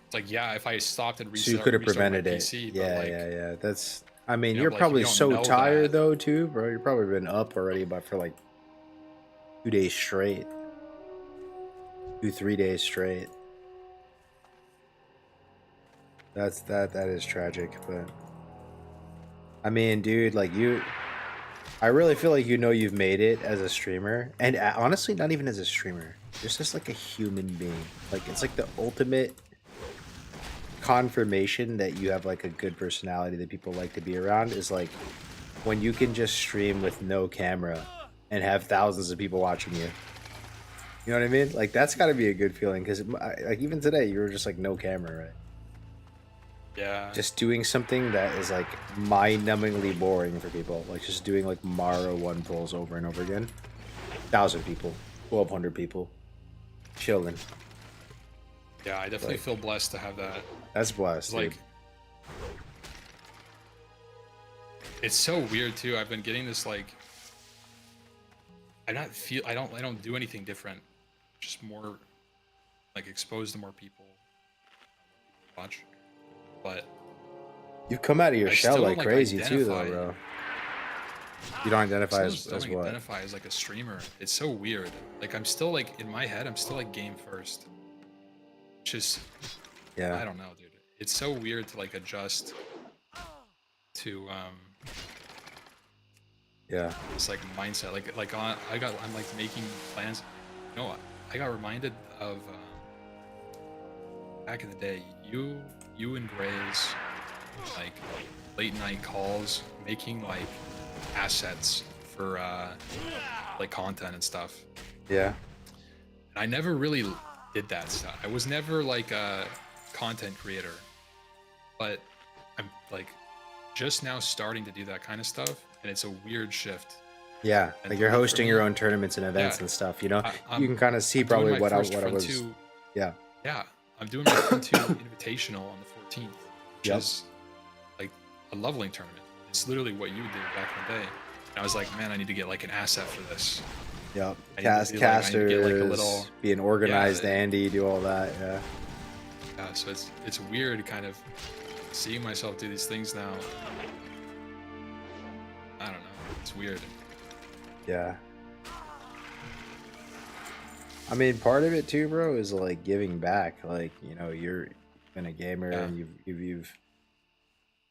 It's like, yeah, if I stopped and So you could have prevented it. PC, Yeah, but like, yeah. That's. I mean, you know, you're but, like, if probably you don't so know tired that- though, too, bro. You're probably been up already, but for like 2 days straight, 3 days straight. That is tragic, but I mean, dude, like I really feel like you've made it as a streamer, and honestly, not even as a streamer, just like a human being. Like it's like the ultimate confirmation that you have like a good personality that people like to be around is like when you can just stream with no camera and have thousands of people watching you. You know what I mean? Like that's got to be a good feeling because like even today you were just like no camera, right? yeah, Just doing something that is like mind-numbingly boring for people, like just doing like Mara 1 pulls over and over again. 1,000 people, 1,200 people, chilling. yeah, I definitely like- feel blessed to have that. That's blessed. It's like, Dude. it's so weird too. I've been getting this like, I don't do anything different. Just more, like exposed to more people. Watch, but You come out of your I shell still like don't, like, crazy too, though, identify- bro. You don't identify I as still don't what? identify as like a streamer. It's so weird. Like I'm still like in my head, I'm still like game first. Just I Yeah, don't know, dude. It's so weird to like adjust to yeah, this like mindset. I'm like making plans. You know, I got reminded of back in the day. You and Gray's like late night calls, making like assets for like content and stuff. yeah. And I never really did that stuff. I was never like a content creator, but I'm like just now starting to do that kind of stuff, and it's a weird shift. Yeah, And like you're for hosting me- your own tournaments and events Yeah. and stuff. You know, I'm- you can kind of see I'm doing probably my what I first was. Front Yeah, Yeah, I'm doing my Front 2 Invitational on the 14th, which Yep. is like a leveling tournament. It's literally what you did back in the day. And I was like, man, I need to get like an asset for this. yep. I need to be like- I need to get, like, a Casters, little- being organized, Yeah. Andy, do all that. Yeah, Yeah, so it's weird kind of seeing myself do these things now. I don't know. It's weird. yeah. I mean, part of it too, bro, is like giving back. Like, you know, you've been a gamer Yeah. and you've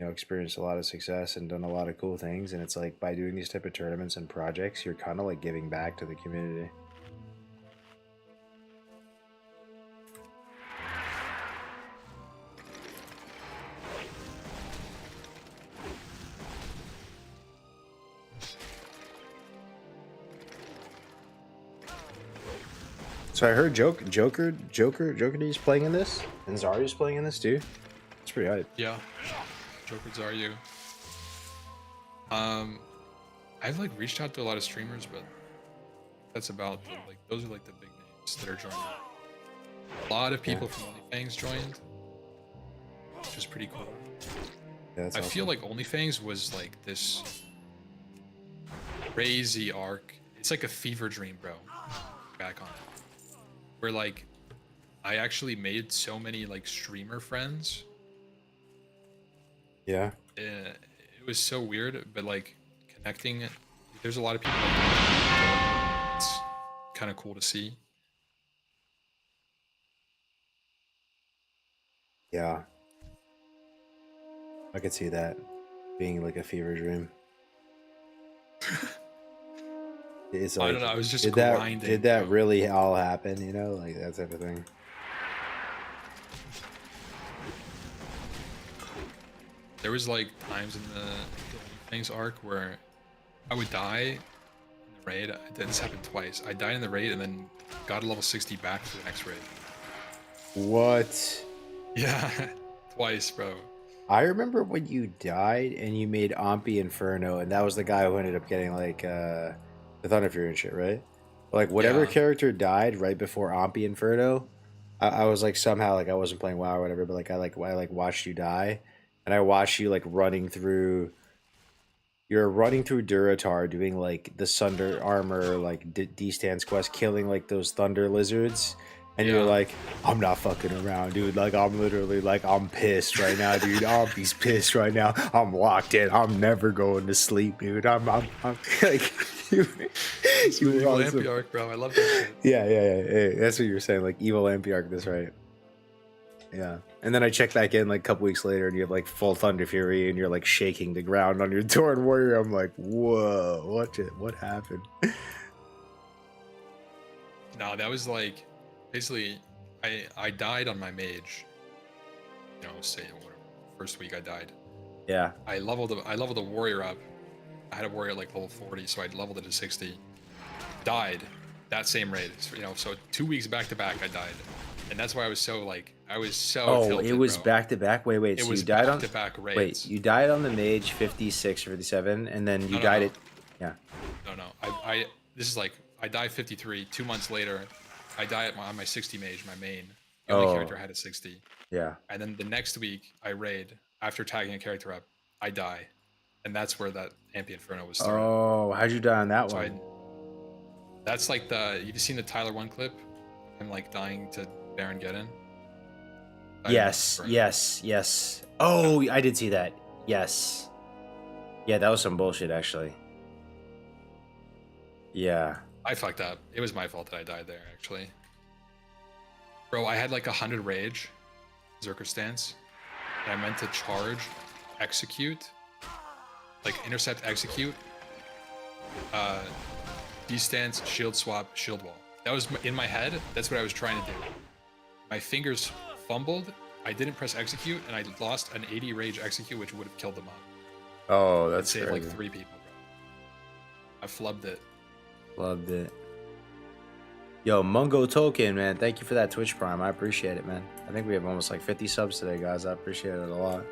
experienced a lot of success and done a lot of cool things, and it's like by doing these type of tournaments and projects, you're kind of like giving back to the community. So I heard Joker D's playing in this, and Zarya's playing in this too. It's pretty hype. Yeah. Jokers are you. I've like reached out to a lot of streamers, but that's about like those are like the big names that are joining. A lot of people from OnlyFans joined, which is pretty cool. Yeah, that's I awesome. feel like OnlyFans was like this crazy arc. It's like a fever dream, bro. Back on it. Where like I actually made so many like streamer friends. Yeah. It was so weird, but like connecting, there's a lot of people. It's kind of cool to see. Yeah. I could see that being like a fever dream. It's like, I don't know. I was just did grinding. Did that bro. really all happen? You know, like that type of thing. There was like times in the things arc where I would die in the raid. This happened twice. I died in the raid and then got a level 60 back for the next raid. What? Yeah, twice, bro. I remember when you died and you made Ahmpy Inferno, and that was the guy who ended up getting like the Thunder Fury and shit, right? Like whatever Yeah. character died right before Ahmpy Inferno, I was like somehow like I wasn't playing WoW or whatever, but like I watched you die, and I watched you like running through. You're running through Duratar doing like the Sunder armor like D-Stance quest, killing like those thunder lizards, and you're Yeah. like, I'm not fucking around, dude. Like I'm literally like I'm pissed right now, dude. He's pissed right now. I'm locked in. I'm never going to sleep, dude. I'm like you, you were Evil on some- Ahmpy arc, bro. I love that shit. yeah. That's what you were saying, like evil Ahmpy arc. That's right. Yeah. And then I check back in like a couple weeks later and you have like full Thunder Fury and you're like shaking the ground on your Tauren Warrior. I'm like, whoa, what happened? No, that was like basically I died on my mage. You know, say whatever. First week I died. Yeah. I leveled the warrior up. I had a warrior at like level 40, so I leveled it to 60. Died that same raid. You know, so 2 weeks back to back I died. And that's why I was so tilted, it was bro. back to back. Wait. It So was you died on back-to-back raids. Wait, you died on the mage 56 or 57, and then you No, died no. at yeah. No. I this is like I die 53. 2 months later, I die on my 60 mage, my main. The only character I had at 60. Yeah. And then the next week I raid after tagging a character up, I die, and that's where that Ahmpy Inferno was started. Oh, how'd you die on that So one? that's like you've seen the Tyler 1 clip? I'm like dying to Baron Geddon. Yes. Oh, I did see that. Yes. Yeah, that was some bullshit, actually. Yeah. I fucked up. It was my fault that I died there, actually. Bro, I had like 100 rage, Zerker stance, and I meant to charge, execute, like intercept, execute, D-stance, shield swap, shield wall. That was in my head. That's what I was trying to do. My fingers fumbled. I didn't press execute, and I lost an 80 rage execute, which would have killed them up. Oh, I'd that's saved like crazy. 3 people, bro. I flubbed it. Loved it. Yo, Mungo Token, man, thank you for that Twitch Prime. I appreciate it, man. I think we have almost like 50 subs today, guys. I appreciate it a lot.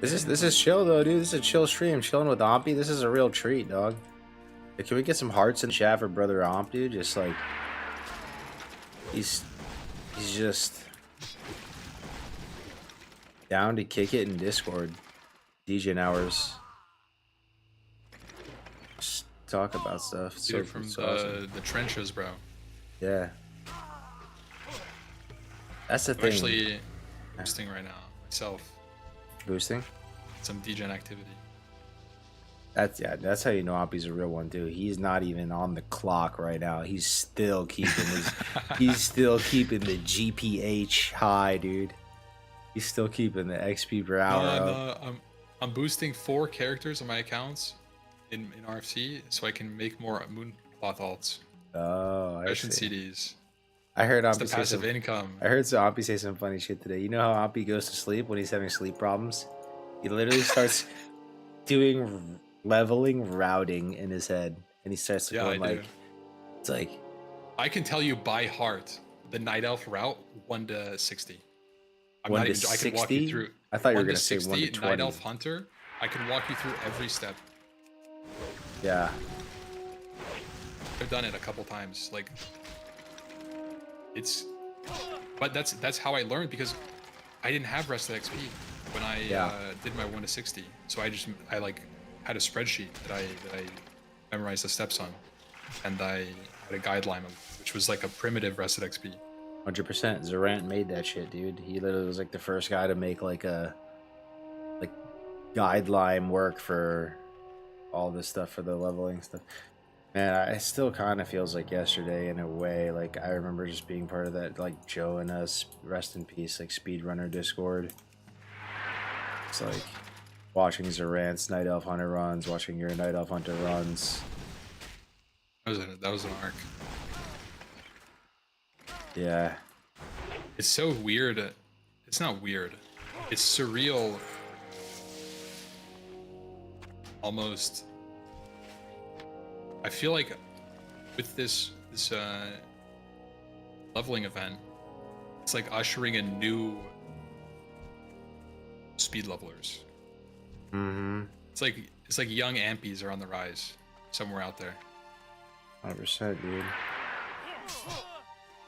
This is chill though, dude. This is a chill stream. Chilling with Ahmpy. This is a real treat, dog. Hey, can we get some hearts in the chat for brother Ahmp, dude? Just like he's just down to kick it in Discord. DJ hours. Just talk about stuff. Dude, from awesome. the trenches, bro. Yeah. That's the I'm thing. actually boosting right now myself. Boosting? Some degen activity. That's how you know Ahmpy's a real one, too. He's not even on the clock right now. He's still keeping the GPH high, dude. He's still keeping the XP per hour up. I'm boosting 4 characters on my accounts in RFC so I can make more Mooncloth alts. Oh, I Russian see. CDs. I heard It's the Ahmpy say passive some, income. I heard Ahmpy say some funny shit today. You know how Ahmpy goes to sleep when he's having sleep problems? He literally starts doing leveling routing in his head, and he starts Yeah, going I do. like, it's like, I can tell you by heart the Night Elf route 1 to 60. I'm 1 not to even. I can walk you 60? through. I thought you were 1 gonna say 1 to 60, 20. Night Elf Hunter. I can walk you through every step. yeah. I've done it a couple times. Like, but that's how I learned, because I didn't have rested XP when I did my 1 to 60. So I like had a spreadsheet that I memorized the steps on, and I had a guideline of, which was like a primitive rested XP. 100%. Zorant made that shit, dude. He literally was like the first guy to make like guideline work for all this stuff for the leveling stuff. Man, it still kind of feels like yesterday in a way. Like I remember just being part of that, like Joe and us, rest in peace, like speedrunner Discord. It's like watching Zorant's Night Elf Hunter runs, watching your Night Elf Hunter runs. That was an arc. Yeah. It's so weird. It's not weird. It's surreal. Almost. I feel like with this leveling event, it's like ushering a new speed levelers. Mm-hmm. It's like young Ahmpys are on the rise somewhere out there. 100%, dude.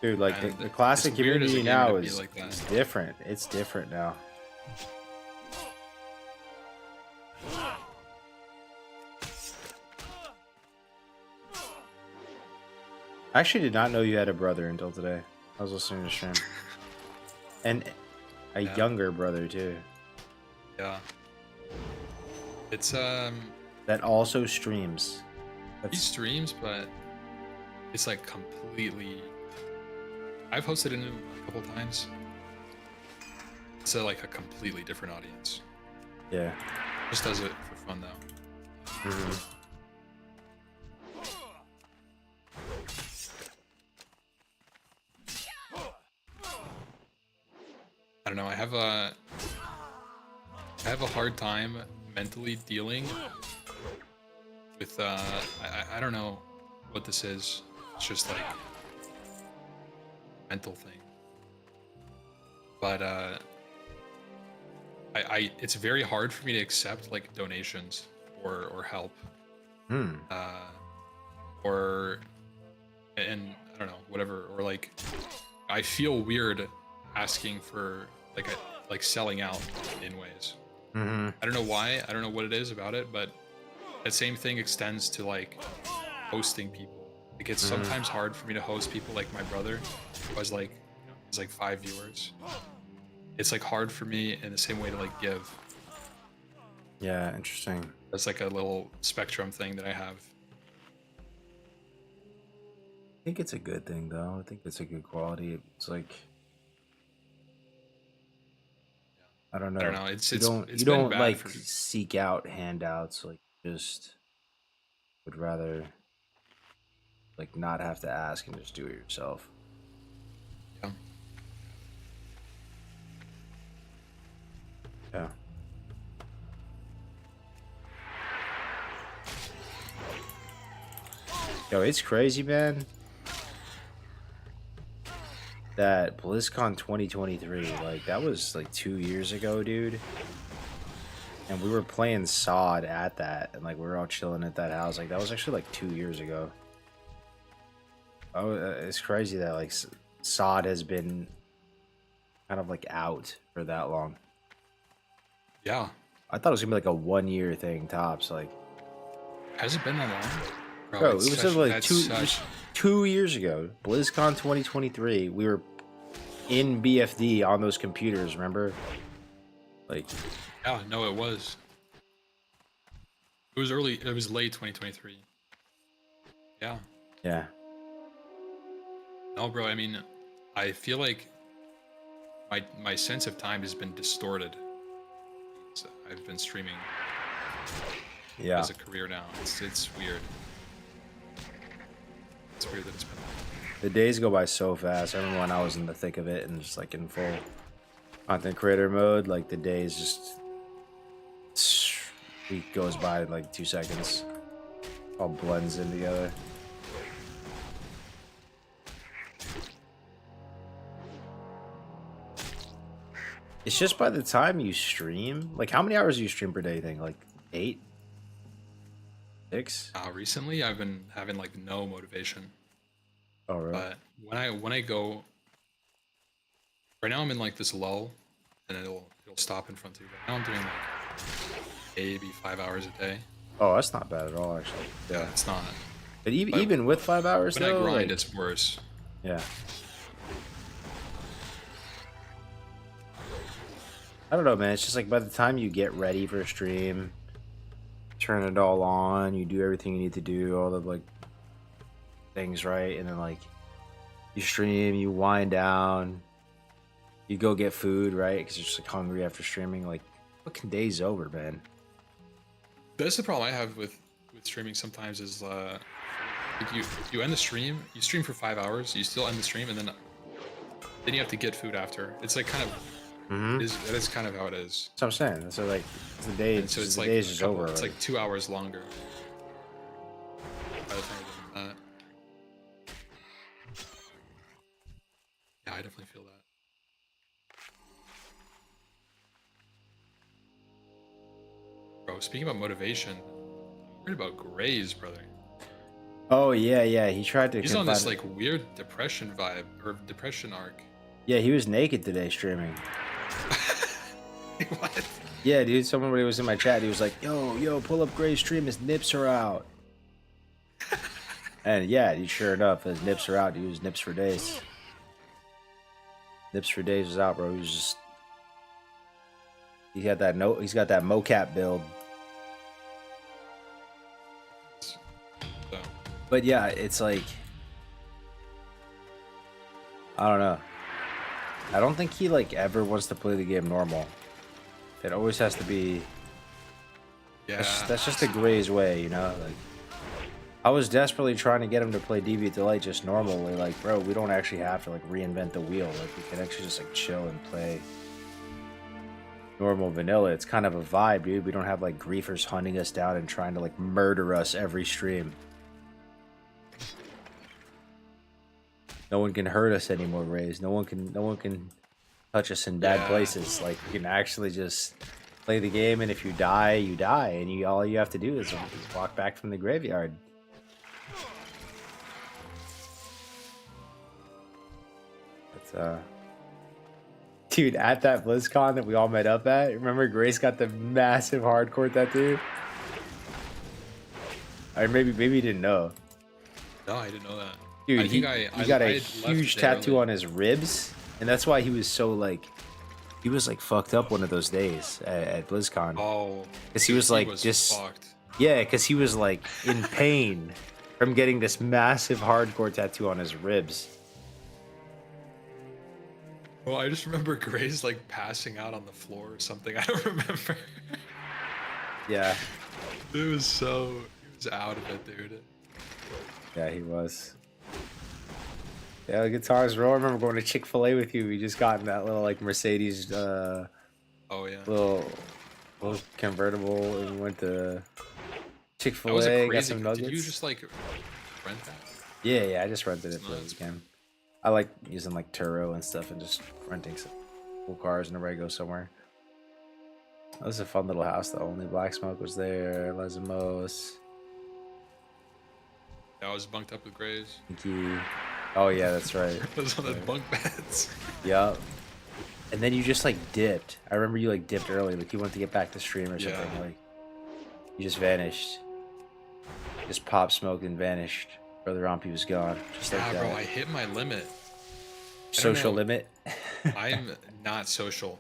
Dude, like And the classic it's weird as a community gamer now to be is like that. is different. It's different now. I actually did not know you had a brother until today. I was listening to stream. And a Yeah. younger brother too. Yeah. It's That also streams. he That's, streams, but it's like completely. I've hosted him a couple times. It's like a completely different audience. yeah. Just does it for fun though. Mhm. I don't know. I have a hard time mentally dealing with I don't know what this is. It's just like mental thing. But I it's very hard for me to accept like donations or help. Hmm. Or and I don't know, whatever, or like I feel weird asking for like selling out in ways. Mm-hmm. I don't know why. I don't know what it is about it, but that same thing extends to like hosting people. Like it's sometimes hard for me to host people like my brother, who has like has like 5 viewers. It's like hard for me in the same way to like give. Yeah, interesting. That's like a little spectrum thing that I have. I think it's a good thing though. I think it's a good quality. It's like I don't know. I don't know. It's you don't it's you been don't bad like for me. seek out handouts. Like just would rather like not have to ask and just do it yourself. Yeah. Yeah. Yo, it's crazy, man. That BlizzCon 2023, like that was like 2 years ago, dude. And we were playing COD at that, and like we were all chilling at that house. Like that was actually like 2 years ago. Oh, it's crazy that like COD has been kind of like out for that long. Yeah. I thought it was gonna be like a 1 year thing tops. Like, Has it been that long? bro, it it's was such- like that's 2 years ago. BlizzCon 2023. We were in BFD on those computers. Remember? Like, Yeah, no, it was. It was early. It was late 2023. Yeah. yeah. No, bro. I mean, I feel like my sense of time has been distorted. So I've been streaming Yeah. as a career now. It's weird. It's weird that it's been. The days go by so fast. I remember when I was in the thick of it and just like in full content creator mode, like the days just week goes by in like 2 seconds. All blends in together. It's just by the time you stream, like how many hours do you stream per day? You think like 8, 6? Recently, I've been having like no motivation. Oh, really? But when I go, right now I'm in like this lull, and it'll stop in front of you. Right now I'm doing like maybe 5 hours a day. Oh, that's not bad at all, actually. Yeah, it's not. But even But even with 5 hours, When though, I grind, like, it's worse. yeah. I don't know, man. It's just like by the time you get ready for a stream, turn it all on, you do everything you need to do, all the like things right, and then like you stream, you wind down, you go get food, right? Because you're just like hungry after streaming. Like, fucking day's over, man. That's the problem I have with streaming sometimes is like you end the stream, you stream for 5 hours, you still end the stream, and then you have to get food after. It's like kind of that is kind of how it is. That's what I'm saying. So like the day, And so it's the like day's just over. it's already. like 2 hours longer. By the time you're doing that. Yeah, I definitely feel that. speaking about motivation, I'm worried about Grays, brother. Oh yeah. He tried to. He's on this confide- like weird depression vibe or depression arc. Yeah, he was naked today streaming. What? Yeah, dude. Somebody was in my chat. He was like, "Yo, pull up Gray's stream. His nips are out." And yeah, dude, sure enough, his nips are out. He was nips for days. Nips for days was out, bro. He was just. He's got that mocap build. So, But yeah, it's like I don't know. I don't think he like ever wants to play the game normal. It always has to be. yeah. That's just the Gray's way, you know. Like I was desperately trying to get him to play Deviant Delight just normally. Like, bro, we don't actually have to like reinvent the wheel. Like we can actually just like chill and play normal vanilla. It's kind of a vibe, dude. We don't have like griefers hunting us down and trying to like murder us every stream. No one can hurt us anymore, Rays. No one can touch us in bad Yeah. places. Like we can actually just play the game, and if you die, you die, and all you have to do is walk back from the graveyard. But dude, at that BlizzCon that we all met up at, remember Grace got the massive hardcore tattoo? Or maybe you didn't know. No, I didn't know that. Dude, I he think got a I had left huge there tattoo early. on his ribs, and that's why he was so like, he was like fucked up one of those days at BlizzCon. Oh, Because he was like just fucked. yeah, because he was like in pain from getting this massive hardcore tattoo on his ribs. Well, I just remember Grays like passing out on the floor or something. I don't remember. Yeah, He was out of it, dude. yeah, he was. Yeah, the guitars, bro. I remember going to Chick-fil-A with you. We just got in that little like Mercedes, Oh yeah. little convertible, and we went to That was Chick-fil-A, a got crazy. some nuggets. Did you just like rent that? Yeah, I just rented it for Nice. this game. I like using like Turo and stuff and just renting some cool cars whenever I go somewhere. That was a fun little house though. Only Black Smoke was there, Lesamos, Yeah, I was bunked up with Grays. Pinky. Oh yeah, that's right. I was on the bunk beds. Yup. And then you just like dipped. I remember you like dipped early, like you wanted to get back to stream or something. Yeah. Like you just vanished. Just pop smoked and vanished. Brother Ahmpy was gone. Just like Yeah, that. bro, I hit my limit. Social know. limit. I'm not social.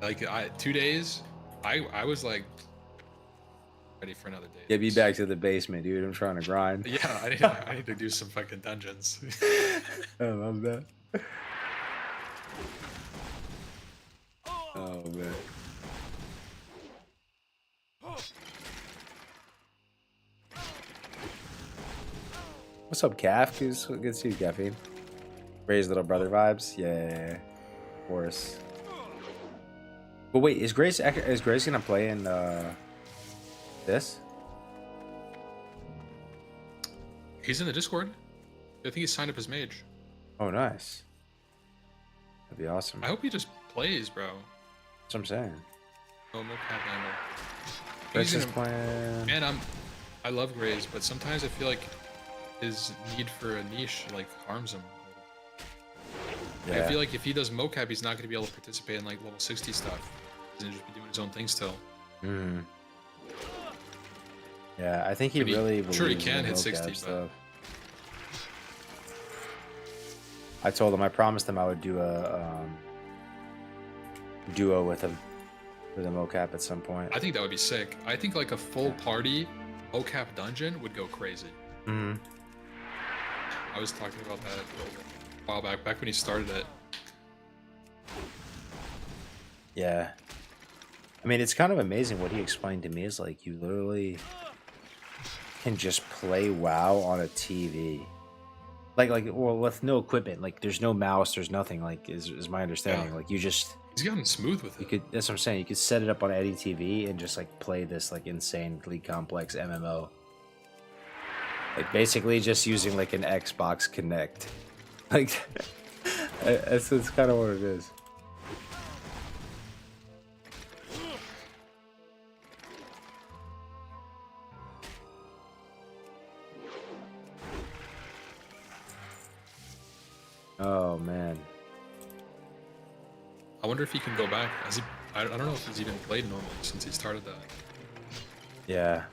Like 2 days, I was like ready for another day. Get me back to the basement, dude. I'm trying to grind. Yeah, I need to do some fucking dungeons. I love that. Oh man. What's up, Calf? Good to see you, Caffeine. Gray's little brother vibes. Yeah, of course. But wait, is Grace gonna play in this? He's in the Discord. I think he signed up as mage. Oh, nice. That'd be awesome. I hope he just plays, bro. That's what I'm saying. No cap ammo. Grace He's is gonna- playing. Man, I love Grays, but sometimes I feel like his need for a niche like harms him. Yeah. I feel like if he does mocap, he's not going to be able to participate in like level 60 stuff. He's going to just be doing his own thing still. Mm. Yeah, I think he I mean, really sure he believes can in hit mocap 60, but- stuff. I told him, I promised him I would do a duo with him for the mocap at some point. I think that would be sick. I think like a full party mocap dungeon would go crazy. Mhm. I was talking about that a while back when he started it. Yeah. I mean, it's kind of amazing what he explained to me is like you literally can just play WoW on a TV. Like well, with no equipment. Like there's no mouse, there's nothing, like is my understanding. Yeah. Like you just He's gotten smooth with you it. could that's what I'm saying. You could set it up on any TV and just like play this like insanely complex MMO. Like basically just using like an Xbox Connect. Like that's kind of what it is. Oh man. I wonder if he can go back. Has he? I don't know if he's even played normally since he started that. Yeah.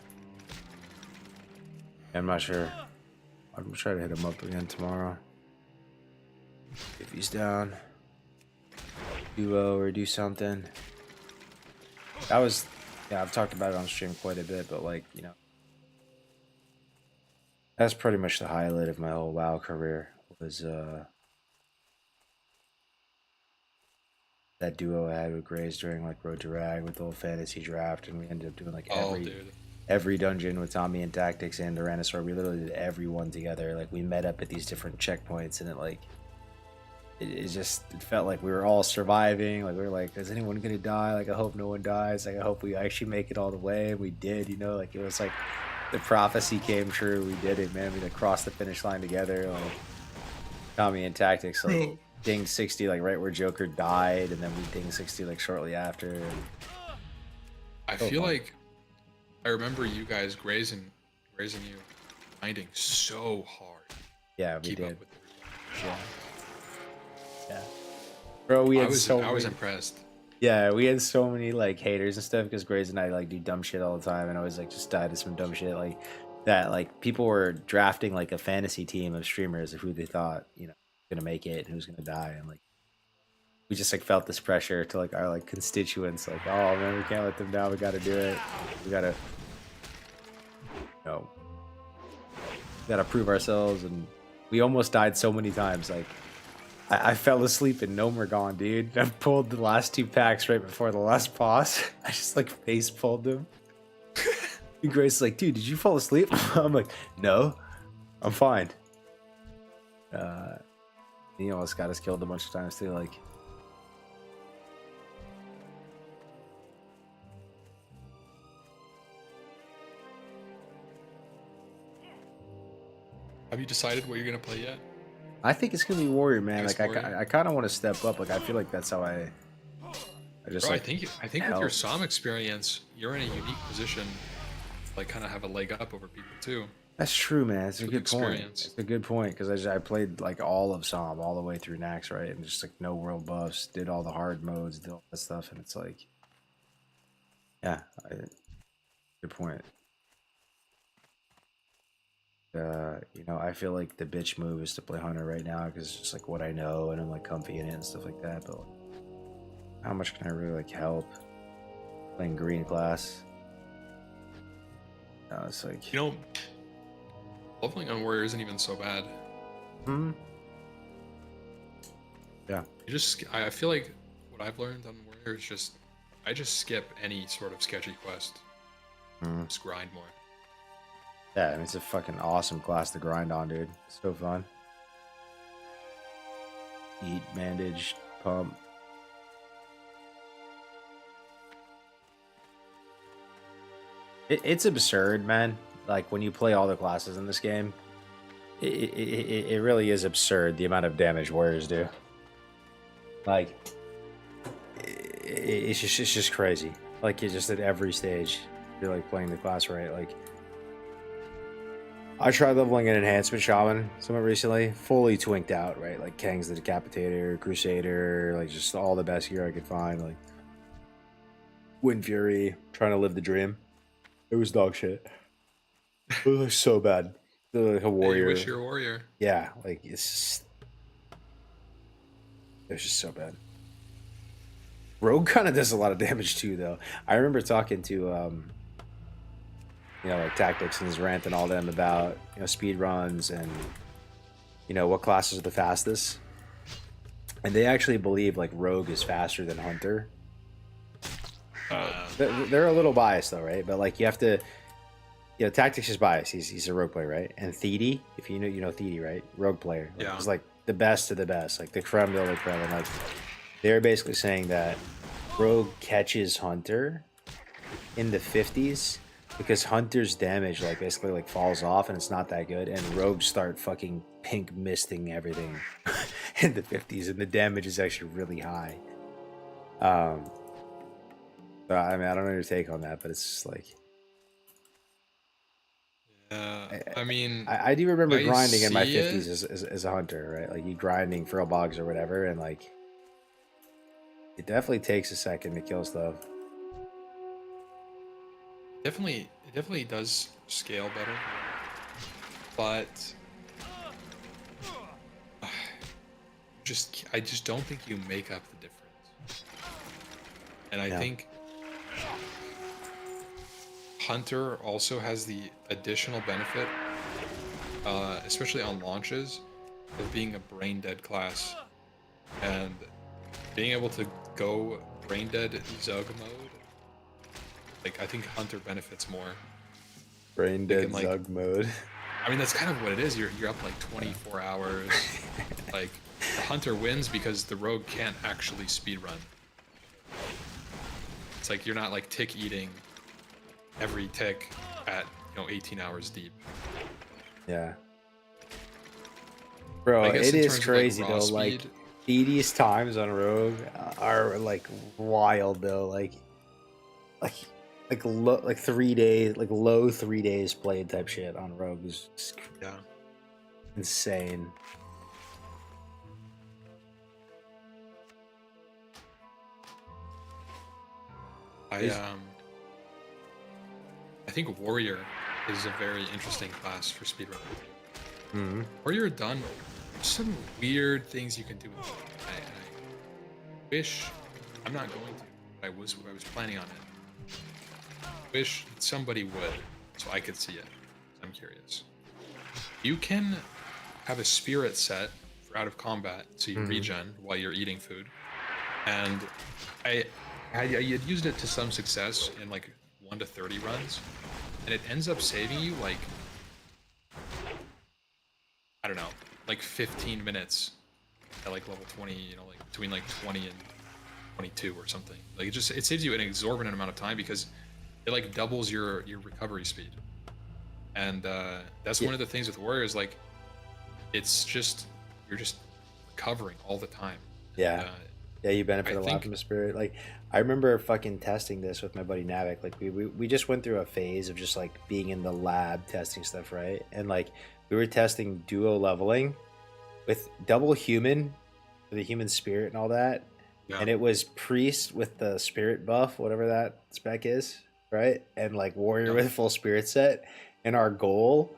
I'm not sure. I'm gonna try to hit him up again tomorrow. If he's down. Duo or do something. That was, yeah, I've talked about it on stream quite a bit, but like, you know, that's pretty much the highlight of my whole WoW career was that duo I had with Grays during like Road to Rag with the whole fantasy draft, and we ended up doing like every dungeon with Tommy and Tactics and Tyrannosaur. We literally did every one together. Like we met up at these different checkpoints, and it just felt like we were all surviving. Like we were like, is anyone gonna die? Like I hope no one dies. Like I hope we actually make it all the way. And we did, you know, like it was like the prophecy came true. We did it, man. We like crossed the finish line together. Like Tommy and Tactics like ding 60 like right where Joker died, and then we ding 60 like shortly after. And I feel like I remember you guys grazing you, grinding so hard. Yeah, we Keep did. Up with Yeah. Yeah. Bro, we had I was impressed. Yeah, we had so many like haters and stuff because Grays and I like do dumb shit all the time, and always like just died to some dumb shit like that. Like people were drafting like a fantasy team of streamers of who they thought, you know, gonna make it and who's gonna die, and like we just like felt this pressure to like our like constituents, like, oh man, we can't let them down. We gotta do it. We gotta, you know, we gotta prove ourselves. And we almost died so many times. Like I fell asleep and Gnome were gone, dude. I pulled the last 2 packs right before the last boss. I just like face pulled them. And Grace is like, dude, did you fall asleep? I'm like, no, I'm fine. He almost got us killed a bunch of times too. Like, Have you decided what you're gonna play yet? I think it's gonna be Warrior, man. Next Like, Warrior? I kind of want to step up. Like, I feel like that's how I just Bro, like. I think with your Psalm experience, you're in a unique position, like kind of have a leg up over people too. That's true, man. It's a With good point. experience. It's a good point because I played like all of Psalm all the way through Nax, right? And just like no world buffs, did all the hard modes, did all that stuff, and it's like, yeah, good point. You know, I feel like the bitch move is to play Hunter right now because it's just like what I know and I'm like comfy in it and stuff like that. But like, how much can I really like help playing green class? No, it's like, You know, leveling on Warrior isn't even so bad. Yeah. You just, I feel like what I've learned on Warrior is just, I just skip any sort of sketchy quest. Just grind more. Yeah, I mean, it's a fucking awesome class to grind on, dude. It's so fun. Eat, bandage, pump. It's absurd, man. Like, when you play all the classes in this game, it really is absurd the amount of damage warriors do. Like, it's just crazy. Like, it's just at every stage, you're like playing the class right. Like, I tried leveling an enhancement shaman somewhat recently, fully twinked out, right? Like Kang's the Decapitator, Crusader, like just all the best gear I could find, like Wind Fury, trying to live the dream. It was dog shit. It was so bad. Like a warrior. Hey, you wish you're a warrior. Yeah, like it's just so bad. Rogue kind of does a lot of damage too, though. I remember talking to you know, like Tactics and his rant and all them about, you know, speed runs and, you know, what classes are the fastest. And they actually believe like Rogue is faster than Hunter. They're a little biased though, right? But like you have to, you know, Tactics is biased. He's a rogue player, right? And Theedy, if you know Theedy, right? Rogue player. Like, Yeah. He's like the best of the best, like the creme de la creme. And like they're basically saying that Rogue catches Hunter in the 50s. Because Hunter's damage like basically like falls off and it's not that good, and Rogues start fucking pink misting everything in the 50s, and the damage is actually really high. So, I mean, I don't know your take on that, but it's just like, I mean, I do remember I grinding in my see it. 50s as a hunter, right? Like you grinding for bogs or whatever, and like it definitely takes a second to kill stuff. It definitely does scale better, but I just don't think you make up the difference. And I Yeah. think Hunter also has the additional benefit, especially on launches, of being a brain dead class and being able to go brain dead Zug mode. Like I think Hunter benefits more. Brain They dead can, like- Zug mode. I mean, that's kind of what it is. You're up like 24 hours. Like the Hunter wins because the Rogue can't actually speedrun. It's like you're not like tick eating every tick at 18 hours deep. Yeah. Bro, I guess it in is terms of, crazy raw though. Like speed, tedious times on Rogue are like wild though. Like like 3 days, like low 3 days played type shit on Rogue is just yeah. insane. I think Warrior is a very interesting class for speedrun. Mm-hmm. Warrior done some weird things you can do with it. I wish I'm not going to. But I was planning on it. Wish somebody would, so I could see it. I'm curious. You can have a spirit set for out of combat, so you regen while you're eating food. And I had used it to some success in like 1 to 30 runs, and it ends up saving you like, I don't know, like 15 minutes at like level 20, like between like 20 and 22 or something. Like it saves you an exorbitant amount of time because it like doubles your recovery speed. And that's one of the things with Warriors, like it's just you're just recovering all the time. Yeah. Yeah, you benefit I a lot think- from the spirit. Like, I remember fucking testing this with my buddy Navik. Like, we just went through a phase of just like being in the lab testing stuff, right? And like, we were testing duo leveling with double human for the human spirit and all that. Yeah. And it was priest with the spirit buff, whatever that spec is, right? And like warrior with full spirit set. And our goal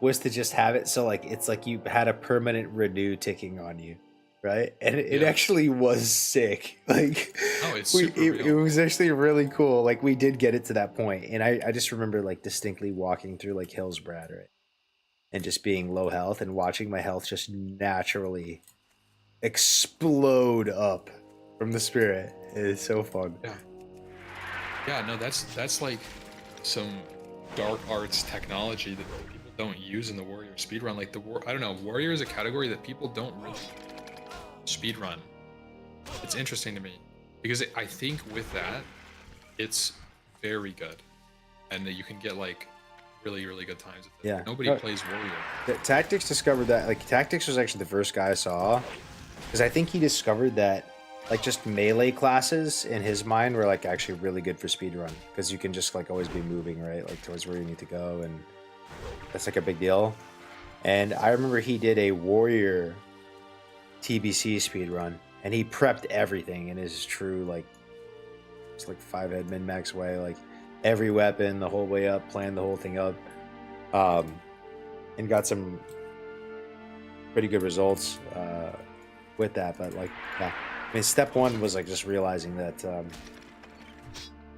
was to just have it so like it's like you had a permanent renew ticking on you. Right, and it Yeah. actually was sick. Like, Oh, it's super real. it was actually really cool. Like, we did get it to that point, and I just remember like distinctly walking through like Hillsbrad, right, and just being low health and watching my health just naturally explode up from the spirit. It is so fun. Yeah, no, that's like some dark arts technology that people don't use in the Warrior speedrun. Like I don't know, Warrior is a category that people don't really speedrun. It's interesting to me because I think with that, it's very good, and that you can get like really good times. With it. Yeah. Nobody No. plays Warrior. Tactics discovered that. Like, Tactics was actually the first guy I saw, because I think he discovered that like just melee classes in his mind were like actually really good for speedrun, because you can just like always be moving right like towards where you need to go, and that's like a big deal. And I remember he did a Warrior TBC speedrun, and he prepped everything in his true like it's like 5-head min-max way, like every weapon the whole way up, planned the whole thing up, and got some pretty good results with that. But like, yeah, I mean, step one was like just realizing that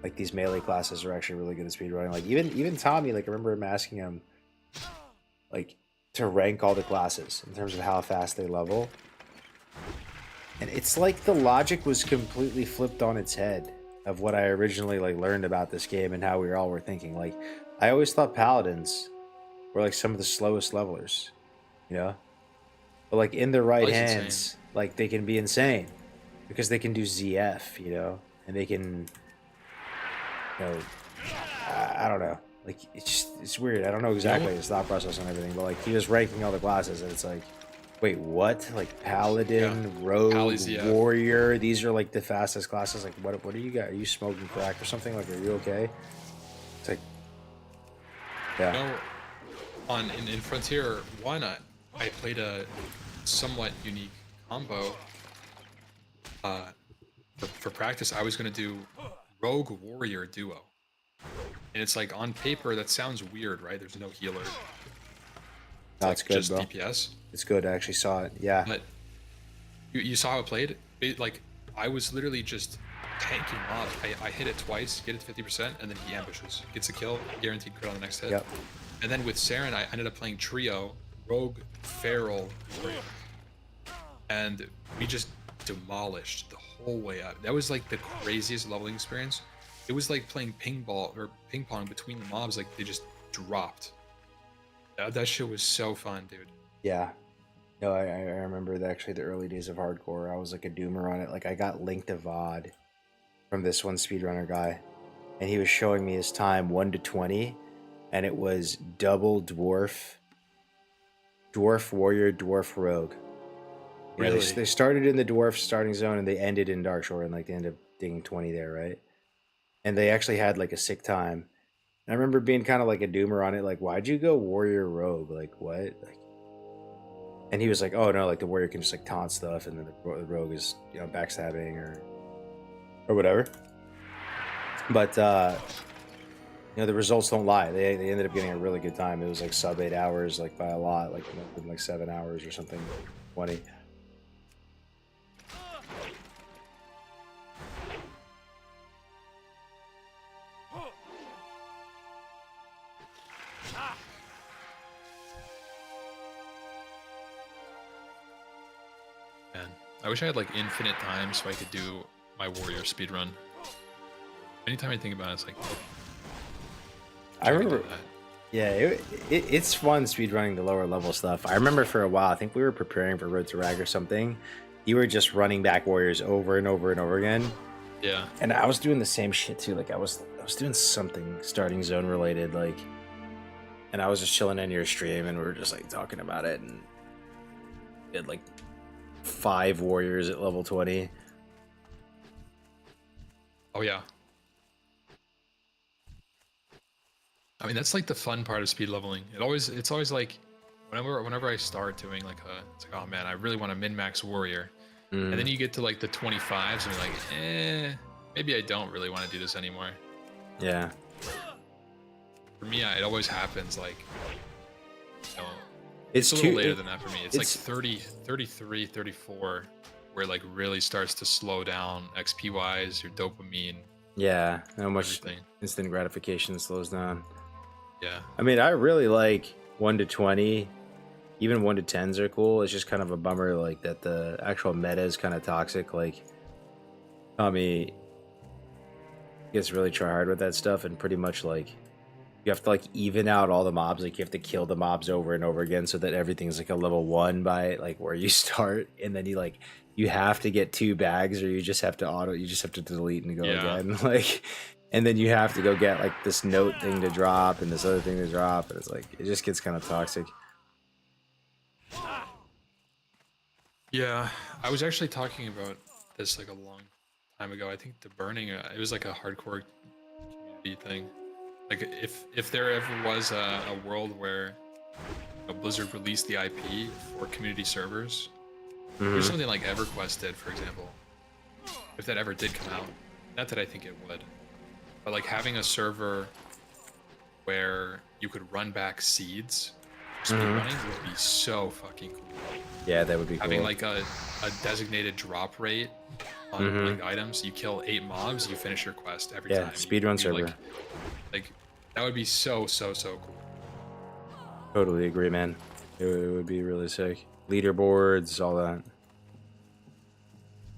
like these melee classes are actually really good at speedrunning. Like even Tommy, like I remember him asking him like to rank all the classes in terms of how fast they level. And it's like the logic was completely flipped on its head of what I originally like learned about this game and how we all were thinking. Like, I always thought paladins were like some of the slowest levelers, you know? But like in the right That's hands, insane. like they can be insane because they can do ZF, you know, and they can, you know, I don't know. Like it's weird. I don't know exactly his thought process and everything, but like he was ranking all the classes, and it's like, wait, what? Like Paladin, Rogue, Pally's, yeah. Warrior. These are like the fastest classes. Like, what are you guys? Are you smoking crack or something? Like, are you okay? It's like, yeah. No, in Frontier 1, I played a somewhat unique combo. For practice, I was gonna do Rogue Warrior duo, and it's like on paper that sounds weird, right? There's no healer. It's No, like it's good, just bro. DPS. It's good. I actually saw it. Yeah. But you saw how it played? Like, I was literally just tanking mobs. I hit it twice, get it to 50%, and then he ambushes. Gets a kill, guaranteed crit on the next hit. Yep. And then with Saren, I ended up playing Trio, Rogue, Feral, Warrior. And we just demolished the whole way up. That was like the craziest leveling experience. It was like playing ping pong between the mobs, like they just dropped. That shit was so fun, dude. Yeah. No, I remember actually the early days of hardcore. I was like a doomer on it. Like I got linked a VOD from this one speedrunner guy, and he was showing me his time 1 to 20, and it was double dwarf warrior, dwarf rogue. You know, Really? they started in the dwarf starting zone and they ended in Darkshore, and like they ended up dinging 20 there, right? And they actually had like a sick time. And I remember being kind of like a doomer on it, like, why'd you go warrior rogue? Like what? Like, and he was like, oh no, like the warrior can just like taunt stuff, and then the rogue is, you know, backstabbing or whatever. But you know, the results don't lie. They ended up getting a really good time. It was like sub 8 hours, like by a lot, like 7 hours or something, 20. Man, I wish I had like infinite time so I could do my warrior speedrun. Anytime I think about it, it's like, I could do remember, that. yeah, it's fun speedrunning the lower level stuff. I remember for a while, I think we were preparing for Road to Rag or something. You were just running back warriors over and over and over again. Yeah. And I was doing the same shit too. Like I was doing something starting zone related, like, and I was just chilling in your stream, and we were just like talking about it, and we had like 5 warriors at level 20. Oh yeah. I mean, that's like the fun part of speed leveling. It's always like, whenever I start doing like it's like, oh man, I really want a min-max warrior. And then you get to like the 25s and you're like, maybe I don't really want to do this anymore. Yeah. For me, it always happens like, you know, It's a little too later than that for me. It's like it's- 30, 33, 34, where it like really starts to slow down XP wise, your dopamine, Yeah, how much everything. instant gratification slows down. Yeah. I mean, I really like 1 to 20. Even 1 to 10s are cool. It's just kind of a bummer, like, that the actual meta is kind of toxic. Like, Tommy gets really try hard with that stuff, and pretty much, like, you have to, like, even out all the mobs. Like, you have to kill the mobs over and over again so that everything's, like, a level 1 by, like, where you start. And then you have to get 2 bags, or you just have to delete and go again. Like, and then you have to go get, like, this note thing to drop and this other thing to drop. And it's, like, it just gets kind of toxic. Yeah, I was actually talking about this like a long time ago. I think the burning, it was like a hardcore community thing. Like if there ever was a world where Blizzard released the IP for community servers, there's something like EverQuest did, for example. If that ever did come out, not that I think it would, but like having a server where you could run back seeds, speedrunning would be so fucking cool. Yeah, that would be cool. Having like a designated drop rate on like items, you kill 8 mobs, you finish your quest every time. Speedrun server. Like that would be so cool. Totally agree, man. It would be really sick. Leaderboards, all that.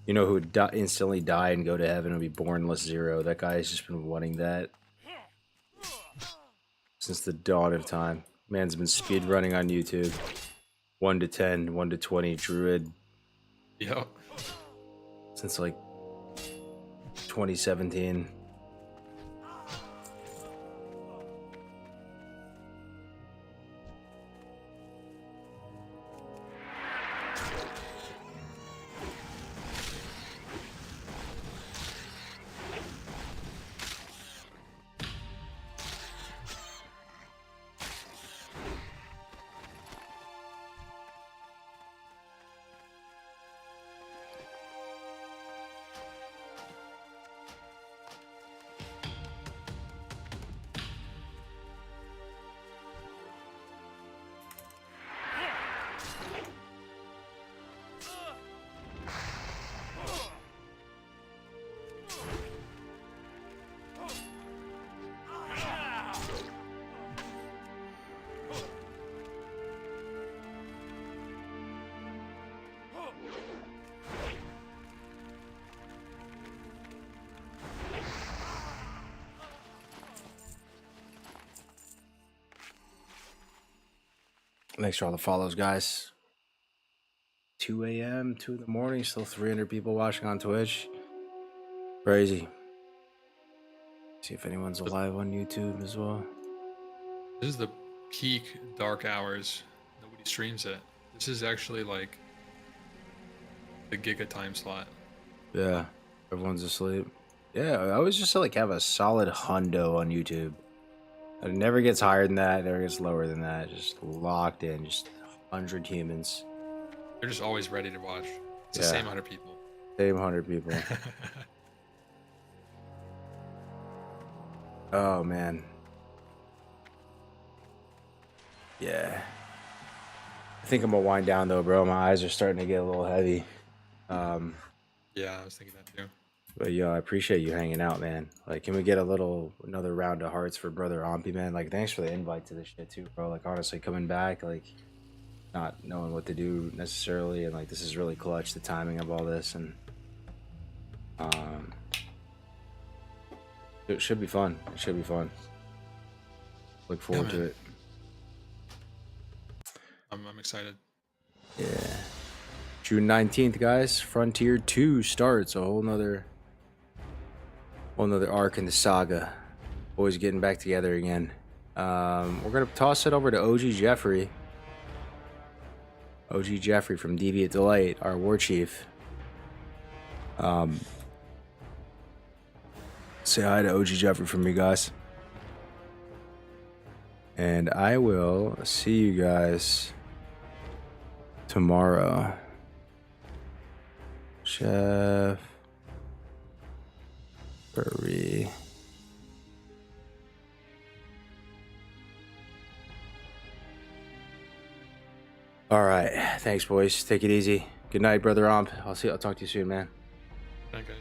You know who would instantly die and go to heaven and be bornless 0? That guy has just been wanting that since the dawn of time. Man's been speedrunning on YouTube. 1 to 10, 1 to 20 druid Yep. since like 2017. Thanks for all the follows, guys. 2 a.m., 2 in the morning, still 300 people watching on Twitch. Crazy. See if anyone's alive on YouTube as well. This is the peak dark hours. Nobody streams it. This is actually like the giga time slot. Yeah, everyone's asleep. Yeah, I always just like have a solid hundo on YouTube. It never gets higher than that, never gets lower than that. Just locked in, just 100 humans. They're just always ready to watch. It's the Yeah. same 100 people. Same 100 people. Oh, man. Yeah. I think I'm gonna wind down though, bro. My eyes are starting to get a little heavy. Yeah, I was thinking that too. But yo, I appreciate you hanging out, man. Like, can we get another round of hearts for brother Ahmpy, man? Like, thanks for the invite to this shit too, bro. Like, honestly, coming back, like, not knowing what to do necessarily, and like, this is really clutch, the timing of all this, and it should be fun. It should be fun. Look forward to man. it. I'm excited. Yeah. June 19th, guys. Frontier 2 starts. A whole nother arc in the saga. Boys getting back together again. We're gonna toss it over to OG Jeffrey. OG Jeffrey from Deviant Delight, our war chief. Say hi to OG Jeffrey from me, guys. And I will see you guys tomorrow. Chef Curry. All right. Thanks, boys. Take it easy. Good night, brother Omp. I'll talk to you soon, man. Good night, guys.